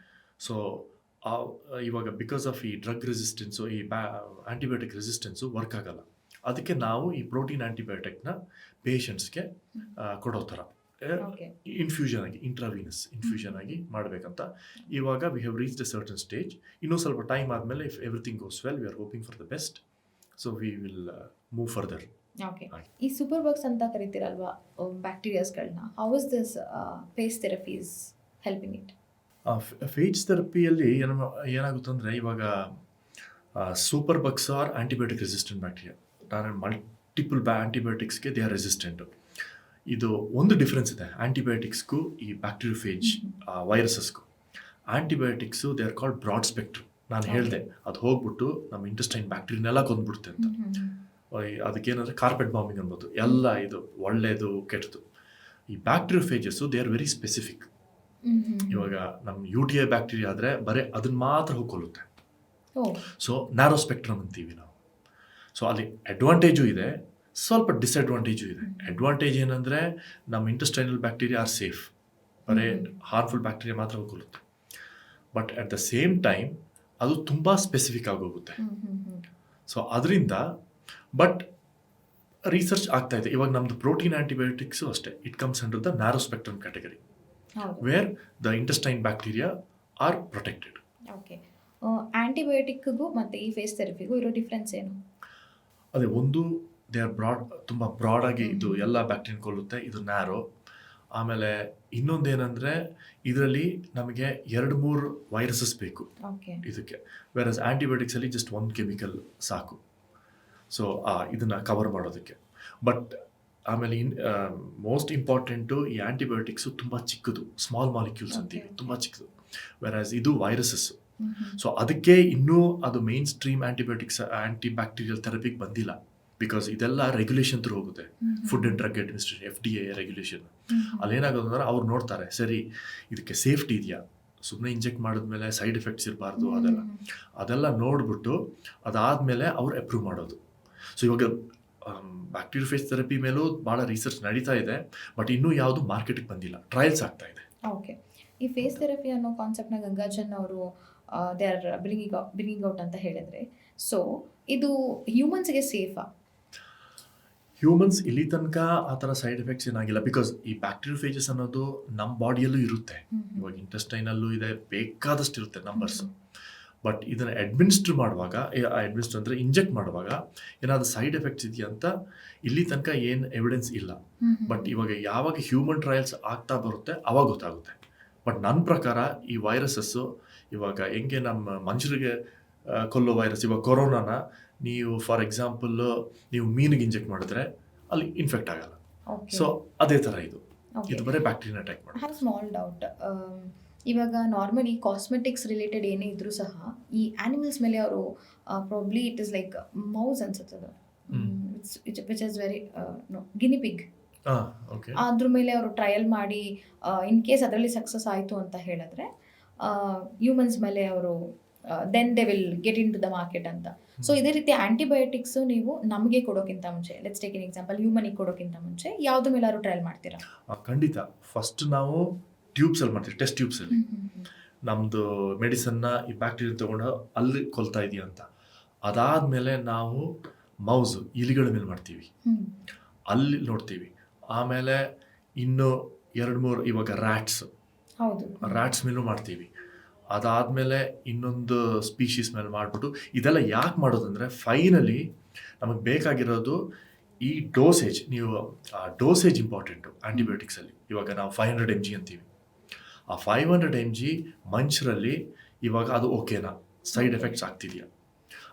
ಸೊ ಇವಾಗ ಬಿಕಾಸ್ ಆಫ್ ಈ ಡ್ರಗ್ ರೆಸಿಸ್ಟೆನ್ಸು, ಈ ಆಂಟಿಬಯೋಟಿಕ್ ರೆಸಿಸ್ಟೆನ್ಸು ವರ್ಕ್ ಆಗಲ್ಲ. ಅದಕ್ಕೆ ನಾವು ಈ ಪ್ರೋಟೀನ್ ಆಂಟಿಬಯೋಟಿಕ್ನ ಪೇಷಂಟ್ಸ್ಗೆ ಕೊಡೋ ಥರ ಇನ್ಫ್ಯೂಷನ್ ಆಗಿ, ಇಂಟ್ರಾವೀನಸ್ ಇನ್ಫ್ಯೂಷನ್ ಆಗಿ ಮಾಡಬೇಕಂತ ಇವಾಗ we have reached a certain stage. ಇನ್ನೂ ಸ್ವಲ್ಪ ಟೈಮ್ ಆದಮೇಲೆ if everything goes well, we are hoping for the best. So we will move further. Okay. ಈ ಸೂಪರ್ ಬಗ್ಸ್ ಅಂತ ಕರಿತೀರಲ್ವಾ ಬ್ಯಾಕ್ಟೀರಿಯಾಸ್ಗಳನ್ನ, how is this phage therapies helping it? Phage ಥೆರಪಿಯಲ್ಲಿ ಏನಾಗುತ್ತೆ ಅಂದರೆ, ಇವಾಗ super bugs are antibiotic resistant bacteria. Multiple ಆಂಟಿಬಯೋಟಿಕ್ಸ್ಗೆ they are resistant. ಇದು ಒಂದು ಡಿಫ್ರೆನ್ಸ್ ಇದೆ ಆಂಟಿಬಯೋಟಿಕ್ಸ್ಗೂ ಈ ಬ್ಯಾಕ್ಟೀರಿಯೋಫೇಜ್ ವೈರಸಸ್ಗೂ. Antibiotics they are called broad spectrum. ನಾನು ಹೇಳಿದೆ, ಅದು ಹೋಗ್ಬಿಟ್ಟು ನಮ್ಮ ಇಂಟೆಸ್ಟೈನ್ ಬ್ಯಾಕ್ಟೀರಿಯನ್ನೆಲ್ಲ ಕೊಂದ್ಬಿಡುತ್ತೆ ಅಂತ. ಅದಕ್ಕೇನಂದರೆ ಕಾರ್ಪೆಟ್ ಬಾಂಬಿಂಗ್ ಅನ್ಬೋದು, ಎಲ್ಲ ಇದು ಒಳ್ಳೆಯದು ಕೆಟ್ಟದು. ಈ ಬ್ಯಾಕ್ಟೀರಿಯೋಫೇಜಸ್ಸು ದೇ ಆರ್ ವೆರಿ ಸ್ಪೆಸಿಫಿಕ್. ಇವಾಗ ನಮ್ಮ UTI ಬ್ಯಾಕ್ಟೀರಿಯಾ ಆದರೆ ಬರೀ ಅದನ್ನ ಮಾತ್ರ ಹೋಗ್ಕೊಳ್ಳುತ್ತೆ. ಸೊ ನ್ಯಾರೋ ಸ್ಪೆಕ್ಟ್ರಮ್ ಅಂತೀವಿ ನಾವು. ಸೊ ಅಲ್ಲಿ ಅಡ್ವಾಂಟೇಜು ಇದೆ, ಸ್ವಲ್ಪ ಡಿಸ್ಅಡ್ವಾಂಟೇಜು ಇದೆ. ಅಡ್ವಾಂಟೇಜ್ ಏನಂದರೆ, ನಮ್ಮ ಇಂಟೆಸ್ಟೈನಲ್ ಬ್ಯಾಕ್ಟೀರಿಯಾ ಆರ್ ಸೇಫ್, ಬರೀ ಹಾರ್ಮ್ಫುಲ್ ಬ್ಯಾಕ್ಟೀರಿಯಾ ಮಾತ್ರ ಹೋಗ್ಕೊಳ್ಳುತ್ತೆ. But at the same time ಅದು ತುಂಬ ಸ್ಪೆಸಿಫಿಕ್ ಆಗೋಗುತ್ತೆ. ಸೊ ಅದರಿಂದ ಬಟ್ ರಿಸರ್ಚ್ ಆಗ್ತಾ ಇದೆ. ಇವಾಗ ನಮ್ಮದು ಪ್ರೋಟೀನ್ ಆಂಟಿಬಯೋಟಿಕ್ಸು ಅಷ್ಟೇ, it comes under the narrow spectrum category where the intestine bacteria are protected. Okay. ಆಂಟಿಬಯೋಟಿಕ್ಗೂ ಮತ್ತು ಈ ಫೇಸ್ ಥೆರಪಿಗೂ ಇರೋ ಡಿಫ್ರೆನ್ಸ್ ಏನು? ಅದೇ ಒಂದು ದೇ ಆರ್ ಬ್ರಾಡ್, ತುಂಬ ಬ್ರಾಡಾಗಿ ಇದು ಎಲ್ಲ ಬ್ಯಾಕ್ಟೀರಿಯನ್ ಕೊಲ್ಲುತ್ತೆ, ಇದು ನ್ಯಾರೋ. ಆಮೇಲೆ ಇನ್ನೊಂದೇನೆಂದರೆ ಇದರಲ್ಲಿ ನಮಗೆ 2-3 ವೈರಸಸ್ ಬೇಕು ಓಕೆ. ಇದಕ್ಕೆ, ವೆರಸ್ ಆ್ಯಂಟಿಬಯೋಟಿಕ್ಸಲ್ಲಿ ಜಸ್ಟ್ ಒಂದು ಕೆಮಿಕಲ್ ಸಾಕು. ಸೊ ಇದನ್ನು ಕವರ್ ಮಾಡೋದಕ್ಕೆ. ಬಟ್ ಆಮೇಲೆ ಮೋಸ್ಟ್ ಇಂಪಾರ್ಟೆಂಟು ಈ ಆ್ಯಂಟಿಬಯೋಟಿಕ್ಸು ತುಂಬ ಚಿಕ್ಕದು, ಸ್ಮಾಲ್ ಮಾಲಿಕ್ಯೂಲ್ಸ್ ಅಂತೀವಿ, ತುಂಬ ಚಿಕ್ಕದು. ವೆರಸ್ ಇದು ವೈರಸಸ್ಸು. ಸೊ ಅದಕ್ಕೆ ಇನ್ನೂ ಅದು mainstream antibiotics antibacterial ಥೆರಪಿಗೆ ಬಂದಿಲ್ಲ. ಬಿಕಾಸ್ ಇದೆಲ್ಲ ರೆಗ್ಯುಲೇಷನ್ ಥ್ರೂ ಹೋಗುತ್ತೆ, food and drug administration, FDA regulation. ಅಲ್ಲೇನಾಗೋದು ಅಂದರೆ ಅವ್ರು ನೋಡ್ತಾರೆ, ಸರಿ ಇದಕ್ಕೆ ಸೇಫ್ಟಿ ಇದೆಯಾ, ಸುಮ್ಮನೆ ಇಂಜೆಕ್ಟ್ ಮಾಡಿದ್ಮೇಲೆ ಸೈಡ್ ಎಫೆಕ್ಟ್ಸ್ ಇರಬಾರ್ದು, ಅದೆಲ್ಲ ನೋಡಿಬಿಟ್ಟು ಅದಾದಮೇಲೆ ಅವ್ರು ಅಪ್ರೂವ್ ಮಾಡೋದು. ಸೊ ಇವಾಗ ಬ್ಯಾಕ್ಟೀರಿಯೋಫೇಜ್ ಥೆರಪಿ ಮೇಲೂ ಭಾಳ ರಿಸರ್ಚ್ ನಡೀತಾ ಇದೆ, ಬಟ್ ಇನ್ನೂ ಯಾವುದು ಮಾರ್ಕೆಟಿಗೆ ಬಂದಿಲ್ಲ, ಟ್ರಯಲ್ಸ್ ಆಗ್ತಾ ಇದೆ. ಓಕೆ. ಈ ಫೇಸ್ ಥೆರಪಿ ಅನ್ನೋ ಕಾನ್ಸೆಪ್ಟ್ನ ಗಂಗಾಜನ್ ಅವರು ದೇ ಆರ್ ಬ್ರಿಂಗಿಂಗ್ ಔಟ್ ಅಂತ ಹೇಳಿದ್ರೆ, ಸೊ ಇದು ಹ್ಯೂಮನ್ಸ್ಗೆ ಸೇಫಾ? ಹ್ಯೂಮನ್ಸ್ ಇಲ್ಲಿ ತನಕ ಆ ಥರ ಸೈಡ್ ಎಫೆಕ್ಟ್ಸ್ ಏನಾಗಿಲ್ಲ, ಬಿಕಾಸ್ ಈ ಬ್ಯಾಕ್ಟೀರಿಯೋಫೇಜಸ್ ಅನ್ನೋದು ನಮ್ಮ ಬಾಡಿಯಲ್ಲೂ ಇರುತ್ತೆ. ಇವಾಗ ಇಂಟೆಸ್ಟೈನಲ್ಲೂ ಇದೆ, ಬೇಕಾದಷ್ಟು ಇರುತ್ತೆ ನಂಬರ್ಸು. ಬಟ್ ಇದನ್ನು ಅಡ್ಮಿನಿಸ್ಟ್ರ್ ಮಾಡುವಾಗ, ಅಡ್ಮಿನಿಸ್ಟ್ರ್ ಅಂದರೆ ಇಂಜೆಕ್ಟ್ ಮಾಡುವಾಗ ಏನಾದರೂ ಸೈಡ್ ಎಫೆಕ್ಟ್ಸ್ ಇದೆಯಾ ಅಂತ ಇಲ್ಲಿ ತನಕ ಏನು ಎವಿಡೆನ್ಸ್ ಇಲ್ಲ. ಬಟ್ ಇವಾಗ ಯಾವಾಗ ಹ್ಯೂಮನ್ ಟ್ರಯಲ್ಸ್ ಆಗ್ತಾ ಬರುತ್ತೆ ಅವಾಗ ಗೊತ್ತಾಗುತ್ತೆ. ಬಟ್ ನನ್ನ ಪ್ರಕಾರ ಈ ವೈರಸಸ್ಸು ಇವಾಗ ಹೆಂಗೆ ನಮ್ಮ ಮನುಷ್ಯರಿಗೆ ಕೊಲ್ಲೋ ವೈರಸ್, ಇವಾಗ ಕೊರೋನಾನ ನೀವು ಫಾರ್ ಎಕ್ಸಾಂಪಲ್ ನೀವು ಮೀನಿಗೆ ಇಂಜೆಕ್ಟ್ ಮಾಡಿದ್ರೆ ಅಲ್ಲಿ ಇನ್ಫೆಕ್ಟ್ ಆಗಲ್ಲ. ಸೊ ಅದೇ ಥರ ಇದು ಬರೀ ಬ್ಯಾಕ್ಟೀರಿಯಾ ಅಟ್ಯಾಕ್ ಮಾಡೋದು. Have small doubt. ಇವಾಗ ನಾರ್ಮಲಿ ಕಾಸ್ಮೆಟಿಕ್ಸ್ ರಿಲೇಟೆಡ್ ಏನೇ ಇದ್ರೂ ಸಹ ಈ ಆ್ಯನಿಮಲ್ಸ್ ಮೇಲೆ ಅವರು probably it is like mouse ಅನ್ಸುತ್ತೆ, ವಿಚ್ ಇಸ್ ವೆರಿ ಗಿನಿಪಿಗ್, ಅದ್ರ ಮೇಲೆ ಅವರು ಟ್ರಯಲ್ ಮಾಡಿ ಇನ್ ಕೇಸ್ ಅದರಲ್ಲಿ ಸಕ್ಸಸ್ ಆಯಿತು ಅಂತ ಹೇಳಿದ್ರೆ ಹ್ಯೂಮನ್ಸ್ ಮೇಲೆ ಅವರು then they will get into the market ಅಂತ. ಸೊ ಇದೇ ರೀತಿ ಆ್ಯಂಟಿಬಯೋಟಿಕ್ಸು ನೀವು ನಮಗೆ ಕೊಡೋಕ್ಕಿಂತ ಮುಂಚೆ, ಲೆಟ್ಸ್ ಟೇಕ್ ಎನ್ ಎಕ್ಸಾಂಪಲ್, ಹ್ಯೂಮನಿಗೆ ಕೊಡೋಕ್ಕಿಂತ ಮುಂಚೆ ಯಾವ್ದು ಮೇಲೆ ಅವರು ಟ್ರಯಲ್ ಮಾಡ್ತೀರಾ? ಖಂಡಿತ. ಫಸ್ಟ್ ನಾವು ಟ್ಯೂಬ್ಸಲ್ಲಿ ಮಾಡ್ತೀವಿ, ಟೆಸ್ಟ್ ಟ್ಯೂಬ್ಸಲ್ಲಿ ನಮ್ಮದು ಮೆಡಿಸನ್ನ ಈ ಬ್ಯಾಕ್ಟೀರಿಯಾ ತೊಗೊಂಡು ಅಲ್ಲಿ ಕೊಲ್ತಾ ಇದೆಯಾ ಅಂತ. ಅದಾದಮೇಲೆ ನಾವು ಮೌಸು ಇಲಿಗಳ ಮೇಲೆ ಮಾಡ್ತೀವಿ, ಅಲ್ಲಿ ನೋಡ್ತೀವಿ. ಆಮೇಲೆ ಇನ್ನು 2-3 ಇವಾಗ ರ್ಯಾಟ್ಸ್ ಮೇಲೂ ಮಾಡ್ತೀವಿ. ಅದಾದಮೇಲೆ ಇನ್ನೊಂದು ಸ್ಪೀಶೀಸ್ ಮೇಲೆ ಮಾಡಿಬಿಟ್ಟು ಇದೆಲ್ಲ ಯಾಕೆ ಮಾಡೋದಂದರೆ ಫೈನಲಿ ನಮಗೆ ಬೇಕಾಗಿರೋದು ಈ ಡೋಸೇಜ್. ನೀವು ಆ ಡೋಸೇಜ್ ಇಂಪಾರ್ಟೆಂಟು ಆ್ಯಂಟಿಬಯೋಟಿಕ್ಸಲ್ಲಿ. ಇವಾಗ ನಾವು 500 mg ಅಂತೀವಿ, ಆ 500 mg ಮನುಷ್ಯರಲ್ಲಿ ಇವಾಗ ಅದು ಓಕೆನಾ, ಸೈಡ್ ಎಫೆಕ್ಟ್ಸ್ ಆಗ್ತಿದೆಯಾ?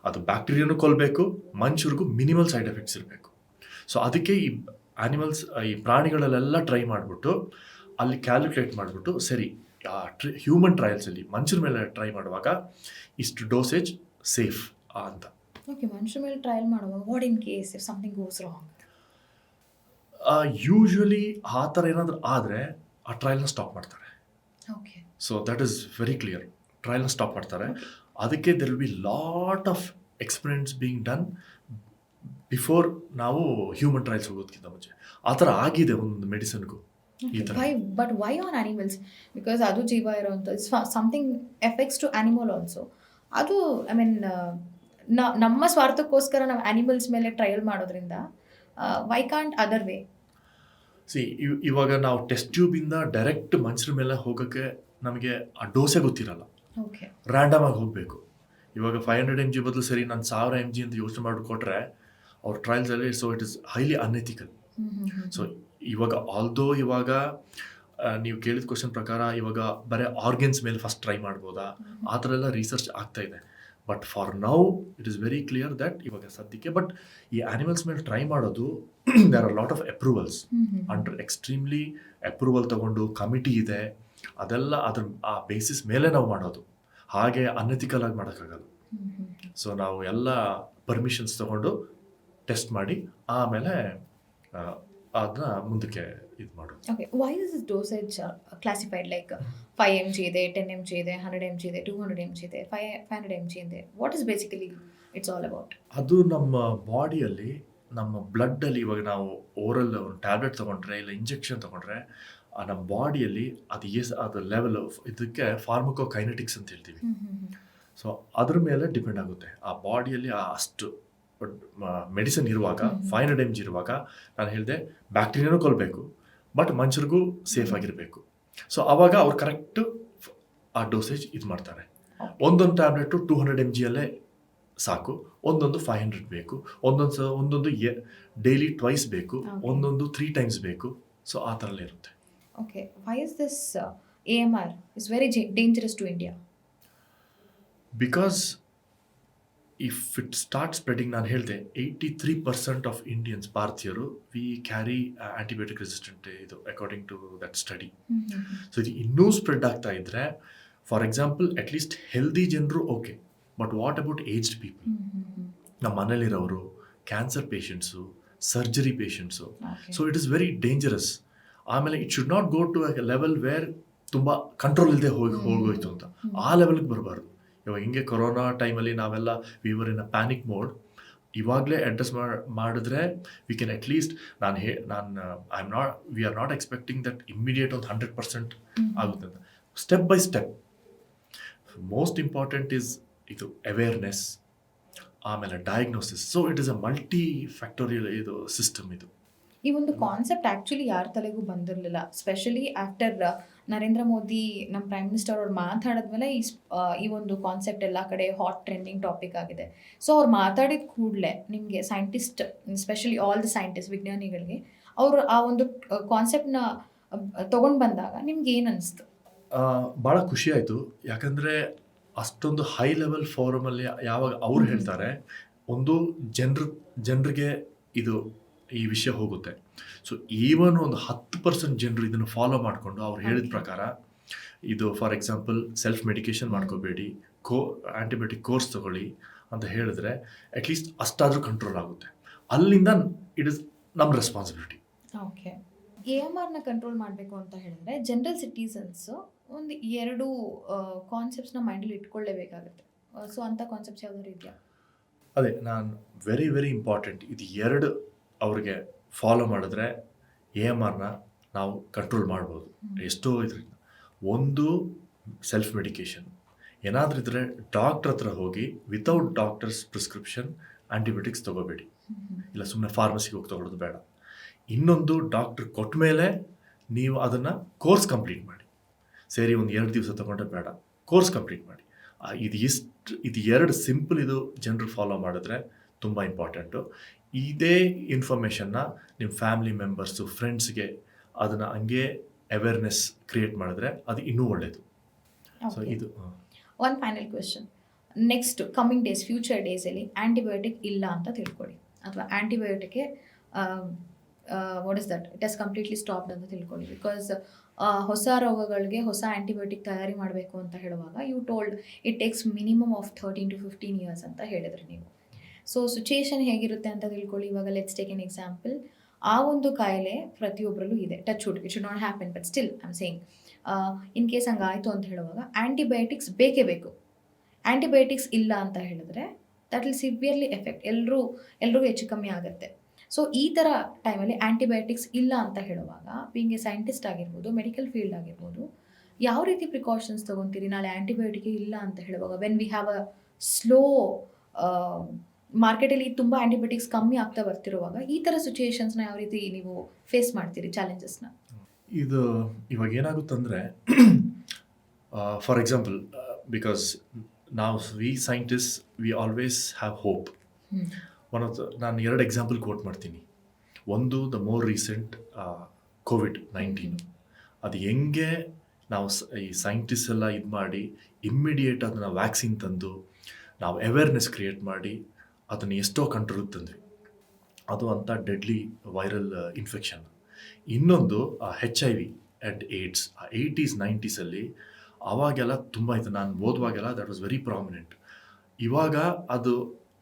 ಅದು ಬ್ಯಾಕ್ಟೀರಿಯಾನು ಕೊಲ್ಲಬೇಕು, ಮನುಷ್ಯರಿಗೂ ಮಿನಿಮಲ್ ಸೈಡ್ ಎಫೆಕ್ಟ್ಸ್ ಇರಬೇಕು. ಸೊ ಅದಕ್ಕೆ ಈ ಆ್ಯನಿಮಲ್ಸ್, ಈ ಪ್ರಾಣಿಗಳಲ್ಲೆಲ್ಲ ಟ್ರೈ ಮಾಡಿಬಿಟ್ಟು ಅಲ್ಲಿ ಕ್ಯಾಲ್ಕುಲೇಟ್ ಮಾಡಿಬಿಟ್ಟು, ಸರಿ ಹ್ಯೂಮನ್ ಟ್ರಯಲ್ಸಲ್ಲಿ ಮನುಷ್ಯರ ಮೇಲೆ ಟ್ರೈ ಮಾಡುವಾಗ ಇಷ್ಟು ಡೋಸೇಜ್ ಸೇಫ್ ಅಂತ. ಓಕೆ. ಮನುಷ್ಯರ ಮೇಲೆ ಟ್ರಯಲ್ ಮಾಡುವಾಗ what in case if something goes wrong? Usually ಆ ಥರ ಏನಾದರೂ ಆದರೆ ಆ ಟ್ರಯಲ್ನ ಸ್ಟಾಪ್ ಮಾಡ್ತಾರೆ. Okay. So that is very clear, ಟ್ರಯಲ್ನ ಸ್ಟಾಪ್ ಮಾಡ್ತಾರೆ. ಅದಕ್ಕೆ there will be lot of experiments being done before ನಾವು ಹ್ಯೂಮನ್ ಟ್ರಯಲ್ಸ್ ಹೋಗೋದಕ್ಕಿಂತ ಮುಂಚೆ. ಆ ಥರ ಆಗಿದೆ ಒಂದು ಮೆಡಿಸಿನ್ಗೂ. But why on animals? Because ಅದು ಜೀವ ಇರೋವಂಥ something effects to animal also. ಅದು ಐ ಮೀನ್ ನಮ್ಮ ಸ್ವಾರ್ಥಕ್ಕೋಸ್ಕರ ನಾವು ಆನಿಮಲ್ಸ್ ಮೇಲೆ ಟ್ರಯಲ್ ಮಾಡೋದ್ರಿಂದ ವೈ ಕಾಂಟ್ ಅದರ್ ವೇ? ಇವಾಗ ನಾವು ಟೆಸ್ಟ್ ಟ್ಯೂಬಿಂದ ಡೈರೆಕ್ಟ್ ಮನುಷ್ಯರ ಮೇಲೆ ಹೋಗೋಕ್ಕೆ ನಮಗೆ ಆ ಡೋಸೇ ಗೊತ್ತಿರಲ್ಲ. ಓಕೆ. ರ್ಯಾಂಡಮ್ ಆಗಿ ಹೋಗಬೇಕು. ಇವಾಗ 500 mg ಬದಲು ಸರಿ ನಾನು 1000 mg ಅಂತ ಯೋಚನೆ ಮಾಡಿಕೊಟ್ರೆ ಅವ್ರ ಟ್ರಯಲ್ಸಲ್ಲಿ, so it is highly unethical. So ಇವಾಗ ಇವಾಗ ನೀವು ಕೇಳಿದ ಕ್ವಶನ್ ಪ್ರಕಾರ ಇವಾಗ ಬರೀ ಆರ್ಗನ್ಸ್ ಮೇಲೆ ಫಸ್ಟ್ ಟ್ರೈ ಮಾಡ್ಬೋದಾ, ಆ ಥರ ಎಲ್ಲ ರಿಸರ್ಚ್ ಆಗ್ತಾ ಇದೆ. But for now it is very clear that ಇವಾಗ ಸದ್ಯಕ್ಕೆ. ಬಟ್ ಈ ಆ್ಯನಿಮಲ್ಸ್ ಮೇಲೆ ಟ್ರೈ ಮಾಡೋದು there are lot of approvals, under extremely approval ತಗೊಂಡು ಕಮಿಟಿ ಇದೆ, ಅದೆಲ್ಲ ಅದ್ರ ಆ ಬೇಸಿಸ್ ಮೇಲೆ ನಾವು ಮಾಡೋದು. ಹಾಗೆ ಅನ್ಎಥಿಕಲ್ ಆಗಿ ಮಾಡೋಕ್ಕಾಗಲ್ಲ. ಸೊ ನಾವು ಎಲ್ಲ ಪರ್ಮಿಷನ್ಸ್ ತಗೊಂಡು ಟೆಸ್ಟ್ ಮಾಡಿ ಆಮೇಲೆ ಅದನ್ನ ಮುಂದಕ್ಕೆ ಇದು ಮಾಡೋದು. Okay. Why is this dosage classified like 5 mg ಇದೆ, 10 mg ಇದೆ, 100 mg ಇದೆ, 200 mg ಇದೆ, 500 mg ಇದೆ? What is basically it's all about? ಅದು ನಮ್ಮ ಬಾಡಿಯಲ್ಲಿ, ನಮ್ಮ ಬ್ಲಡ್ಡಲ್ಲಿ ಇವಾಗ ನಾವು ಓರಲ್ ಒಂದು ಟ್ಯಾಬ್ಲೆಟ್ ತೊಗೊಂಡ್ರೆ ಇಲ್ಲ ಇಂಜೆಕ್ಷನ್ ತೊಗೊಂಡ್ರೆ ನಮ್ಮ ಬಾಡಿಯಲ್ಲಿ ಅದು ಲೆವೆಲ್ ಇದಕ್ಕೆ ಫಾರ್ಮಕೋಕೈನೆಟಿಕ್ಸ್ ಅಂತ ಹೇಳ್ತೀವಿ. ಸೊ ಅದ್ರ ಮೇಲೆ ಡಿಪೆಂಡ್ ಆಗುತ್ತೆ. ಆ ಬಾಡಿಯಲ್ಲಿ ಅಷ್ಟು ಮೆಡಿಸಿನ್ ಇರುವಾಗ 500 mg ಇರುವಾಗ ನಾನು ಹೇಳಿದೆ ಬ್ಯಾಕ್ಟೀರಿಯಾನೂ ಕೊಲ್ಲಬೇಕು, ಬಟ್ ಮನುಷ್ಯರಿಗೂ ಸೇಫ್ ಆಗಿರಬೇಕು. ಸೊ ಆವಾಗ ಅವ್ರು ಕರೆಕ್ಟು ಆ ಡೋಸೇಜ್ ಇದು ಮಾಡ್ತಾರೆ. ಒಂದೊಂದು ಟ್ಯಾಬ್ಲೆಟು 200 mg ಅಲ್ಲೇ ಸಾಕು, ಒಂದೊಂದು 500 ಬೇಕು, ಒಂದೊಂದು ಡೈಲಿ ಟ್ವೈಸ್ ಬೇಕು, Okay. ಒಂದೊಂದು 3 ಟೈಮ್ಸ್ ಬೇಕು. ಸೊ ಆ ಥರ ಇರುತ್ತೆ. Okay. Why is this AMR is very dangerous to India? Because if it start spreading, ನಾನು ಹೇಳಿದೆ 83% ಆಫ್ ಇಂಡಿಯನ್ಸ್, ಭಾರತೀಯರು, ವಿ ಕ್ಯಾರಿ ಆಂಟಿಬಯೋಟಿಕ್ ರೆಸಿಸ್ಟೆಂಟ್ ಇದು according to that study. So ಇದು ಇನ್ನೂ ಸ್ಪ್ರೆಡ್ ಆಗ್ತಾ ಇದ್ರೆ, ಫಾರ್ ಎಕ್ಸಾಂಪಲ್ ಅಟ್ಲೀಸ್ಟ್ ಹೆಲ್ದಿ ಜನರು okay, but what about aged people, ನಮ್ಮ ಮನೇಲಿರೋರು, cancer patients, surgery patients. Okay. So it is very dangerous. ಆಮೇಲೆ it should not go to a level where ತುಂಬ control ಇಲ್ಲದೆ ಹೋಗೋಯ್ತು ಅಂತ. ಆ ಲೆವೆಲ್ಗೆ ಬರಬಾರ್ದು. ಇವಾಗ ಹಿಂಗೆ ಕೊರೋನಾ ಟೈಮಲ್ಲಿ ನಾವೆಲ್ಲ we were in a panic mode. ಇವಾಗಲೇ ಅಡ್ರೆಸ್ ಮಾಡಿದ್ರೆ we can at least, we are not expecting that immediate ಒಂದು 100% ಆಗುತ್ತೆ ಅಂತ. Step by step. Most important is ಇದು ಅವೇರ್ನೆಸ್, ಆಮೇಲೆ diagnosis. So it is a multi factorial ಇದು ಸಿಸ್ಟಮ್ ಇದು. ಈ ಒಂದು ಕಾನ್ಸೆಪ್ಟ್ ಆ್ಯಕ್ಚುಲಿ ಯಾರ ತಲೆಗೂ ಬಂದಿರಲಿಲ್ಲ, ಸ್ಪೆಷಲಿ ಆಫ್ಟರ್ ನರೇಂದ್ರ ಮೋದಿ ನಮ್ಮ ಪ್ರೈಮ್ ಮಿನಿಸ್ಟರ್ ಅವ್ರು ಮಾತಾಡಿದ್ಮೇಲೆ ಈ ಒಂದು ಕಾನ್ಸೆಪ್ಟ್ ಎಲ್ಲ ಕಡೆ ಹಾಟ್ ಟ್ರೆಂಡಿಂಗ್ ಟಾಪಿಕ್ ಆಗಿದೆ. ಸೊ ಅವ್ರು ಮಾತಾಡಿದ ಕೂಡಲೇ ನಿಮಗೆ scientist, specially all the scientist, ವಿಜ್ಞಾನಿಗಳಿಗೆ ಅವರು ಆ ಒಂದು ಕಾನ್ಸೆಪ್ಟ್ನ ತೊಗೊಂಡು ಬಂದಾಗ ನಿಮ್ಗೆ ಏನು ಅನಿಸ್ತು? ಭಾಳ ಖುಷಿ ಆಯಿತು. ಯಾಕಂದರೆ ಅಷ್ಟೊಂದು ಹೈ ಲೆವೆಲ್ ಫೋರಮಲ್ಲಿ ಯಾವಾಗ ಅವ್ರು ಹೇಳ್ತಾರೆ, ಒಂದು ಜನರಿಗೆ ಇದು ಈ ವಿಷಯ ಹೋಗುತ್ತೆ. ಸೊ ಈವನ್ ಒಂದು 10% ಜನರು ಇದನ್ನು ಫಾಲೋ ಮಾಡಿಕೊಂಡು ಅವ್ರು ಹೇಳಿದ ಪ್ರಕಾರ, ಇದು ಫಾರ್ ಎಕ್ಸಾಂಪಲ್ ಸೆಲ್ಫ್ ಮೆಡಿಕೇಶನ್ ಮಾಡ್ಕೋಬೇಡಿ, ಆಂಟಿಬಯೋಟಿಕ್ ಕೋರ್ಸ್ ತಗೊಳ್ಳಿ ಅಂತ ಹೇಳಿದ್ರೆ ಅಟ್ಲೀಸ್ಟ್ ಅಷ್ಟಾದರೂ ಕಂಟ್ರೋಲ್ ಆಗುತ್ತೆ. ಅಲ್ಲಿಂದ ಇಟ್ ಇಸ್ ನಮ್ಮ ರೆಸ್ಪಾನ್ಸಿಬಿಲಿಟಿ. ಓಕೆ. AMRನ ಕಂಟ್ರೋಲ್ ಮಾಡಬೇಕು ಅಂತ ಹೇಳಿದ್ರೆ ಜನರಲ್ ಸಿಟಿಸನ್ಸು ಒಂದು 2 ಕಾನ್ಸೆಪ್ಟ್ಸ್ನ ಮೈಂಡಲ್ಲಿ ಇಟ್ಕೊಳ್ಳೇಬೇಕಾಗುತ್ತೆ. ಸೊ ಅಂಥ ಕಾನ್ಸೆಪ್ಟ್ಸ್ ಯಾವ್ದಾದ್ರು ಇದೆಯಾ? ಅದೇ ನಾನು ವೆರಿ ವೆರಿ ಇಂಪಾರ್ಟೆಂಟ್, ಇದು 2 ಅವ್ರಿಗೆ ಫಾಲೋ ಮಾಡಿದ್ರೆ AMRನ ನಾವು ಕಂಟ್ರೋಲ್ ಮಾಡ್ಬೋದು ಎಷ್ಟೋ ಇದರಿಂದ. ಒಂದು ಸೆಲ್ಫ್ ಮೆಡಿಕೇಶನ್, ಏನಾದರೂ ಇದ್ದರೆ ಡಾಕ್ಟ್ರ್ ಹತ್ರ ಹೋಗಿ ವಿತೌಟ್ ಡಾಕ್ಟರ್ಸ್ ಪ್ರಿಸ್ಕ್ರಿಪ್ಷನ್ ಆಂಟಿಬಯೋಟಿಕ್ಸ್ ತೊಗೋಬೇಡಿ, ಇಲ್ಲ ಸುಮ್ಮನೆ ಫಾರ್ಮಸಿಗೆ ಹೋಗಿ ತೊಗೊಳೋದು ಬೇಡ. ಇನ್ನೊಂದು ಡಾಕ್ಟ್ರ್ ಕೊಟ್ಟ ಮೇಲೆ ನೀವು ಅದನ್ನು ಕೋರ್ಸ್ ಕಂಪ್ಲೀಟ್ ಮಾಡಿ. ಸೇರಿ ಒಂದು 2 ದಿವಸ ತೊಗೊಂಡ್ರೆ ಬೇಡ, ಕೋರ್ಸ್ ಕಂಪ್ಲೀಟ್ ಮಾಡಿ. ಇದು 2 ಸಿಂಪಲ್ ಇದು ಜನರು ಫಾಲೋ ಮಾಡಿದ್ರೆ ತುಂಬ ಇಂಪಾರ್ಟೆಂಟು. ಇದೇ ಇನ್ಫಾರ್ಮೇಷನ್ನ ನಿಮ್ಮ ಫ್ಯಾಮಿಲಿ ಮೆಂಬರ್ಸು, ಫ್ರೆಂಡ್ಸ್ಗೆ ಅದನ್ನು ಹಂಗೆ ಅವೇರ್ನೆಸ್ ಕ್ರಿಯೇಟ್ ಮಾಡಿದ್ರೆ ಅದು ಇನ್ನೂ ಒಳ್ಳೆಯದು. ಸೊ ಇದು one final question. Next coming days, future ಡೇಸಲ್ಲಿ ಆ್ಯಂಟಿಬಯೋಟಿಕ್ ಇಲ್ಲ ಅಂತ ತಿಳ್ಕೊಳ್ಳಿ, ಅಥವಾ ಆ್ಯಂಟಿಬಯೋಟಿಕ್ಗೆ what is that, it has completely stopped ಅಂತ ತಿಳ್ಕೊಳ್ಳಿ. ಬಿಕಾಸ್ ಹೊಸ ರೋಗಗಳಿಗೆ ಹೊಸ ಆ್ಯಂಟಿಬಯೋಟಿಕ್ ತಯಾರಿ ಮಾಡಬೇಕು ಅಂತ ಹೇಳುವಾಗ you told it takes minimum of 13 to 15 years ಅಂತ ಹೇಳಿದ್ರಿ ನೀವು. ಸೊ ಸಿಚುಯೇಷನ್ ಹೇಗಿರುತ್ತೆ ಅಂತ ತಿಳ್ಕೊಳ್ಳಿ. ಇವಾಗ ಲೆಟ್ಸ್ ಟೇಕ್ ಎನ್ ಎಕ್ಸಾಂಪಲ್. ಆ ಒಂದು ಕಾಯಿಲೆ ಪ್ರತಿಯೊಬ್ಬರಲ್ಲೂ ಇದೆ, touch wood, it should not happen, but still I am saying, in case ಹಂಗಾಯಿತು ಅಂತ ಹೇಳುವಾಗ ಆ್ಯಂಟಿಬಯೋಟಿಕ್ಸ್ ಬೇಕೇ ಬೇಕು. ಆ್ಯಂಟಿಬಯೋಟಿಕ್ಸ್ ಇಲ್ಲ ಅಂತ ಹೇಳಿದ್ರೆ ದಟ್ ವಿಲ್ ಸಿವಿಯರ್ಲಿ ಎಫೆಕ್ಟ್, ಎಲ್ರಿಗೂ ಹೆಚ್ಚು ಕಮ್ಮಿ ಆಗುತ್ತೆ. ಸೊ ಈ ಥರ ಟೈಮಲ್ಲಿ ಆ್ಯಂಟಿಬಯೋಟಿಕ್ಸ್ ಇಲ್ಲ ಅಂತ ಹೇಳುವಾಗ, ಬೀಂಗ್ ಎ ಸೈಂಟಿಸ್ಟ್ ಆಗಿರ್ಬೋದು, ಮೆಡಿಕಲ್ ಫೀಲ್ಡ್ ಆಗಿರ್ಬೋದು, ಯಾವ ರೀತಿ ಪ್ರಿಕಾಷನ್ಸ್ ತೊಗೊತೀರಿ ನಾಳೆ ಆ್ಯಂಟಿಬಯೋಟಿಕ್ ಇಲ್ಲ ಅಂತ ಹೇಳುವಾಗ? When we have a slow ಮಾರ್ಕೆಟಲ್ಲಿ ತುಂಬ ಆ್ಯಂಟಿಬಯೋಟಿಕ್ಸ್ ಕಮ್ಮಿ ಆಗ್ತಾ ಬರ್ತಿರುವಾಗ ಈ ಥರ ಸಿಚುಯೇಷನ್ಸ್ನ ಯಾವ ರೀತಿ ನೀವು ಫೇಸ್ ಮಾಡ್ತೀರಿ, ಚಾಲೆಂಜಸ್ನ? ಇದು ಇವಾಗ ಏನಾಗುತ್ತಂದರೆ, ಫಾರ್ ಎಕ್ಸಾಂಪಲ್, ಬಿಕಾಸ್ ನಾವು we scientist we always have hope. ನಾನು 2 ಎಕ್ಸಾಂಪಲ್ ಕೋಟ್ ಮಾಡ್ತೀನಿ. ಒಂದು ದ ಮೋರ್ ರೀಸೆಂಟ್ COVID-19. ಅದು ಹೆಂಗೆ ನಾವು ಈ ಸೈಂಟಿಸ್ಟ್ ಎಲ್ಲ ಇದು ಮಾಡಿ ಇಮ್ಮಿಡಿಯೇಟ್ ಅದನ್ನು ವ್ಯಾಕ್ಸಿನ್ ತಂದು ನಾವು ಅವೇರ್ನೆಸ್ ಕ್ರಿಯೇಟ್ ಮಾಡಿ ಅದನ್ನು ಎಷ್ಟೋ ಕಂಟ್ರೋಲಿಗೆ ತಂದ್ವಿ. ಅದು ಅಂಥ ಡೆಡ್ಲಿ ವೈರಲ್ ಇನ್ಫೆಕ್ಷನ್. ಇನ್ನೊಂದು HIV and AIDS, 80s 90s ಅವಾಗೆಲ್ಲ ತುಂಬ ಇತ್ತು. ನಾನು ಓದುವಾಗೆಲ್ಲ ದಟ್ ವಾಸ್ ವೆರಿ ಪ್ರಾಮಿನೆಂಟ್. ಇವಾಗ ಅದು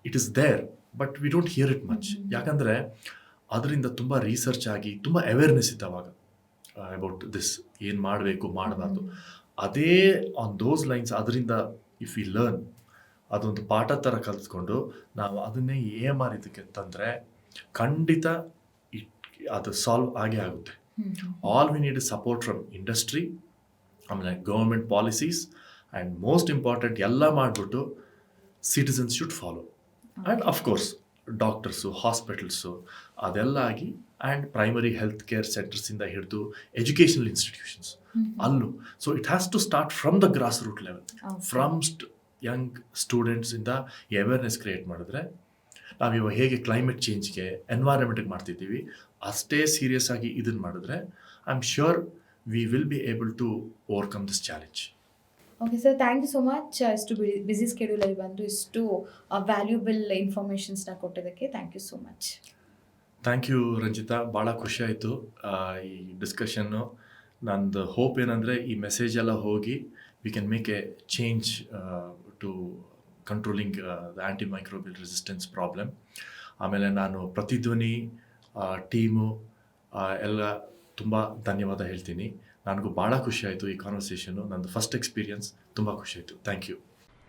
it is there, but we don't hear it much. ಯಾಕಂದರೆ ಅದರಿಂದ ತುಂಬ ರಿಸರ್ಚ್ ಆಗಿ ತುಂಬ ಅವೇರ್ನೆಸ್ ಇತ್ತು ಅವಾಗ ಅಬೌಟ್ ದಿಸ್, ಏನು ಮಾಡಬೇಕು ಮಾಡಬಾರ್ದು. ಅದೇ ಆನ್ ದೋಸ್ ಲೈನ್ಸ್ ಅದರಿಂದ ಇಫ್ ವಿ ಲರ್ನ್, ಅದೊಂದು ಪಾಠ ಥರ ಕಲಿತ್ಕೊಂಡು ನಾವು ಅದನ್ನೇ AMR ಇದಕ್ಕೆ ತಂದರೆ ಖಂಡಿತ ಅದು ಸಾಲ್ವ್ ಆಗೇ ಆಗುತ್ತೆ. All we need support from industry, ಆಮೇಲೆ government policies, and most important ಎಲ್ಲ ಮಾಡಿಬಿಟ್ಟು citizens should follow. And of course doctors, hospitals ಅದೆಲ್ಲ ಆಗಿ, ಆ್ಯಂಡ್ ಪ್ರೈಮರಿ ಹೆಲ್ತ್ ಕೇರ್ ಸೆಂಟರ್ಸಿಂದ ಹಿಡಿದು ಎಜುಕೇಷನಲ್ ಇನ್ಸ್ಟಿಟ್ಯೂಷನ್ಸ್ ಅಲ್ಲೂ. So it has to start from the grass root level, from young ಸ್ಟೂಡೆಂಟ್ಸಿಂದ awareness create ಮಾಡಿದ್ರೆ ನಾವಿವಾಗ ಹೇಗೆ ಕ್ಲೈಮೇಟ್ ಚೇಂಜ್ಗೆ ಎನ್ವೈರನ್ಮೆಂಟ್ಗೆ ಮಾಡ್ತಿದ್ದೀವಿ ಅಷ್ಟೇ ಸೀರಿಯಸ್ ಆಗಿ ಇದನ್ನು ಮಾಡಿದ್ರೆ I am sure we will be able to overcome this challenge. Okay sir, thank you so much. ಇಷ್ಟು ಬಿಸಿ ಸ್ಕೆಡ್ಯೂಲಲ್ಲಿ ಬಂದು ಇಷ್ಟು ವ್ಯಾಲ್ಯೂಬಲ್ ಇನ್ಫಾರ್ಮೇಷನ್ಸ್ನ ಕೊಟ್ಟಿದ್ದಕ್ಕೆ thank you so much. Thank you Ranjitha, ಭಾಳ ಖುಷಿ ಆಯಿತು ಈ ಡಿಸ್ಕಷನ್ನು. ನಂದು ಹೋಪ್ ಏನಂದರೆ ಈ ಮೆಸೇಜ್ ಎಲ್ಲ ಹೋಗಿ we can make a change to controlling the anti microbial resistance problem. ಆಮೇಲೆ ನಾನು ಪ್ರತಿಧ್ವನಿ ಟೀಮು ಎಲ್ಲ ತುಂಬ ಧನ್ಯವಾದ ಹೇಳ್ತೀನಿ. ನನಗೂ ಭಾಳ ಖುಷಿ ಆಯಿತು ಈ ಕಾನ್ವರ್ಸೇಷನ್ನು. ನಂದು ಫಸ್ಟ್ ಎಕ್ಸ್ಪೀರಿಯನ್ಸ್ ತುಂಬ ಖುಷಿ ಆಯಿತು. Thank you.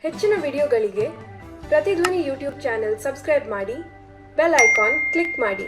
ಹೆಚ್ಚಿನ ವಿಡಿಯೋಗಳಿಗೆ ಪ್ರತಿಧ್ವನಿ ಯೂಟ್ಯೂಬ್ ಚಾನೆಲ್ ಸಬ್ಸ್ಕ್ರೈಬ್ ಮಾಡಿ, ಬೆಲ್ ಐಕಾನ್ ಕ್ಲಿಕ್ ಮಾಡಿ.